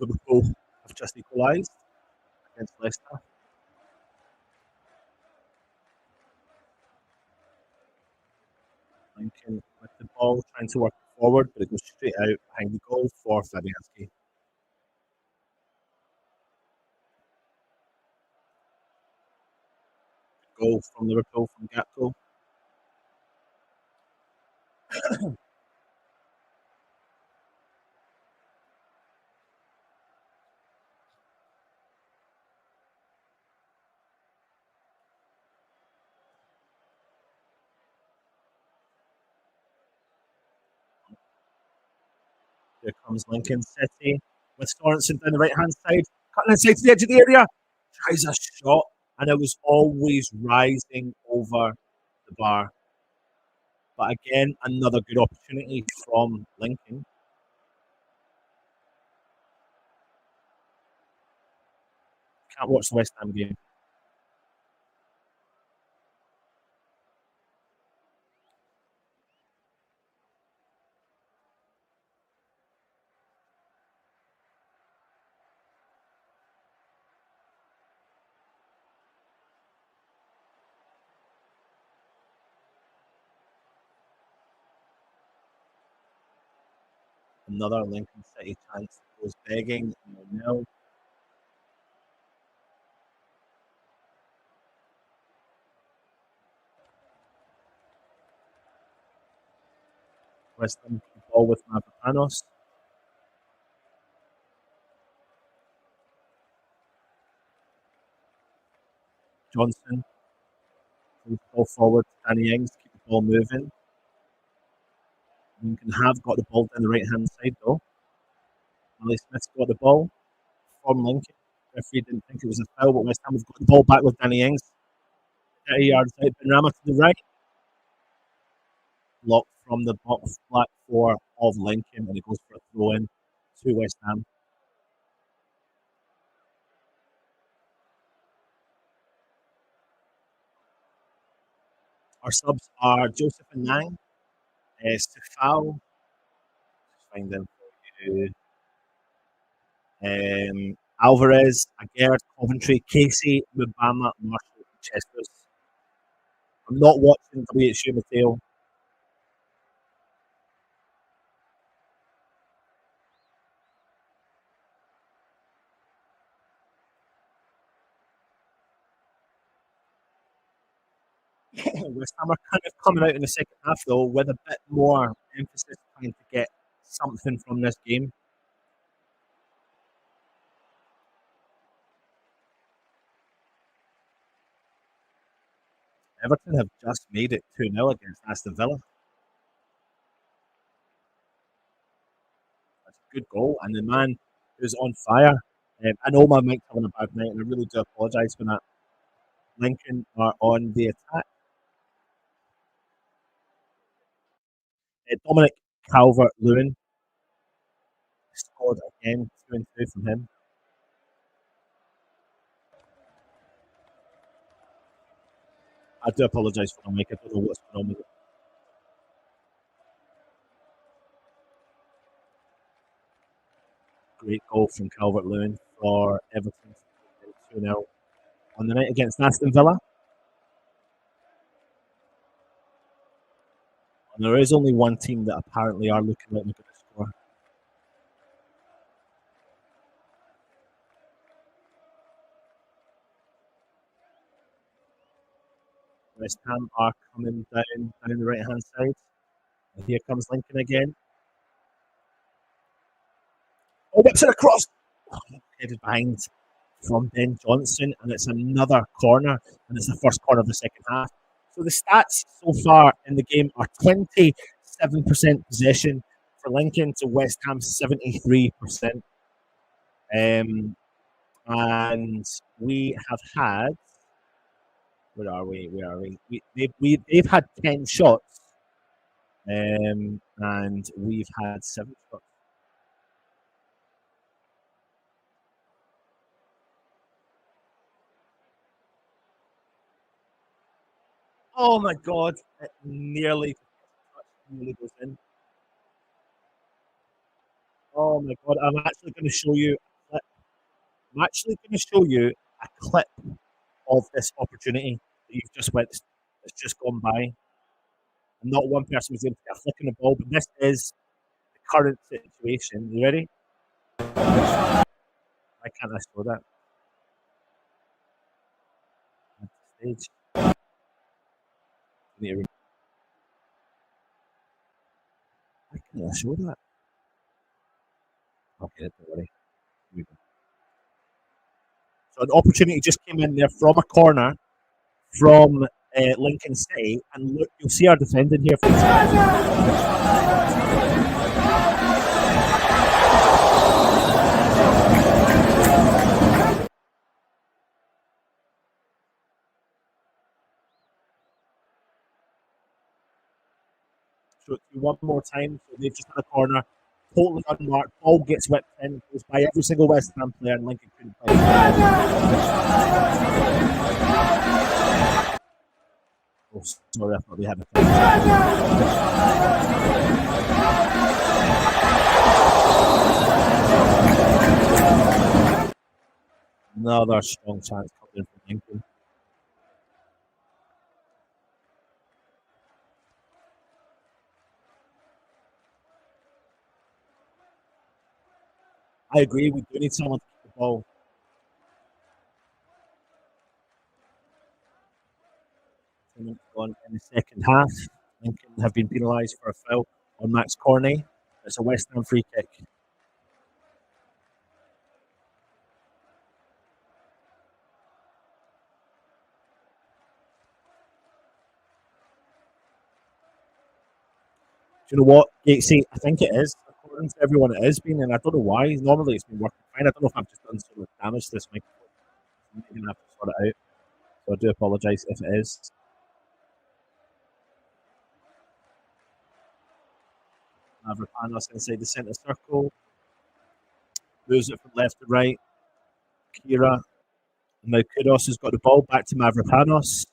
Liverpool have just equalised against Leicester. Lincoln with the ball, trying to work forward, but it goes straight out behind the goal for Fabianski. Goal from Liverpool from Gakpo. Here comes Lincoln City with Sorensen down the right hand side, cutting inside to the edge of the area. Tries a shot, and it was always rising over the bar. But again, another good opportunity from Lincoln. Can't watch the West Ham game. Another Lincoln City chance goes begging. 0-0. West Ham ball with Mavropanos. Johnson moves the ball forward. Danny Ings keep the ball moving. Lincoln have got the ball down the right hand side though. Ali Smith's got the ball from Lincoln. Referee didn't think it was a foul, but West Ham have got the ball back with Danny Ings. 30 yards out, Benrahma to the right. Blocked from the box flat four of Lincoln, and it goes for a throw in to West Ham. Our subs are Joseph and Nang, Sefal, find them for you. Alvarez, Aguerd, Coventry, Casey, Mubama, Marshall, and Chesters. I'm not watching WHU Mateo. West Ham are kind of coming out in the second half though with a bit more emphasis trying to get something from this game. Everton have just made it 2-0 against Aston Villa. That's a good goal, and the man who's on fire. I know my mic's having a bad night, and I really do apologise for that. Lincoln are on the attack. Dominic Calvert-Lewin scored again, 2-2 from him. I do apologise for the mic. I don't know what's going on with it. Great goal from Calvert-Lewin for Everton, 2-0 on the night against Aston Villa. And there is only one team that apparently are looking like they're going to score. West Ham are coming down the right hand side. And here comes Lincoln again. Oh, whips it across. Headed behind from Ben Johnson, and it's another corner, and it's the first corner of the second half. So the stats so far in the game are 27% possession for Lincoln to West Ham 73%. and we have had. Where are we? Where are we? They've had 10 shots, and we've had 7 shots. Oh my god! It nearly goes in. Oh my god! I'm actually going to show you. I'm actually going to show you a clip of this opportunity that you've just witnessed. It's just gone by, and not one person was able to get a flick on the ball. But this is the current situation. You ready? Why can't I show that at the stage? Why can't I show that? Okay, don't worry. Here we go. So an opportunity just came in there from a corner from Lincoln City, and look, you'll see our defending here. So it's one more time. So they've just had a corner, totally unmarked. Ball gets whipped in, goes by every single West Ham player, and Lincoln couldn't play. Oh, sorry, I thought they had a. Another strong chance coming in from Lincoln. I agree. We do need someone to keep the ball. On in the second half. Lincoln have been penalised for a foul on Max Corney. It's a West Ham free kick. Do you know what? See, I think it is. According to everyone, it is been, and I don't know why. Normally, it's been working fine. I don't know if I've just done so much damage to this microphone. I'm going to have to sort it out. So I do apologise if it is. Mavropanos inside the centre circle. Moves it from left to right. Kira. Now Kudos has got the ball back to Mavropanos.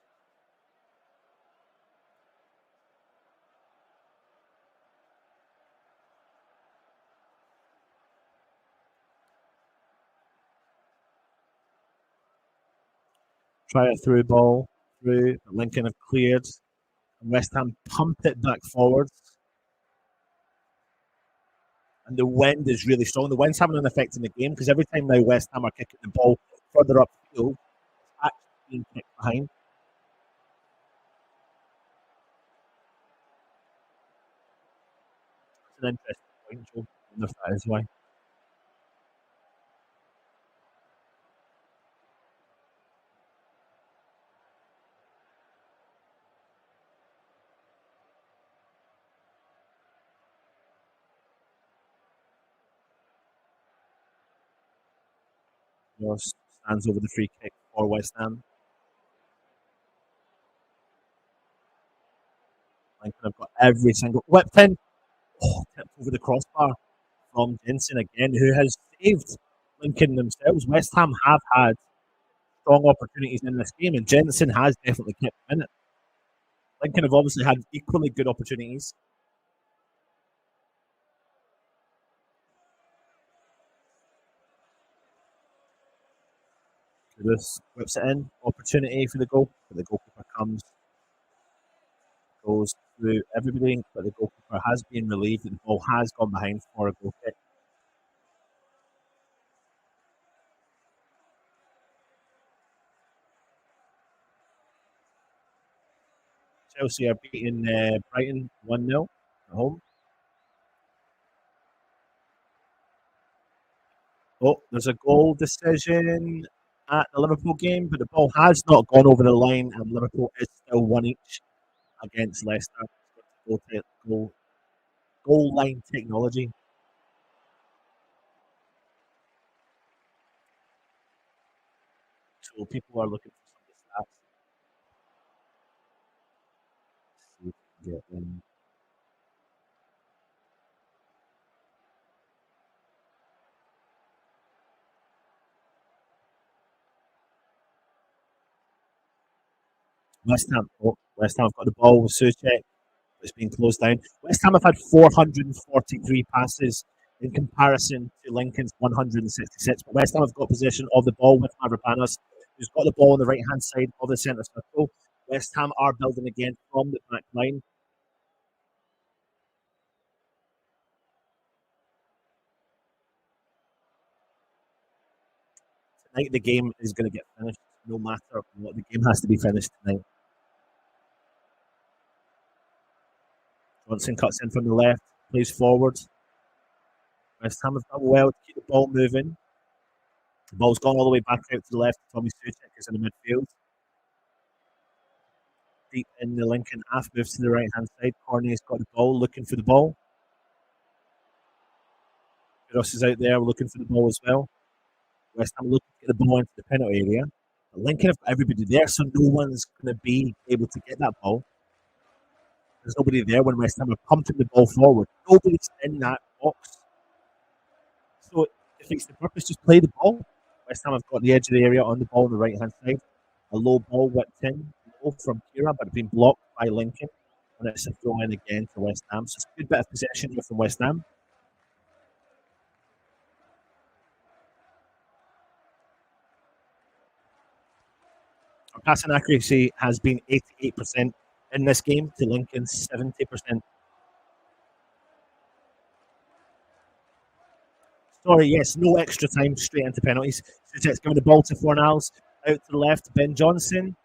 Try a through ball. Through. Lincoln have cleared. And West Ham pump it back forwards. And the wind is really strong. The wind's having an effect in the game because every time now West Ham are kicking the ball further upfield, it's actually being kicked behind. It's an interesting point, Joe. I wonder if that is why. Ross stands over the free kick for West Ham. Lincoln have got every single whipped in. Oh, tipped over the crossbar from Jensen again, who has saved Lincoln themselves. West Ham have had strong opportunities in this game, and Jensen has definitely kept them in it. Lincoln have obviously had equally good opportunities. This whips it in. Opportunity for the goal, but the goalkeeper goes through everybody, but the goalkeeper has been relieved and the ball has gone behind for a goal kick. Chelsea are beating Brighton 1-0 at home. Oh, there's a goal decision at the Liverpool game, but the ball has not gone over the line, and Liverpool is still one each against Leicester. Goal, goal, goal line technology. So people are looking for some of the stats. See if we can get in. West Ham have got the ball with Soucek. It's been closed down. West Ham have had 443 passes in comparison to Lincoln's 166. But West Ham have got possession of the ball with Mavropanos, who's got the ball on the right hand side of the centre circle. West Ham are building again from the back line. Tonight, the game is going to get finished no matter what. The game has to be finished tonight. Johnson cuts in from the left, plays forward. West Ham have done well to keep the ball moving. The ball's gone all the way back out to the left. Tommy Soucek is in the midfield. Deep in the Lincoln half, moves to the right hand side. Corney's got the ball, looking for the ball. Ross is out there looking for the ball as well. West Ham looking to get the ball into the penalty area. But Lincoln have got everybody there, so no one's going to be able to get that ball. There's nobody there when West Ham are pumping the ball forward. Nobody's in that box. So it defeats the purpose. Just play the ball. West Ham have got the edge of the area on the ball on the right hand side. A low ball whipped in low from Kira, but it's been blocked by Lincoln. And it's a throw in again to West Ham. So it's a good bit of possession here from West Ham. Our passing accuracy has been 88% in this game to Lincoln's 70%. Sorry, yes, no extra time, straight into penalties. Suchek's giving the ball to Fornals. Out to the left, Ben Johnson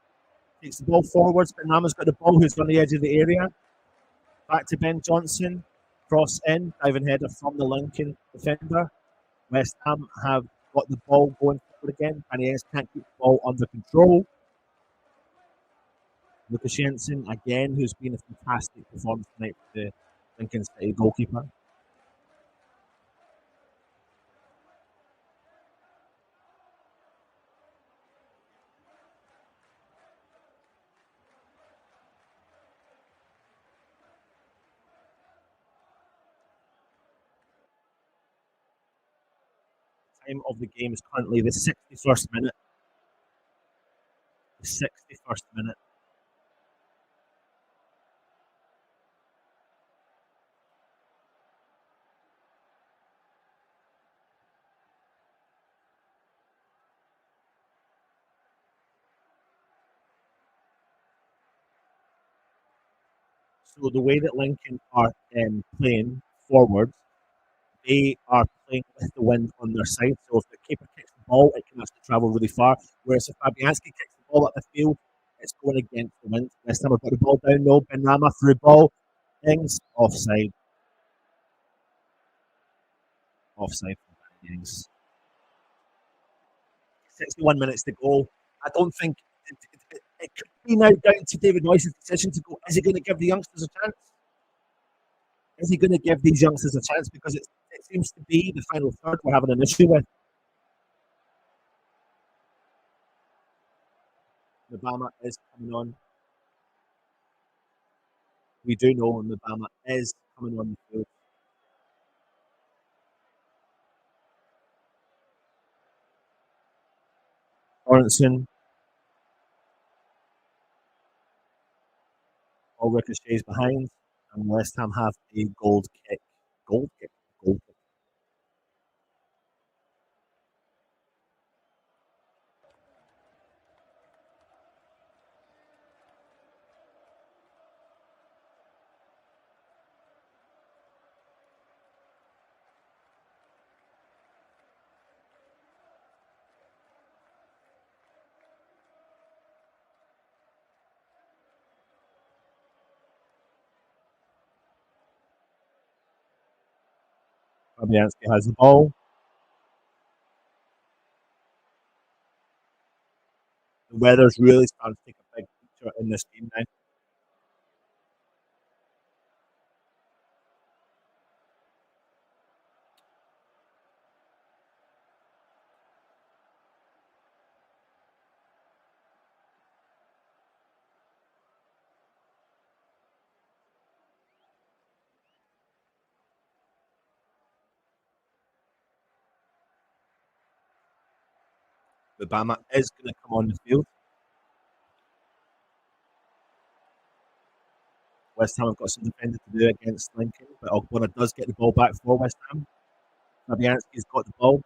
takes the ball forwards. Ben Rama's got the ball, who's on the edge of the area. Back to Ben Johnson. Cross in, diving header from the Lincoln defender. West Ham have got the ball going forward again. Paniers can't keep the ball under control. Lucas Jensen, again, who's been a fantastic performance tonight for the Lincoln City goalkeeper. Time of the game is currently the 61st minute. The 61st minute. So the way that Lincoln are playing forward, they are playing with the wind on their side. So if the keeper kicks the ball, it can actually travel really far. Whereas if Fabianski kicks the ball up the field, it's going against the wind. West Ham have got the ball down low. Ben Rama through ball. Ings offside. Offside from Danny Ings. 61 minutes to go. I don't think it could be now down to David Moyes' decision to go. Is he going to give the youngsters a chance? Is he going to give these youngsters a chance? Because it seems to be the final third we're having an issue with. Obama is coming on. We do know Obama is coming on the field. Lawrenson, all ricochets behind, and West Ham have a gold kick. Gold kick. Gold kick. Fabianski has the ball. The weather's really starting to take a big picture in this game now. Obama is going to come on the field. West Ham have got some defending to do against Lincoln, but Ogbonna does get the ball back for West Ham. Fabianski's got the ball.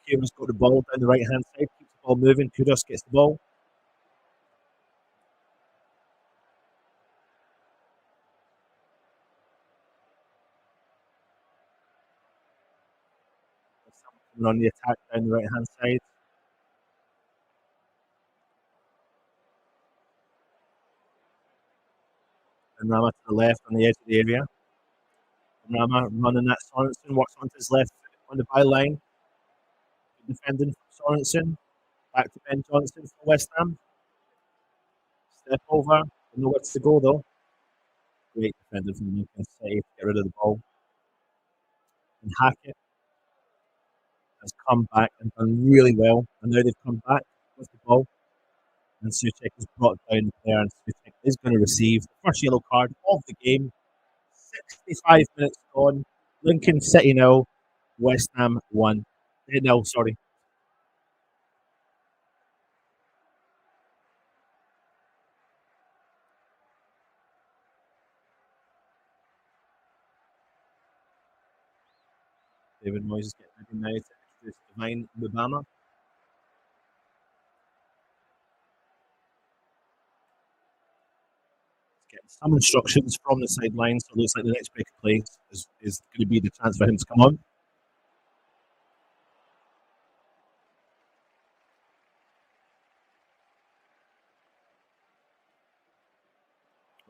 Kieran's got the ball down the right hand side, keeps the ball moving. Kudos gets the ball. West Ham coming on the attack down the right hand side. And Rama to the left on the edge of the area. And Rama running that Sorensen, works onto his left on the byline. Defending from Sorensen. Back to Ben Johnson for West Ham. Step over. Nowhere to go though. Great defending from Lincoln City to get rid of the ball. And Hackett has come back and done really well. And now they've come back with the ball. And Suchek has brought down the player, and Suchek is going to receive the first yellow card of the game. 65 minutes gone. Lincoln City 0, West Ham 1. No, sorry. David Moyes is getting ready now to introduce Divine Mubama. Getting some instructions from the sidelines, so it looks like the next break of play is going to be the chance for him to come on.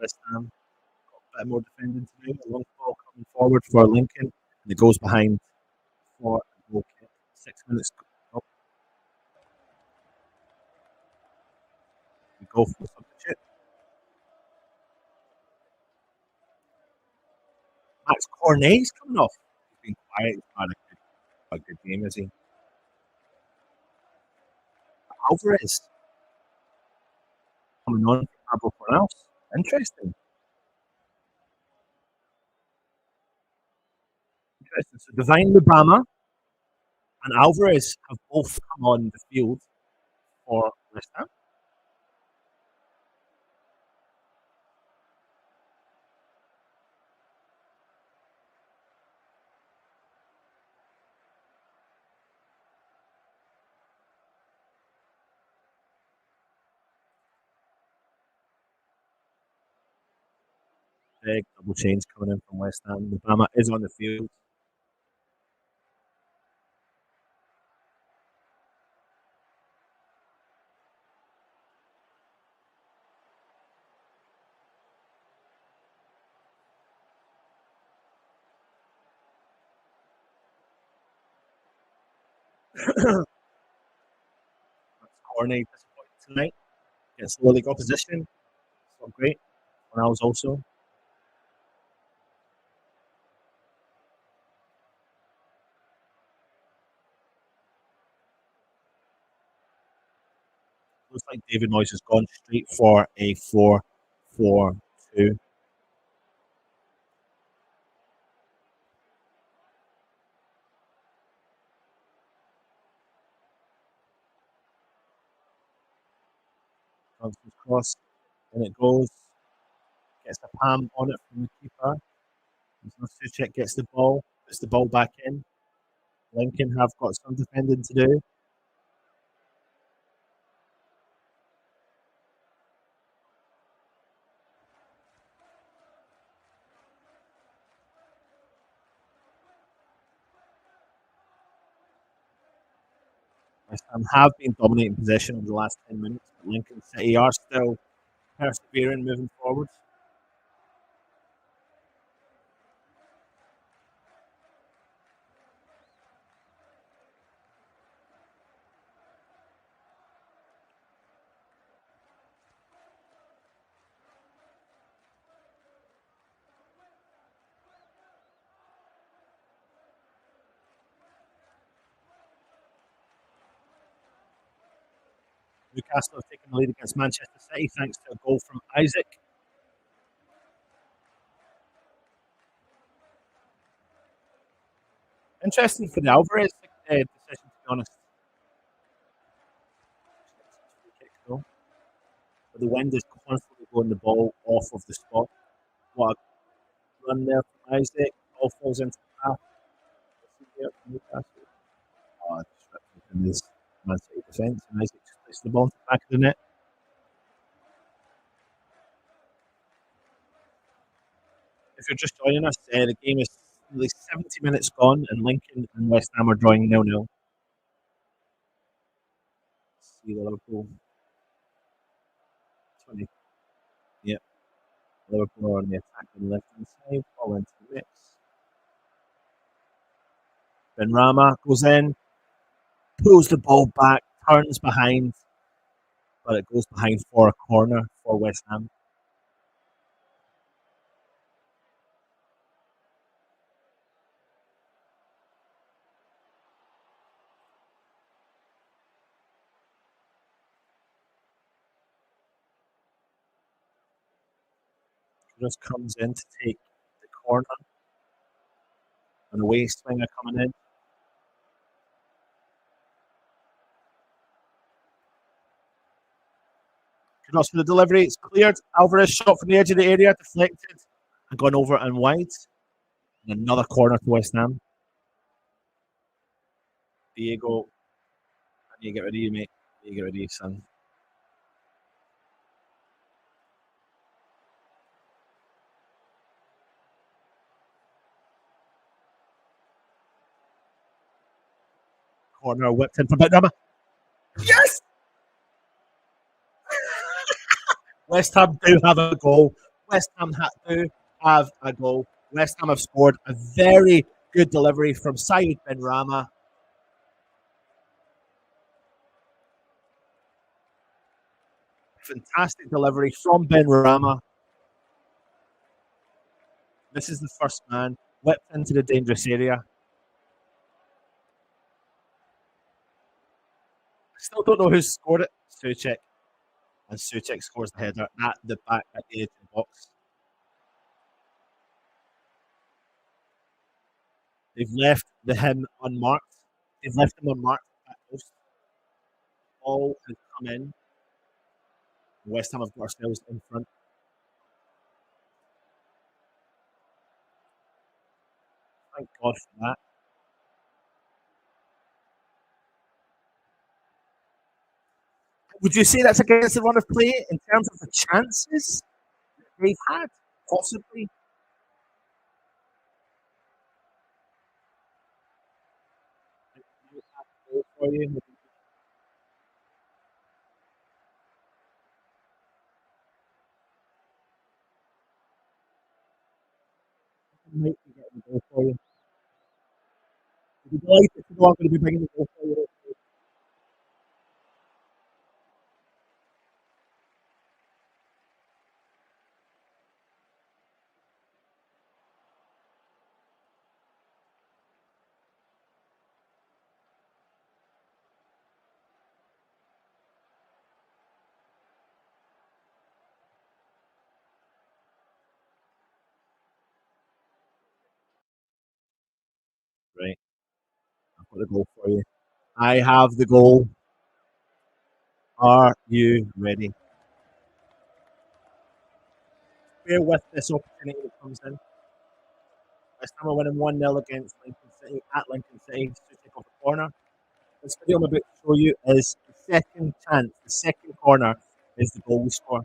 West Ham got a bit more defending to do. A long ball coming forward for Lincoln, and it goes behind for a goal kick. 6 minutes. Oh, we go for the substitute. Max Cornet's coming off. He's been quiet. He's had a good game, is he? Alvarez coming on for Carabao for else. Interesting. So Divine Lubama and Alvarez have both come on the field for West Ham. Big double change coming in from West Ham. Lubama is on the field. That's Cornet disappointed tonight against lower league opposition. It's not great. When I was also. Looks like David Moyes has gone straight for a 4-4-2. Johnson's cross, and it goes. Gets the palm on it from the keeper. Suchek gets the ball, puts the ball back in. Lincoln have got some defending to do. West Ham have been dominating possession over the last 10 minutes, but Lincoln City are still persevering, moving forward. Newcastle have taken the lead against Manchester City thanks to a goal from Isaac. Interesting for the Alvarez decision to honest. Kick, though. But the wind is constantly blowing the ball off of the spot. What a run there from Isaac. All falls into the path. Oh, just in this Man City defence, and Isaac just placed the ball into the back of the net. If you're just joining us, the game is nearly 70 minutes gone, and Lincoln and West Ham are drawing 0-0. See the Liverpool 20. Yep, Liverpool are on the attack on the left hand side, ball into the mix. Benrahma goes in, pulls the ball back, turns behind, but it goes behind for a corner for West Ham. Just comes in to take the corner, and away swinger coming in. Kudos for the delivery. It's cleared. Alvarez shot from the edge of the area, deflected, and gone over and wide. And another corner to West Ham. Diego, I need to get rid of you, mate. I need to get rid of you, son. Corner whipped in from Benrahma. Yes! West Ham do have a goal. West Ham do have a goal. West Ham have scored a very good delivery from Saeed Benrahma. Fantastic delivery from Benrahma. This is the first man whipped into the dangerous area. I still don't know who scored it. Suchek. And Suchek scores the header at the back at the edge of the box. They've left him unmarked. They've left him unmarked at post. All has come in. West Ham have got ourselves in front. Thank God for that. Would you say that's against the run of play in terms of the chances they've had? Possibly. For you. Might be getting the goal for you. You'd be delighted to know I'm going to be bringing the goal for you. Right. I've got the goal for you. I have the goal. Are you ready? Bear with this opportunity that comes in. West Ham are winning 1-0 against Lincoln City at Lincoln City to take off the corner. This video I'm about to show you is the second chance, the second corner is the goal we score.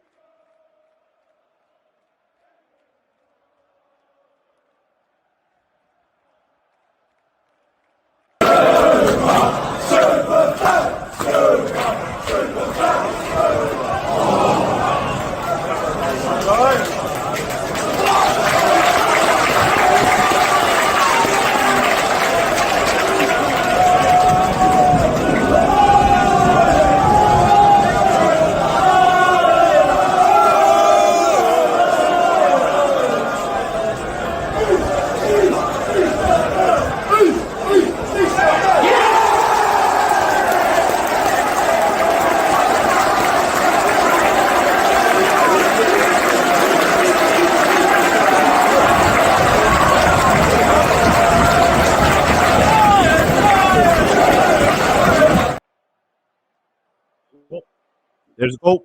There's a goal.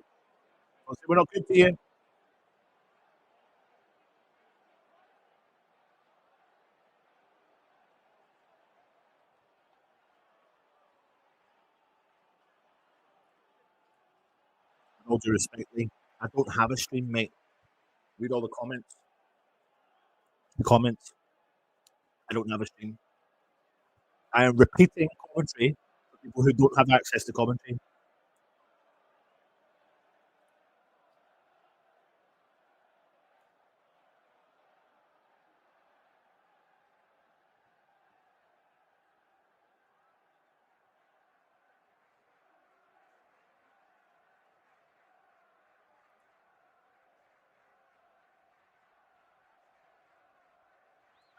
We're not good to you. With all due respect, Lee, I don't have a stream, mate. Read all the comments. The comments. I don't have a stream. I am repeating commentary for people who don't have access to commentary.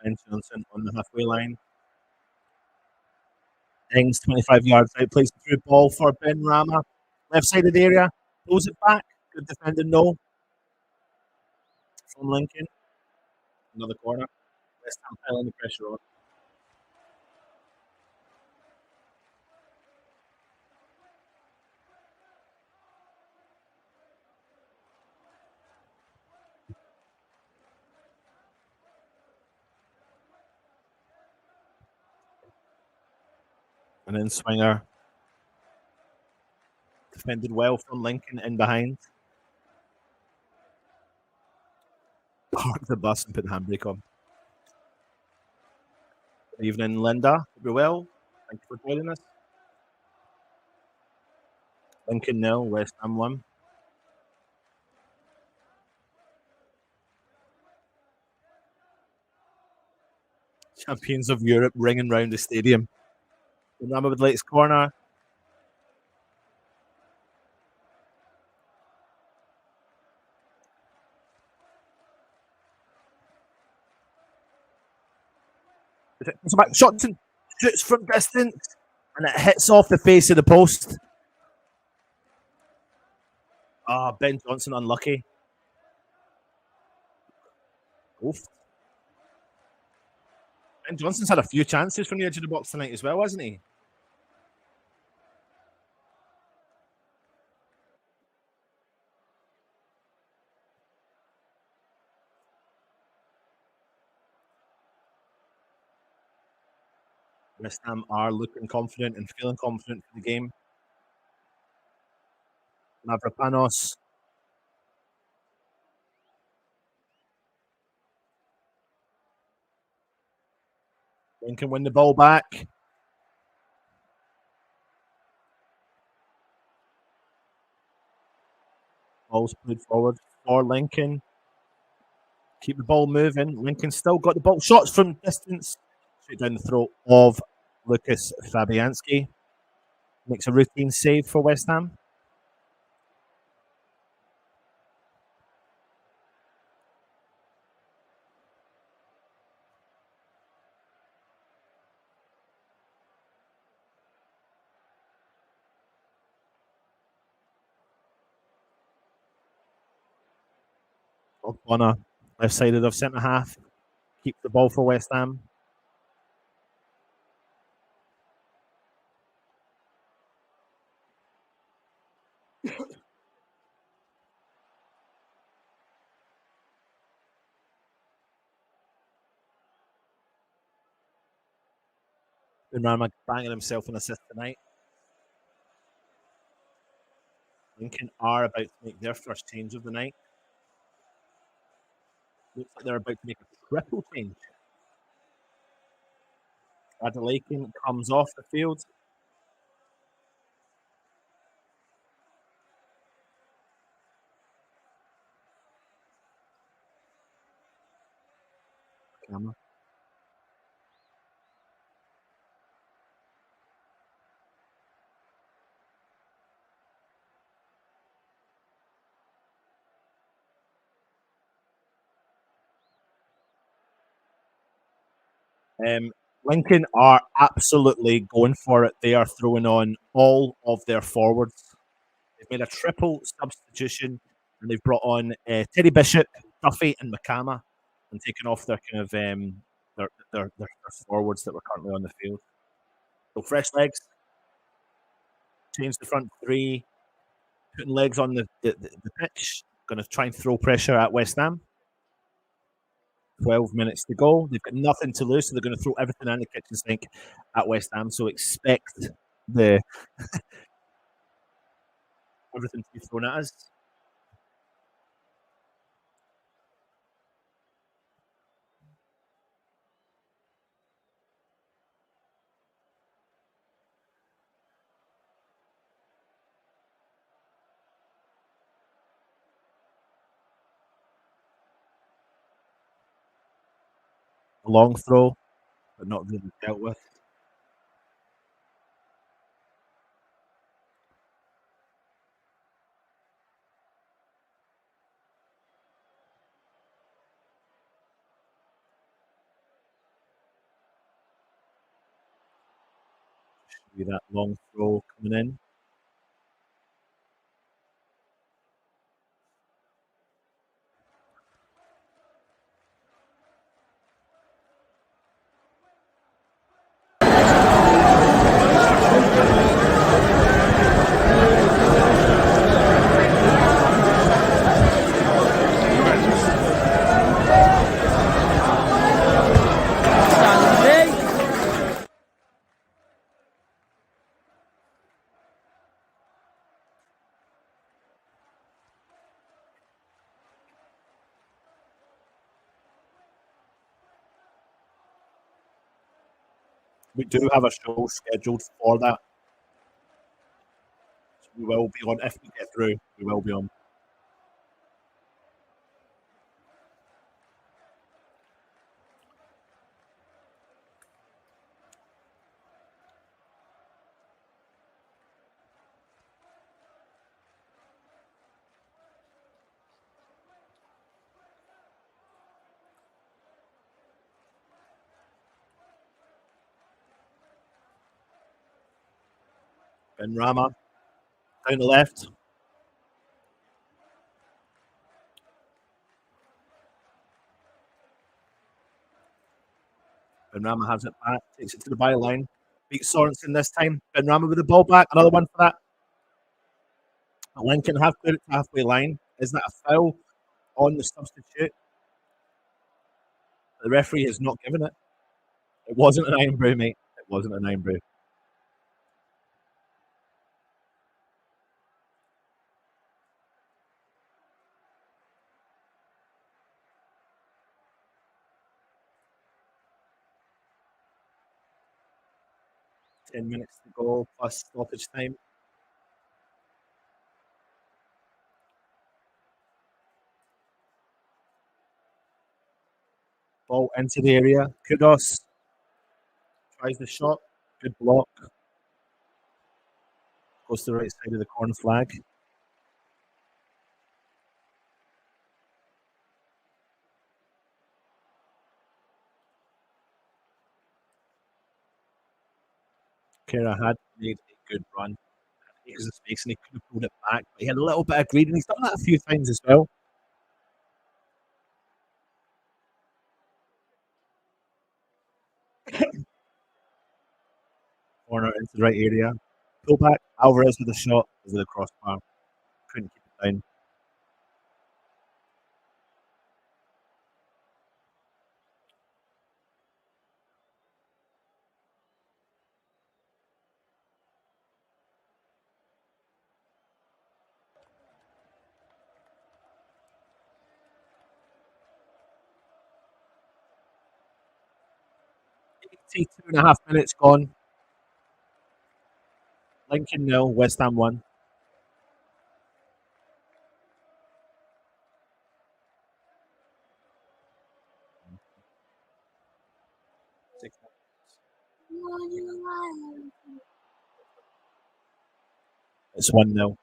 Ben Johnson on the halfway line. Ings 25 yards out, plays the through ball for Ben Rama. Left side of the area, pulls it back. Good defender, no. From Lincoln. Another corner. West Ham piling the pressure on. And then Swinger. Defended well from Lincoln in behind. Park the bus and put the handbrake on. Good evening, Linda. Hope you're well. Thank you for joining us. Lincoln nil, West Ham 1. Champions of Europe ringing round the stadium. Rama with Lake's corner. Shotton shoots from distance and it hits off the face of the post. Ben Johnson unlucky. Oof. Ben Johnson's had a few chances from the edge of the box tonight as well, hasn't he? West Ham are looking confident and feeling confident for the game. Mavropanos. Lincoln win the ball back. Ball's played forward for Lincoln. Keep the ball moving. Lincoln still got the ball. Shots from distance. Straight down the throat of Lucas Fabianski. Makes a routine save for West Ham. Bonner, left sided of centre half. Keep the ball for West Ham. Benrahma banging himself an assist tonight. Lincoln are about to make their first change of the night. Looks like they're about to make a triple change. Adelakin comes off the field. Camera. Lincoln are absolutely going for it. They are throwing on all of their forwards. They've made a triple substitution and they've brought on Teddy Bishop, Duffy, and McCama, and taken off their kind of their forwards that were currently on the field. So fresh legs, change the front three, putting legs on the pitch, going to try and throw pressure at West Ham. 12 minutes to go. They've got nothing to lose, so they're going to throw everything in the kitchen sink at West Ham. So expect the everything to be thrown at us. A long throw, but not really dealt with. See that long throw coming in. We do have a show scheduled for that. So we will be on if we get through. We will be on. Ben Rama down the left. Ben Rama has it back, takes it to the byline, beats Sorensen this time. Ben Rama with the ball back, another one for that. Lincoln have cleared it to halfway line. Is that a foul on the substitute? The referee has not given it. It wasn't an iron brew, mate. It wasn't an iron brew. Ten minutes to go plus stoppage time. Ball into the area. Kudos tries the shot. Good block. Goes to the right side of the corner flag. Kera had made a good run. He was in space and he could have pulled it back, but he had a little bit of greed, and he's done that a few times as well. Corner into the right area. Pull back. Alvarez with a shot over the crossbar. Couldn't keep it down. See, 2.5 minutes gone. Lincoln 0, West Ham 1. It's 1-0.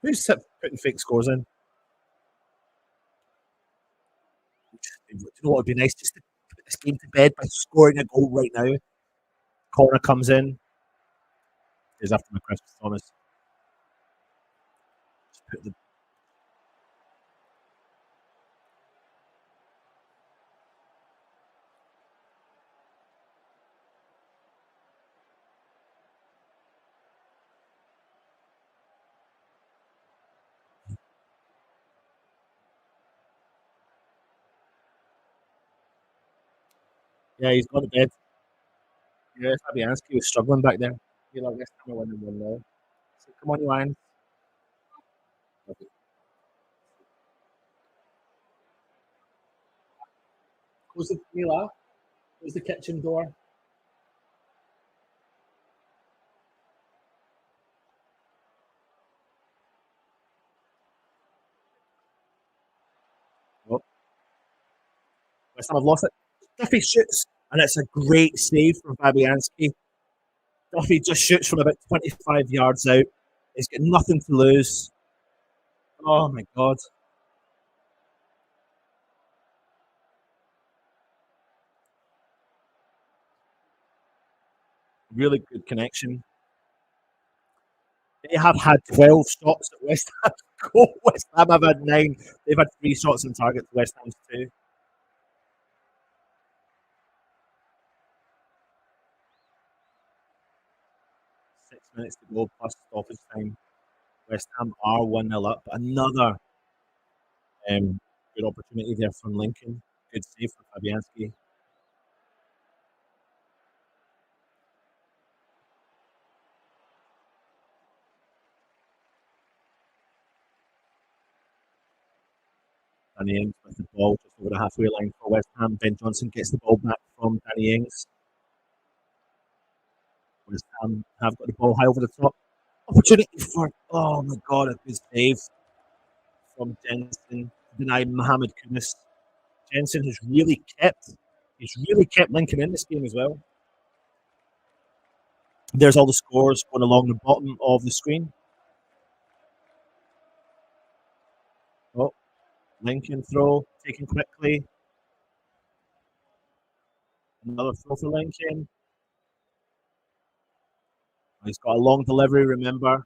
Who's putting fake scores in? You know what would be nice? Just to put this game to bed by scoring a goal right now. Corner comes in. birthday's after my Christmas, Thomas. Just put the yeah, he's gone to bed. Yeah, Fabianski was struggling back there. Feel like this time I win 1-0. So come on, you Lions. Close the Mila. Close the kitchen door. Oh, West Ham have lost it. Duffy shoots, and it's a great save from Fabianski. Duffy just shoots from about 25 yards out. He's got nothing to lose. Oh my god. Really good connection. They have had 12 shots at West Ham. Goal. West Ham have had 9. They've had 3 shots on target. West Ham's 2. 6 minutes to go plus stoppage time. West Ham are 1-0 up. Another good opportunity there from Lincoln. Good save for Fabianski. Danny Ings with the ball just over the halfway line for West Ham. Ben Johnson gets the ball back from Danny Ings. West Ham have got the ball high over the top. Opportunity for, oh my god, a good save from Jensen to deny Mohamed Kudus. Jensen he's really kept Lincoln in this game as well. There's all the scores going along the bottom of the screen. Oh, Lincoln throw taken quickly. Another throw for Lincoln. He's got a long delivery, remember.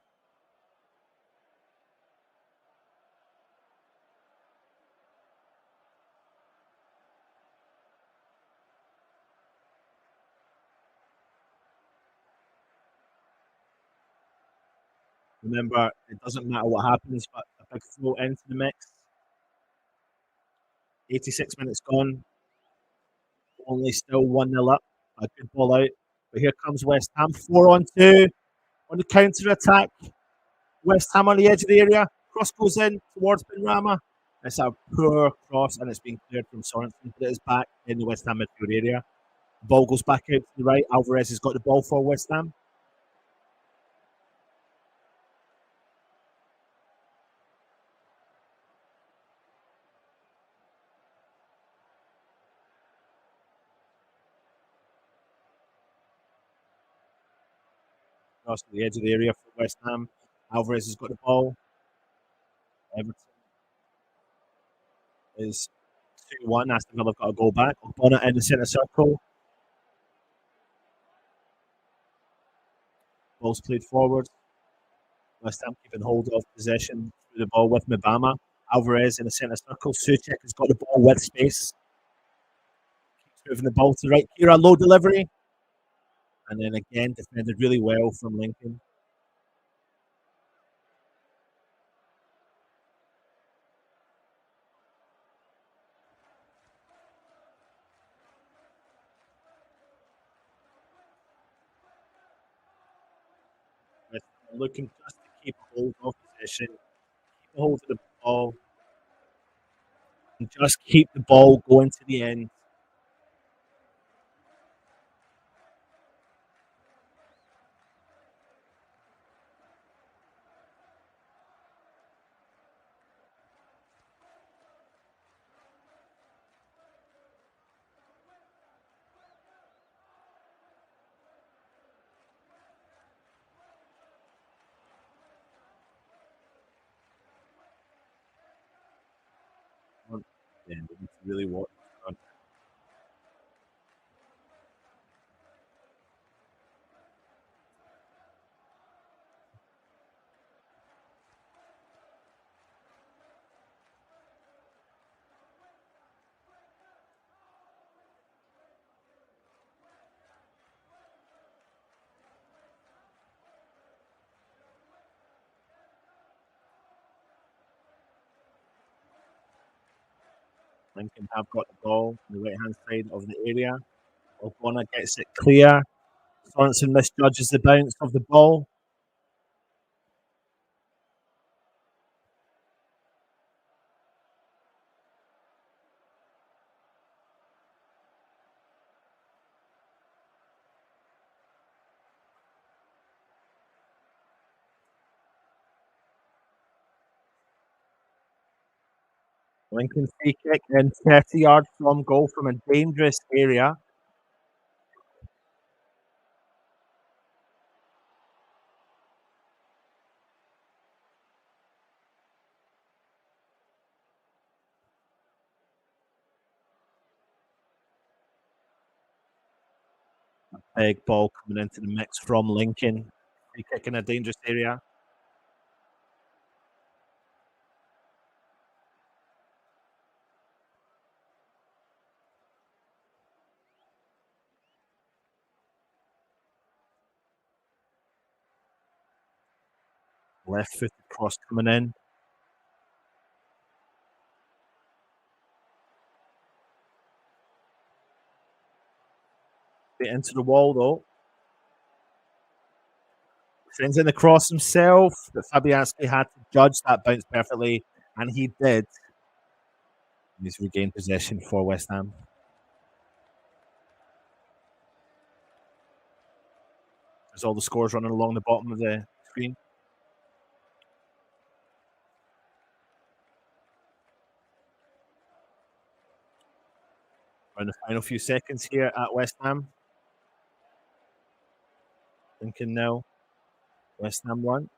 Remember, it doesn't matter what happens, but a big throw into the mix. 86 minutes gone. Only still 1-0 up. A good ball out. But here comes West Ham. 4-on-2 on the counter attack. West Ham on the edge of the area. Cross goes in towards Benrahma. It's a poor cross and it's been cleared from Sorensen, but it is back in the West Ham midfield area. Ball goes back out to the right. Alvarez has got the ball for West Ham. Across to the edge of the area for West Ham. Alvarez has got the ball. Everton is 2-1. Aston Villa have got to go back. Bonnet in the centre circle. Ball's played forward. West Ham keeping hold of possession through the ball with Mabama. Alvarez in the centre circle. Soucek has got the ball with space. Keeps moving the ball to the right. Kira, low delivery. And then again, defended really well from Lincoln. Looking just to keep hold of possession, keep hold of the ball, and just keep the ball going to the end. And we need to really watch. Lincoln have got the ball on the right hand side of the area. O'Connor gets it clear. Sorensen misjudges the bounce of the ball. Lincoln free kick in 30 yards from goal from a dangerous area. Big ball coming into the mix from Lincoln. Free kick in a dangerous area. Left footed cross coming in. Bit into the wall though. Sends in the cross himself, but Fabianski had to judge that bounce perfectly, and he did. He's regained possession for West Ham. There's all the scores running along the bottom of the screen. Around the final few seconds here at West Ham. Lincoln nil. West Ham 1.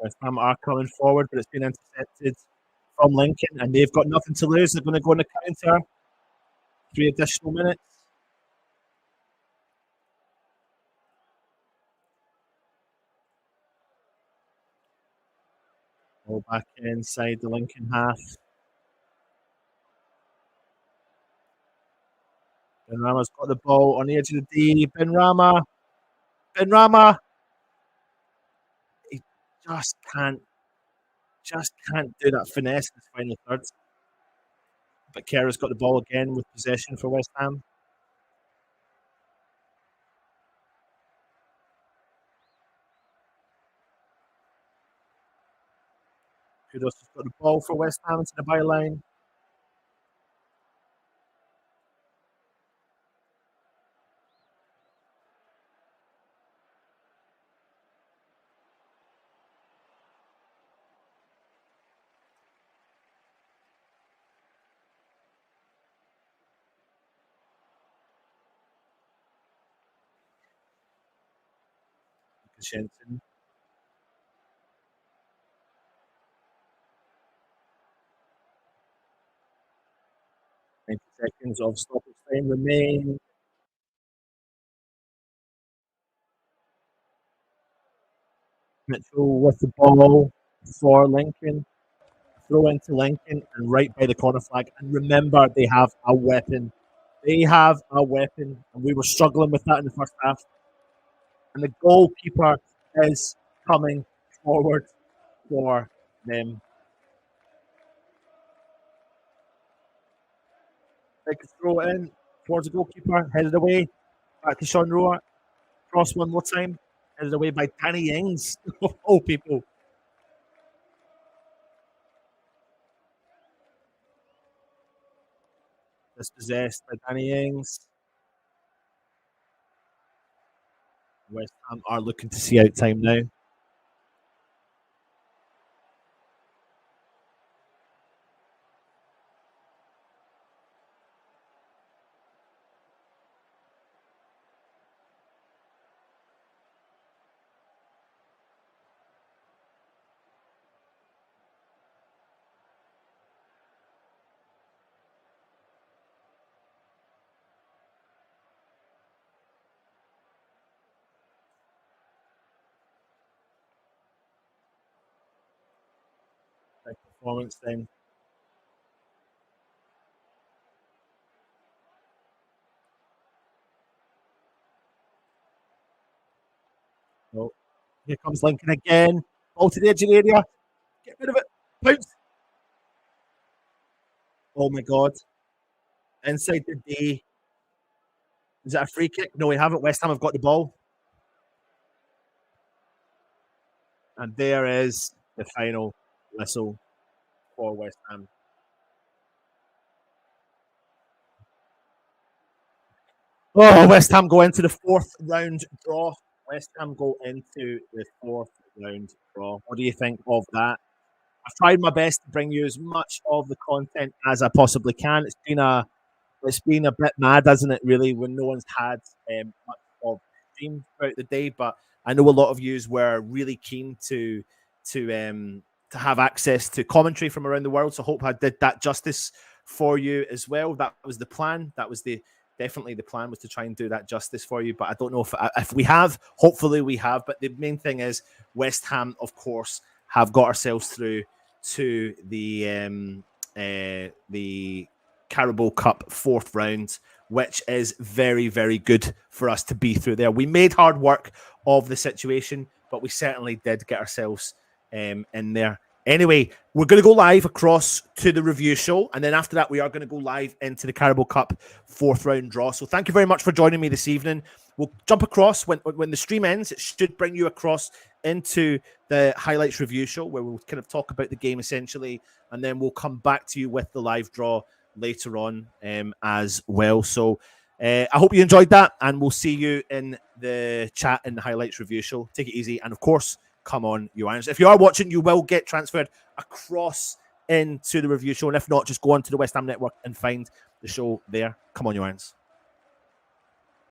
West Ham are coming forward, but it's been intercepted from Lincoln, and they've got nothing to lose. They're going to go on the counter. 3 additional minutes. All back inside the Lincoln half. Benrahma's got the ball on the edge of the D. Benrahma. He just can't do that finesse in his final third. But Kerr's got the ball again with possession for West Ham. Kudos has got the ball for West Ham into the byline. Shenton. 90 seconds of stoppage time remain. Mitchell with the ball for Lincoln. Throw into Lincoln and right by the corner flag. And remember, they have a weapon. They have a weapon. And we were struggling with that in the first half. And the goalkeeper is coming forward for them. They could throw it in towards the goalkeeper, headed away. Back to Sean Roar. Cross one more time. Headed away by Danny Ings. Oh, people. Dispossessed by Danny Ings. West Ham are looking to see out time now. Big performance then. Oh, here comes Lincoln again. Ball to the edge of the area. Get rid of it. Bounce. Oh my God. Inside the D. Is that a free kick? No, we haven't. West Ham have got the ball. And there is the final whistle for West Ham. Oh, West Ham go into the fourth round draw. West Ham go into the fourth round draw. What do you think of that? I've tried my best to bring you as much of the content as I possibly can. It's been a bit mad, hasn't it? Really, when no one's had much of the stream throughout the day. But I know a lot of yous were really keen to have access to commentary from around the world. So I hope I did that justice for you as well. That was the plan. That was definitely the plan, was to try and do that justice for you. But I don't know if we have. Hopefully we have. But the main thing is West Ham, of course, have got ourselves through to the Carabao Cup fourth round, which is very, very good for us to be through there. We made hard work of the situation, but we certainly did get ourselves in there. Anyway, we're going to go live across to the review show, and then after that, we are going to go live into the Carabao Cup fourth round draw. So thank you very much for joining me this evening. We'll jump across when the stream ends. It should bring you across into the highlights review show, where we'll kind of talk about the game essentially, and then we'll come back to you with the live draw later on as well. So I hope you enjoyed that, and we'll see you in the chat in the highlights review show. Take it easy, and of course, come on, you irons. If you are watching, you will get transferred across into the review show, and if not, just go on to the West Ham Network and find the show there. Come on, you irons.